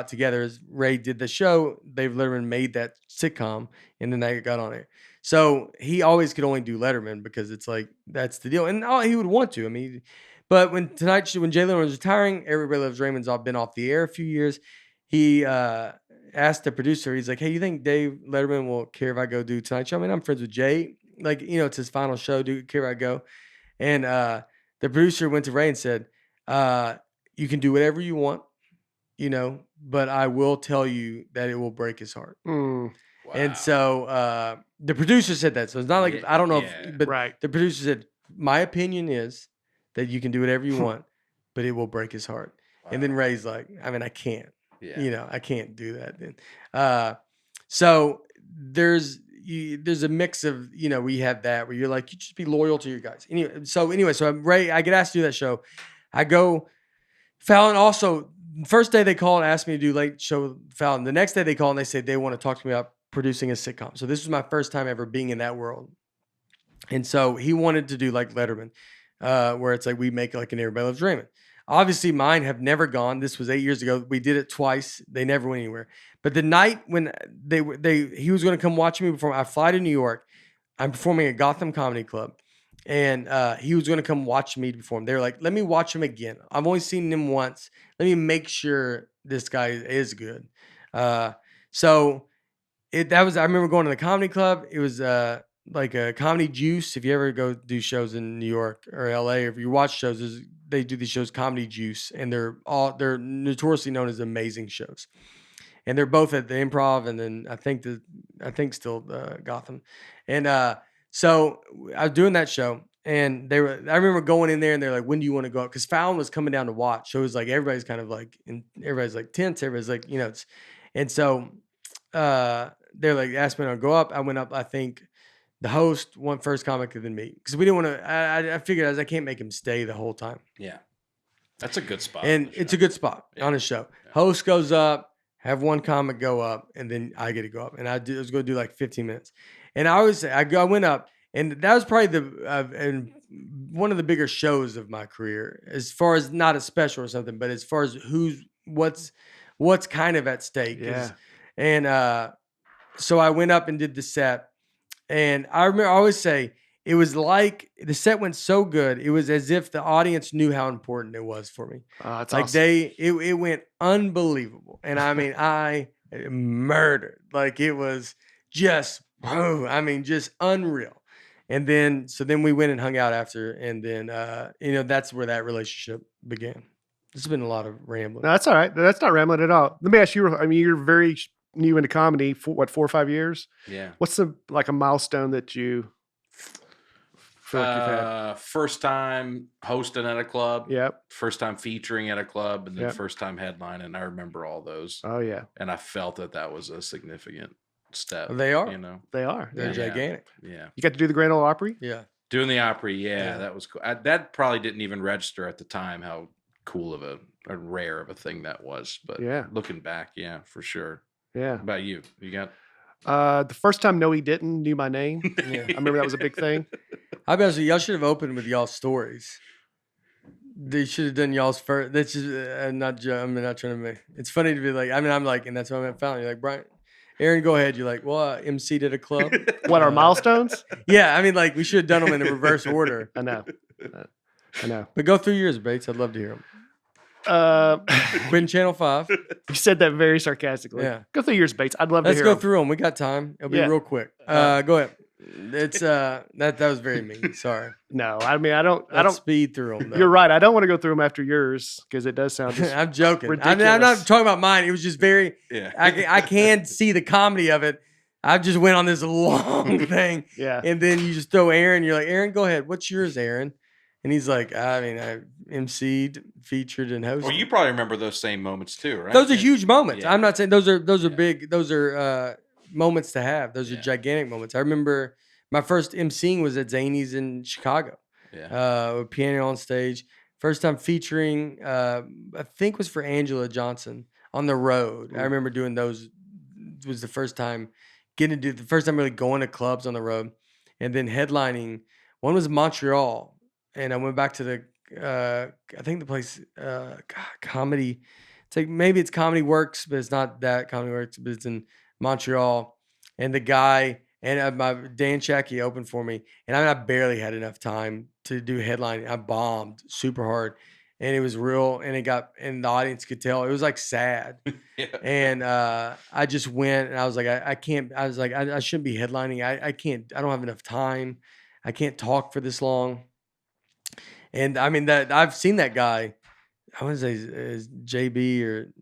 together. Is Ray did the show, Dave Letterman made that sitcom, and then they got on there. So he always could only do Letterman because it's like that's the deal, and he would want to. I mean, but when Jay Leno was retiring, Everybody Loves Raymond's been off the air a few years. He asked the producer, he's like, hey, you think Dave Letterman will care if I go do Tonight Show? I mean, I'm friends with Jay. Like, it's his final show. Do you care if I go? And the producer went to Ray and said, you can do whatever you want, but I will tell you that it will break his heart. Wow. And so the producer said that. So it's not like, I don't know, but the producer said, my opinion is that you can do whatever you want, but it will break his heart. Wow. And then Ray's like, I mean, I can't. Yeah. I can't do that then. So there's a mix of, we have that where you're like, you just be loyal to your guys. So Ray, I get asked to do that show. I go, Fallon also, first day they called and asked me to do late show with Fallon. The next day they called and they said they want to talk to me about producing a sitcom. So this was my first time ever being in that world. And so he wanted to do like Letterman, where it's like we make like an Everybody Loves Raymond. Obviously, mine have never gone. This was 8 years ago. We did it twice. They never went anywhere. But the night when he was going to come watch me perform, I fly to New York. I'm performing at Gotham Comedy Club, and he was going to come watch me perform. They were like, "Let me watch him again. I've only seen him once. Let me make sure this guy is good." I remember going to the comedy club. It was like a Comedy Juice. If you ever go do shows in New York or LA, or if you watch shows, they do these shows, Comedy Juice, and they're notoriously known as amazing shows. And they're both at the Improv, and then I think still Gotham. And so I was doing that show, and I remember going in there, and they're like, "When do you want to go?" Because Fallon was coming down to watch, so it was like everybody's kind of like, everybody's like tense, everybody's like, and so they're like, asked me to go up. I went up. I think the host went first comic and then me, because we didn't want to. I figured I can't make him stay the whole time. Yeah, that's a good spot. And it's a good spot on a show. Yeah. Host goes up, have one comic go up, and then I get to go up. And I was going to do like 15 minutes. And I went up, and that was probably and one of the bigger shows of my career, as far as not a special or something, but as far as what's kind of at stake. Yeah. And so I went up and did the set, and I always say it was like the set went so good. It was as if the audience knew how important it was for me. It's Like awesome. it went unbelievable. And I mean, I murdered. Like it was just, just unreal. And then, so then we went and hung out after. And then, that's where that relationship began. There's been a lot of rambling. No, that's all right. That's not rambling at all. Let me ask you, I mean, you're very new into comedy for 4 or 5 years? Yeah. What's a milestone that you feel like you've had? First time hosting at a club. Yep. First time featuring at a club, and then Yep. first time headlining. I remember all those. Oh yeah. And I felt that was a significant step. They are. You know. They are. They're Yeah. gigantic. Yeah. You got to do the Grand Ole Opry? Yeah. Doing the Opry, Yeah. that was cool. That probably didn't even register at the time how cool of a rare of a thing that was. But Yeah. looking back, yeah, for sure. Yeah. How about you? You got The first time No He Didn't knew my name. Yeah. I remember that was a big thing. I'll be honest with you, y'all should have opened with y'all's stories. They should have done y'all's first. That's just I'm not trying to make. It's funny to be like. I mean, I'm like, and that's what I'm at Fallon. You're like, Brian, Aaron, go ahead. You're like, well, I MC'd at a club. What are milestones? Yeah, I mean, like we should have done them in the reverse order. I know. I know. But go through yours, Bates. I'd love to hear them. Quitting Channel 5. You said that very sarcastically. Yeah. Go through yours, Bates. I'd love Let's to go hear 'em. through them. We got time. It'll be Yeah. real quick. Go ahead. It's that was very mean. Sorry. No, I mean I don't. Let's speed through them. You're right. I don't want to go through them after yours because it does sound just I'm joking. I'm ridiculous. not talking about mine. It was just very. yeah. I can see the comedy of it. I just went on this long thing, yeah. and then you just throw Aaron. You're like, Aaron, go ahead. What's yours, Aaron? And he's like, I mean, I MC'd, featured, and hosted. Well, you probably remember those same moments too, right? Those are huge moments. Yeah. I'm not saying those are Yeah. big. Those are moments to have. Those are Yeah. gigantic moments. I remember my first MCing was at Zany's in Chicago. Yeah. With piano on stage. First time featuring, I think was for Angela Johnson on the road. I Ooh. remember doing those. It was the first time really going to clubs on the road, and then headlining. One was Montreal, and I went back to the I think the place comedy. It's like maybe it's Comedy Works, but it's not that Comedy Works, but it's in Montreal. And the guy and my Dan Shackey opened for me, and I barely had enough time to do headlining. I bombed super hard, and it was real, and and the audience could tell it was like sad. Yeah. And I just went, and I was like, I can't. I was like, I shouldn't be headlining. I can't. I don't have enough time. I can't talk for this long. And I mean that I've seen that guy. I want to say is JB or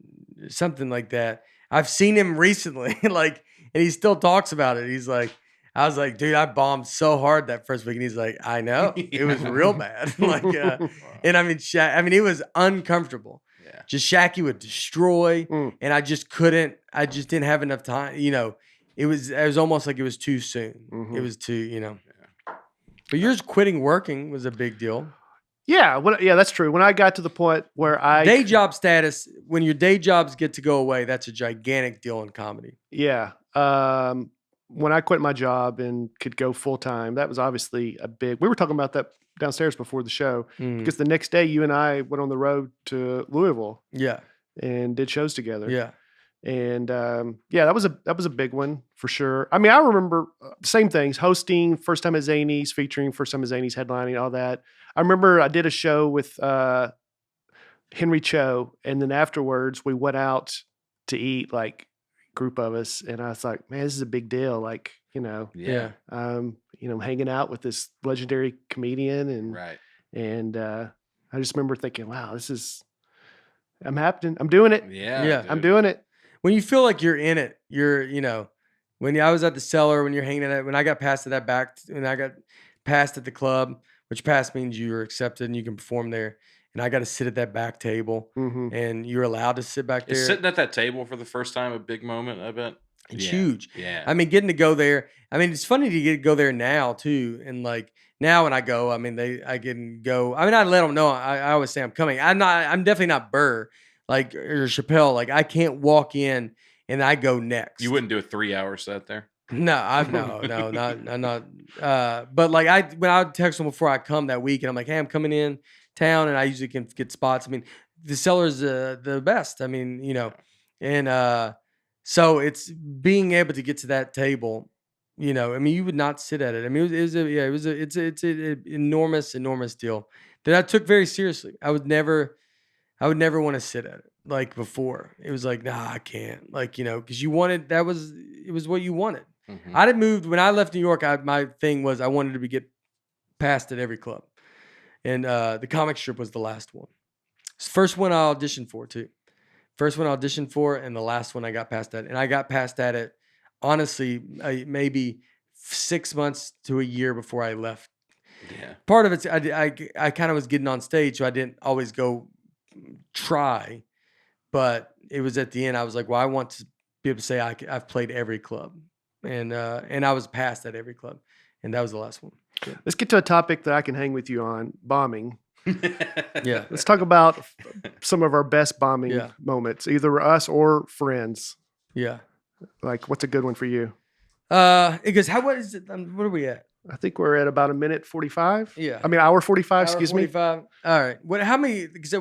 something like that. I've seen him recently, like, and he still talks about it. He's like, I was like, dude, I bombed so hard that first week, and he's like, I know it was real bad. Like, and I mean, it was uncomfortable. Yeah. Just Shacky would destroy, Mm. and I just couldn't. I just didn't have enough time. You know, it was almost like it was too soon. Mhm. It was too, you know. But yours quitting working was a big deal. Yeah. Yeah, that's true. When I got to the point where Day job status, when your day jobs get to go away, that's a gigantic deal in comedy. Yeah. When I quit my job and could go full time, that was obviously a big. We were talking about that downstairs before the show Mm. because the next day you and I went on the road to Louisville Yeah, and did shows together. yeah, And yeah, that was a big one for sure. I mean, I remember same things: hosting, first time at Zany's, featuring, first time at Zany's, headlining, all that. I remember I did a show with Henry Cho, and then afterwards we went out to eat, like group of us, and I was like, man, this is a big deal. Like, Yeah. hanging out with this legendary comedian, and Right. and I just remember thinking, wow, I'm happening. I'm doing it. Yeah. Yeah. I'm dude. doing it. When you feel like you're in it, when I was at the cellar, when you're hanging at it, when I got passed at that back, when I got passed at the club, which pass means you were accepted and you can perform there. And I got to sit at that back table, Mhm. and you're allowed to sit back there. Is sitting at that table for the first time a big moment, I bet? It's Yeah. huge. Yeah. I mean, getting to go there. I mean, it's funny to go there now too. And like now when I go, I mean, I can go. I mean, I let them know. I always say I'm coming. I'm definitely not Burr, or Chappelle. Like I can't walk in and I go next. You wouldn't do a 3-hour set there? No, I'm not. But like when I would text them before I come that week, and I'm like, hey, I'm coming in town, and I usually can get spots. I mean, the seller's the best. I mean, and so it's being able to get to that table. I mean, you would not sit at it. I mean, it's an enormous deal that I took very seriously. I would never want to sit at it like before. It was like, nah, I can't. Like, because it was what you wanted. Mhm. I didn't move when I left New York. My thing was I wanted to get passed at every club, and the comic strip was the last one. It's the first one I auditioned for too. First one I auditioned for, and the last one I got passed at. And I got passed at it, honestly, maybe 6 months to a year before I left. Yeah. Part of it's I kind of was getting on stage, so I didn't always go try, but it was at the end. I was like, well, I want to be able to say I've played every club, and I was passed at every club, and that was the last one. Let's get to a topic that I can hang with you on: bombing. Yeah. Let's talk about some of our best bombing Yeah. moments, either us or friends. Yeah. Like, what's a good one for you? It goes, what is it? What are we at? I think we're at about a minute 45. Yeah. I mean, hour 45, Hour excuse 45. All right. How many? Because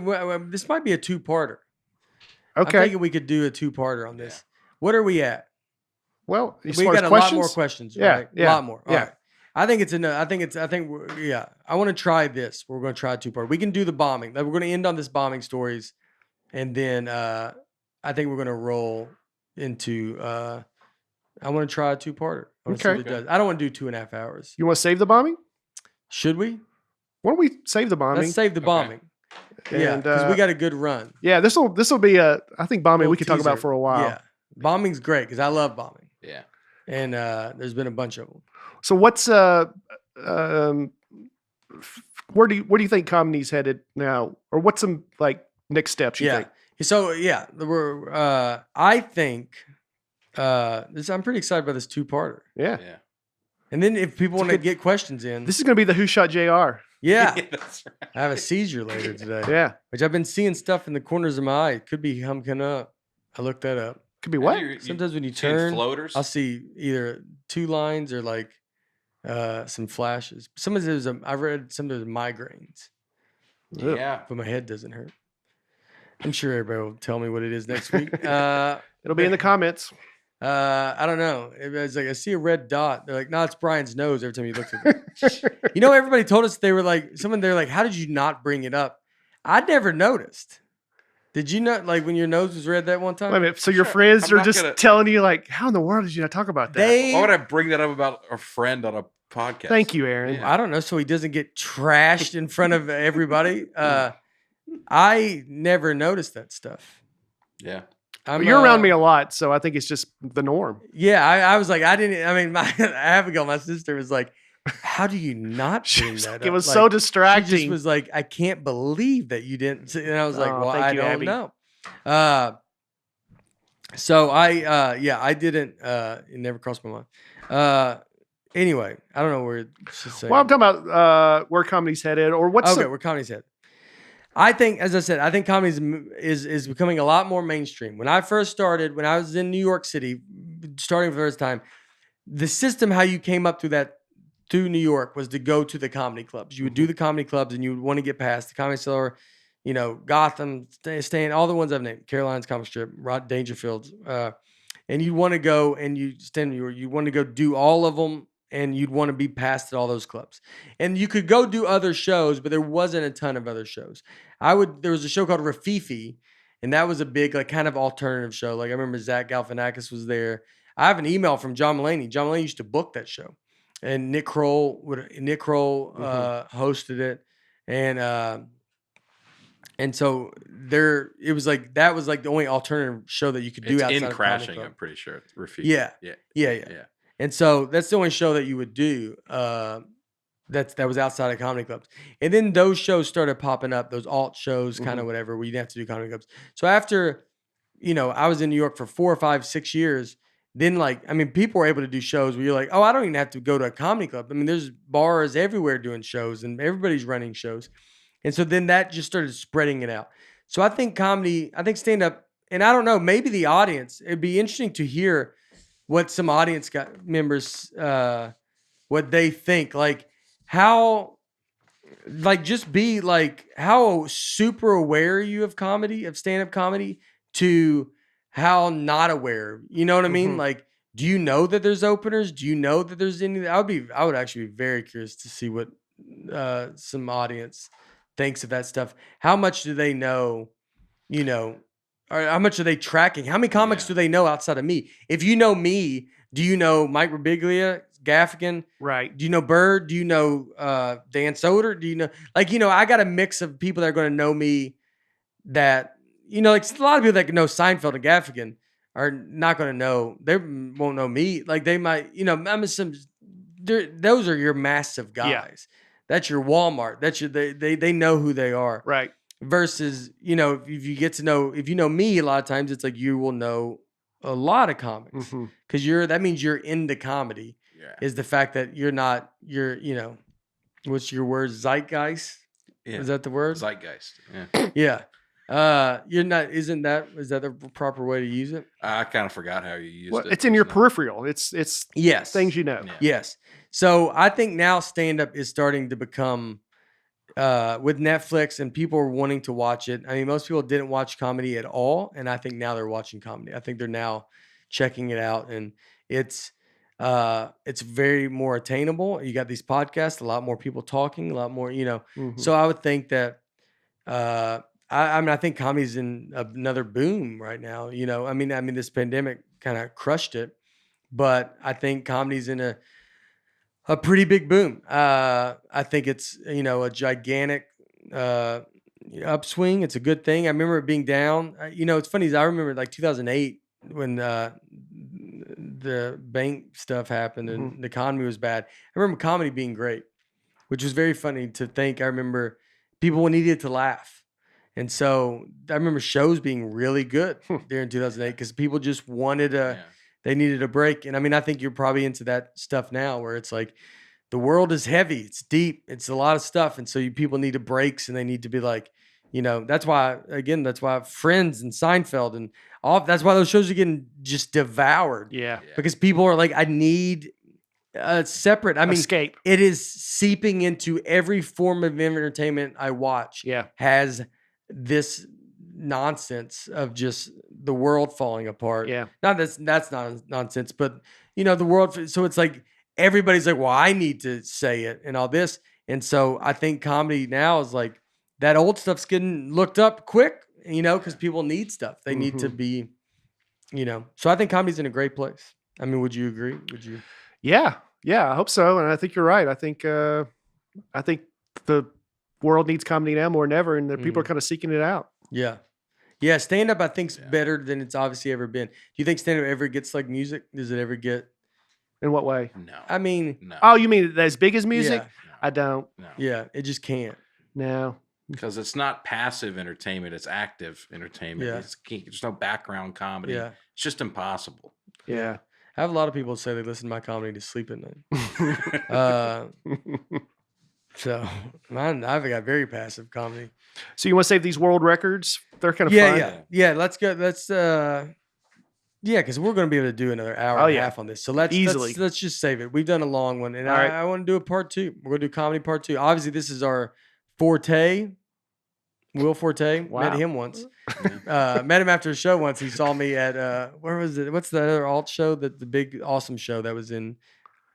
this might be a two-parter. me. I'm Okay. thinking we could do a two-parter on this. What are we at? Well, as We far got as a questions, lot more questions. Yeah, Right? yeah, A lot more. All yeah. right. I think it's enough. I want to try this. We're going to try a two-part. We can do the bombing. Like, we're going to end on this bombing stories, and then I think we're going to roll into. I want to try a two-parter. I want to see Okay. what it does. I don't want to do 2.5 hours. You want to save the bombing? Should we? Why don't we save the bombing? Let's save the Okay. bombing. Yeah, And, because we got a good run. Yeah, this will be I think bombing Little we could talk about teaser. for a while. Yeah, bombing's great because I love bombing, Yeah. and there's been a bunch of them. So what's where do you think comedy's headed now, or what's some like next steps you Yeah. think? So we're. I think I'm pretty excited about this two-parter. Yeah, Yeah. And then if people It's a want to good- get questions in, this is gonna be the Who Shot Jr. yeah, That's right. I have a seizure later today. Yeah, Which I've been seeing stuff in the corners of my eye. It could be coming up. I looked that up. could be what? Sometimes when you seeing turn, floaters. I'll see either two lines or like some flashes. Some of it I read some of it migraines, Yeah. but my head doesn't hurt. I'm sure everybody will tell me what it is next week. It'll be in the comments. I don't know. It's like I see a red dot. They're like, no, it's Brian's nose every time you look at it. Everybody told us they're like, how did you not bring it up? I never noticed. Did you not, like when your nose was red that one time? Wait a minute. So your Sure. friends I'm are not just gonna- telling you like, how in the world did you not talk about that? Why would I bring that up about a friend on a podcast? Thank you, Aaron. Yeah. I don't know, so he doesn't get trashed in front of everybody. I never noticed that stuff. Yeah. I'm, Well, you're around me a lot, so I think it's just the norm. Yeah, I was like, Abigail, my sister, was like, how do you not bring that up? It was Like, so she distracting. just was like, I can't believe that you didn't. And I was like, Oh, well, thank I you, don't Abby. know. So I didn't. It never crossed my mind. Anyway, I don't know where it's just saying. Well, I'm talking about where comedy's headed, or what's Okay, where comedy's headed. I think, as I said, I think comedy is becoming a lot more mainstream. When I first started, when I was in New York City, starting for the first time, the system how you came up through New York was to go to the comedy clubs. You would do the comedy clubs, and you would want to get past the Comedy Cellar, Gotham, Stand, all the ones I've named, Caroline's Comic Strip, Rod Dangerfield's, and you'd want to go and you want to go do all of them, and you'd want to be past at all those clubs. And you could go do other shows, but there wasn't a ton of other shows. There was a show called Rafifi, and that was a big, like, kind of alternative show. Like, I remember Zach Galifianakis was there. I have an email from John Mulaney. John Mulaney used to book that show, and Nick Kroll hosted it, and so it was like that was like the only alternative show that you could do It's outside in of Crashing, Comedy Club. I'm pretty sure. Rafiki. Yeah. Yeah. Yeah. And so that's the only show that you would do that was outside of comedy clubs. And then those shows started popping up, those alt shows, kind of whatever, where you didn't have to do comedy clubs. So after, I was in New York for 4 or 5, 6 years, then people were able to do shows where you're like, oh, I don't even have to go to a comedy club. I mean, there's bars everywhere doing shows and everybody's running shows. And so then that just started spreading it out. So I think stand-up, and I don't know, maybe the audience, it'd be interesting to hear what some audience members, what they think, like how, like just be like how super aware you of comedy, of stand-up comedy, to how not aware. You know what I mean? Mhm. Like, do you know that there's openers? Do you know that there's any? I would actually be very curious to see what some audience thinks of that stuff. How much do they know? You know, or how much are they tracking? How many comics Yeah. do they know outside of me? If you know me, do you know Mike Birbiglia, Gaffigan? Right. Do you know Bird? Do you know Dan Soder? Do you know, like, I got a mix of people that are going to know me that, like a lot of people that know Seinfeld and Gaffigan are not going to know, they won't know me. Like they might, those are your massive Yeah. guys. That's your Walmart. That's your, they know who they are. Right. Versus, if you get to know, if you know me, a lot of times it's like you will know a lot of comics Mhm. because that means you're into comedy. Yeah. Is the fact that you're what's your word? Zeitgeist? Yeah. Is that the word? Zeitgeist. Yeah. Yeah. You're not, is that the proper way to use it? I kind of forgot how you used Well, it. it's in your just now. peripheral. It's Yes. things you know. Yeah. Yes. So I think now stand-up is starting to become, with Netflix and people are wanting to watch it. I mean, most people didn't watch comedy at all. And I think now they're watching comedy. I think they're now checking it out, and it's very more attainable. You got these podcasts, a lot more people talking, a lot more, Mhm. so I would think that, I mean, I think comedy's in another boom right now. I mean, this pandemic kind of crushed it, but I think comedy's in a pretty big boom. I think it's, a gigantic upswing. It's a good thing. I remember it being down. It's funny. I remember like 2008 when the bank stuff happened and the economy was bad. I remember comedy being great, which was very funny to think. I remember people needed to laugh. And so I remember shows being really good during 2008 because people just wanted Yeah. they needed a break. And I mean, I think you're probably into that stuff now where it's like the world is heavy, it's deep, it's a lot of stuff. And so people need breaks and they need to be like, that's why Friends and Seinfeld and all, that's why those shows are getting just devoured Yeah. Yeah. because people are like, I need a separate, I mean, Escape. it is seeping into every form of entertainment I watch. Yeah. Has this nonsense of just the world falling apart. Yeah. Not that's not nonsense, but the world. So it's like everybody's like, well, I need to say it and all this. And so I think comedy now is like that old stuff's getting looked up quick, because people need stuff. They need to be, so I think comedy's in a great place. I mean, would you agree? Would you? Yeah. I hope so. And I think you're right. I think the world needs comedy now more than ever, and the people are kind of seeking it out. Yeah. Yeah. Stand up, I think, is Yeah. better than it's obviously ever been. Do you think stand up ever gets like music? Does it ever get? In what way? No. I mean, No. Oh, you mean as big as music? Yeah. I don't. No. Yeah. It just can't. No. Because it's not passive entertainment; it's active entertainment. Yeah. There's no background comedy. Yeah. It's just impossible. Yeah. I have a lot of people say they listen to my comedy to sleep at night. So mine, I've got very passive comedy. So you want to save these world records? They're kind of Yeah. fun. Yeah. Let's go. Let's, because we're going to be able to do another hour and a half on this. So let's just save it. We've done a long one, and All right. I want to do a part 2. We're going to do comedy part 2. Obviously, this is our forte. Will Forte. Wow. Met him once. Met him after a show once. He saw me at where was it? What's the other alt show? The big awesome show that was in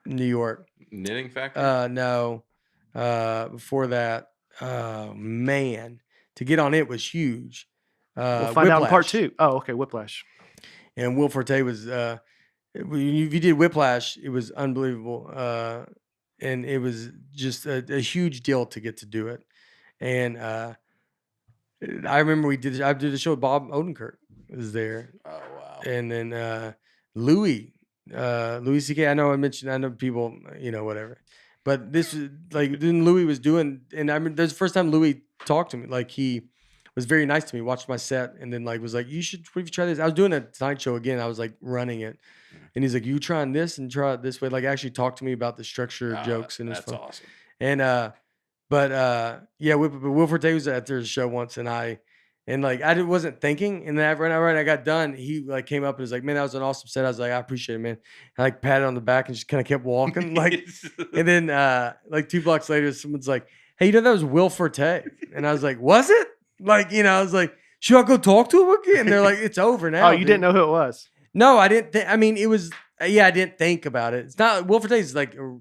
New York. Knitting Factory. No. Before that, man, to get on it was huge. We'll find out in part Whiplash. 2. Oh, okay. Whiplash. And Will Forte was if you did Whiplash, it was unbelievable. And it was just a huge deal to get to do it. And I remember I did a show with Bob Odenkirk was there. Oh wow. And then Louis C.K. I know people, whatever. But this was like, then Louis was doing, and I mean, that's the first time Louis talked to me. Like he was very nice to me, watched my set, and then like was like, what if you try this? I was doing a Tonight Show again. I was like running it. And he's like, you trying this and try it this way. Like actually talked to me about the structure of jokes. And that's fun. awesome. And, Will Forte was at their show once, and I And like I wasn't thinking, and then when I got done, he like came up and was like, "Man, that was an awesome set." I was like, "I appreciate it, man." I like patted on the back and just kind of kept walking, like. And then like 2 blocks later, someone's like, "Hey, you know that was Will Forte?" And I was like, "Was it?" Like, you know, I was like, "Should I go talk to him again?" And they're like, "It's over now." Oh, you didn't know who it was? No, I didn't. I mean, it was. Yeah, I didn't think about it. It's not Will Forte's like a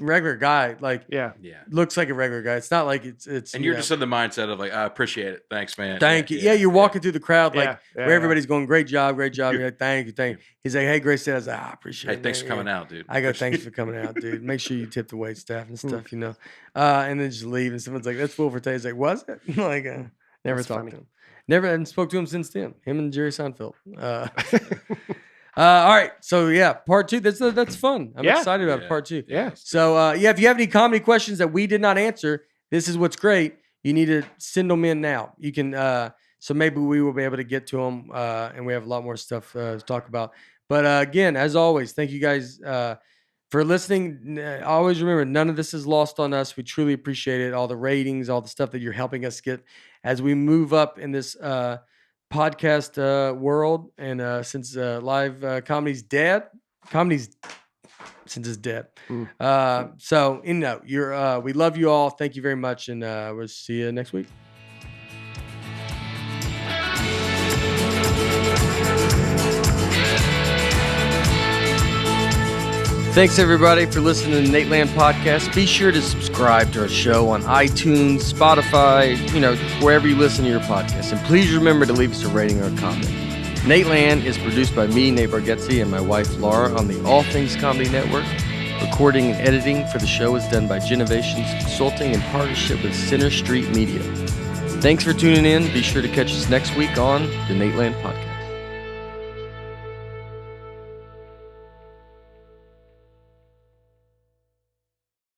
regular guy. Like, Yeah. Yeah. looks like a regular guy. It's not like it's. And you're just in the mindset of like, I appreciate it. Thanks, man. Thank you. Yeah, you're walking through the crowd like Yeah, where everybody's going, great job, great job. You're like, thank you. He's like, hey, great set. I was like, I appreciate Hey, it. thanks man. for coming Yeah. out, dude. I go, thanks for coming out, dude. Make sure you tip the wait staff and stuff, you know. And then just leave. And someone's like, that's Will Forte. He's like, was it? Like, never That's talked funny. to him. Never and spoke to him since then. Him and Jerry Seinfeld. All right. So yeah, part 2. That's fun. I'm Yeah. excited about part 2. Yeah. So yeah, if you have any comedy questions that we did not answer, this is what's great. You need to send them in now. You can so maybe we will be able to get to them and we have a lot more stuff to talk about. But again, as always, thank you guys for listening. Always remember, none of this is lost on us. We truly appreciate it. All the ratings, all the stuff that you're helping us get as we move up in this podcast world. And since live comedy's dead, since it's dead. So, you know, we love you all. Thank you very much. And we'll see you next week. Thanks, everybody, for listening to the Nateland podcast. Be sure to subscribe to our show on iTunes, Spotify, you know, wherever you listen to your podcast. And please remember to leave us a rating or a comment. Nateland is produced by me, Nate Bargatze, and my wife, Laura, on the All Things Comedy Network. Recording and editing for the show is done by Genovations Consulting in partnership with Center Street Media. Thanks for tuning in. Be sure to catch us next week on the Nateland podcast.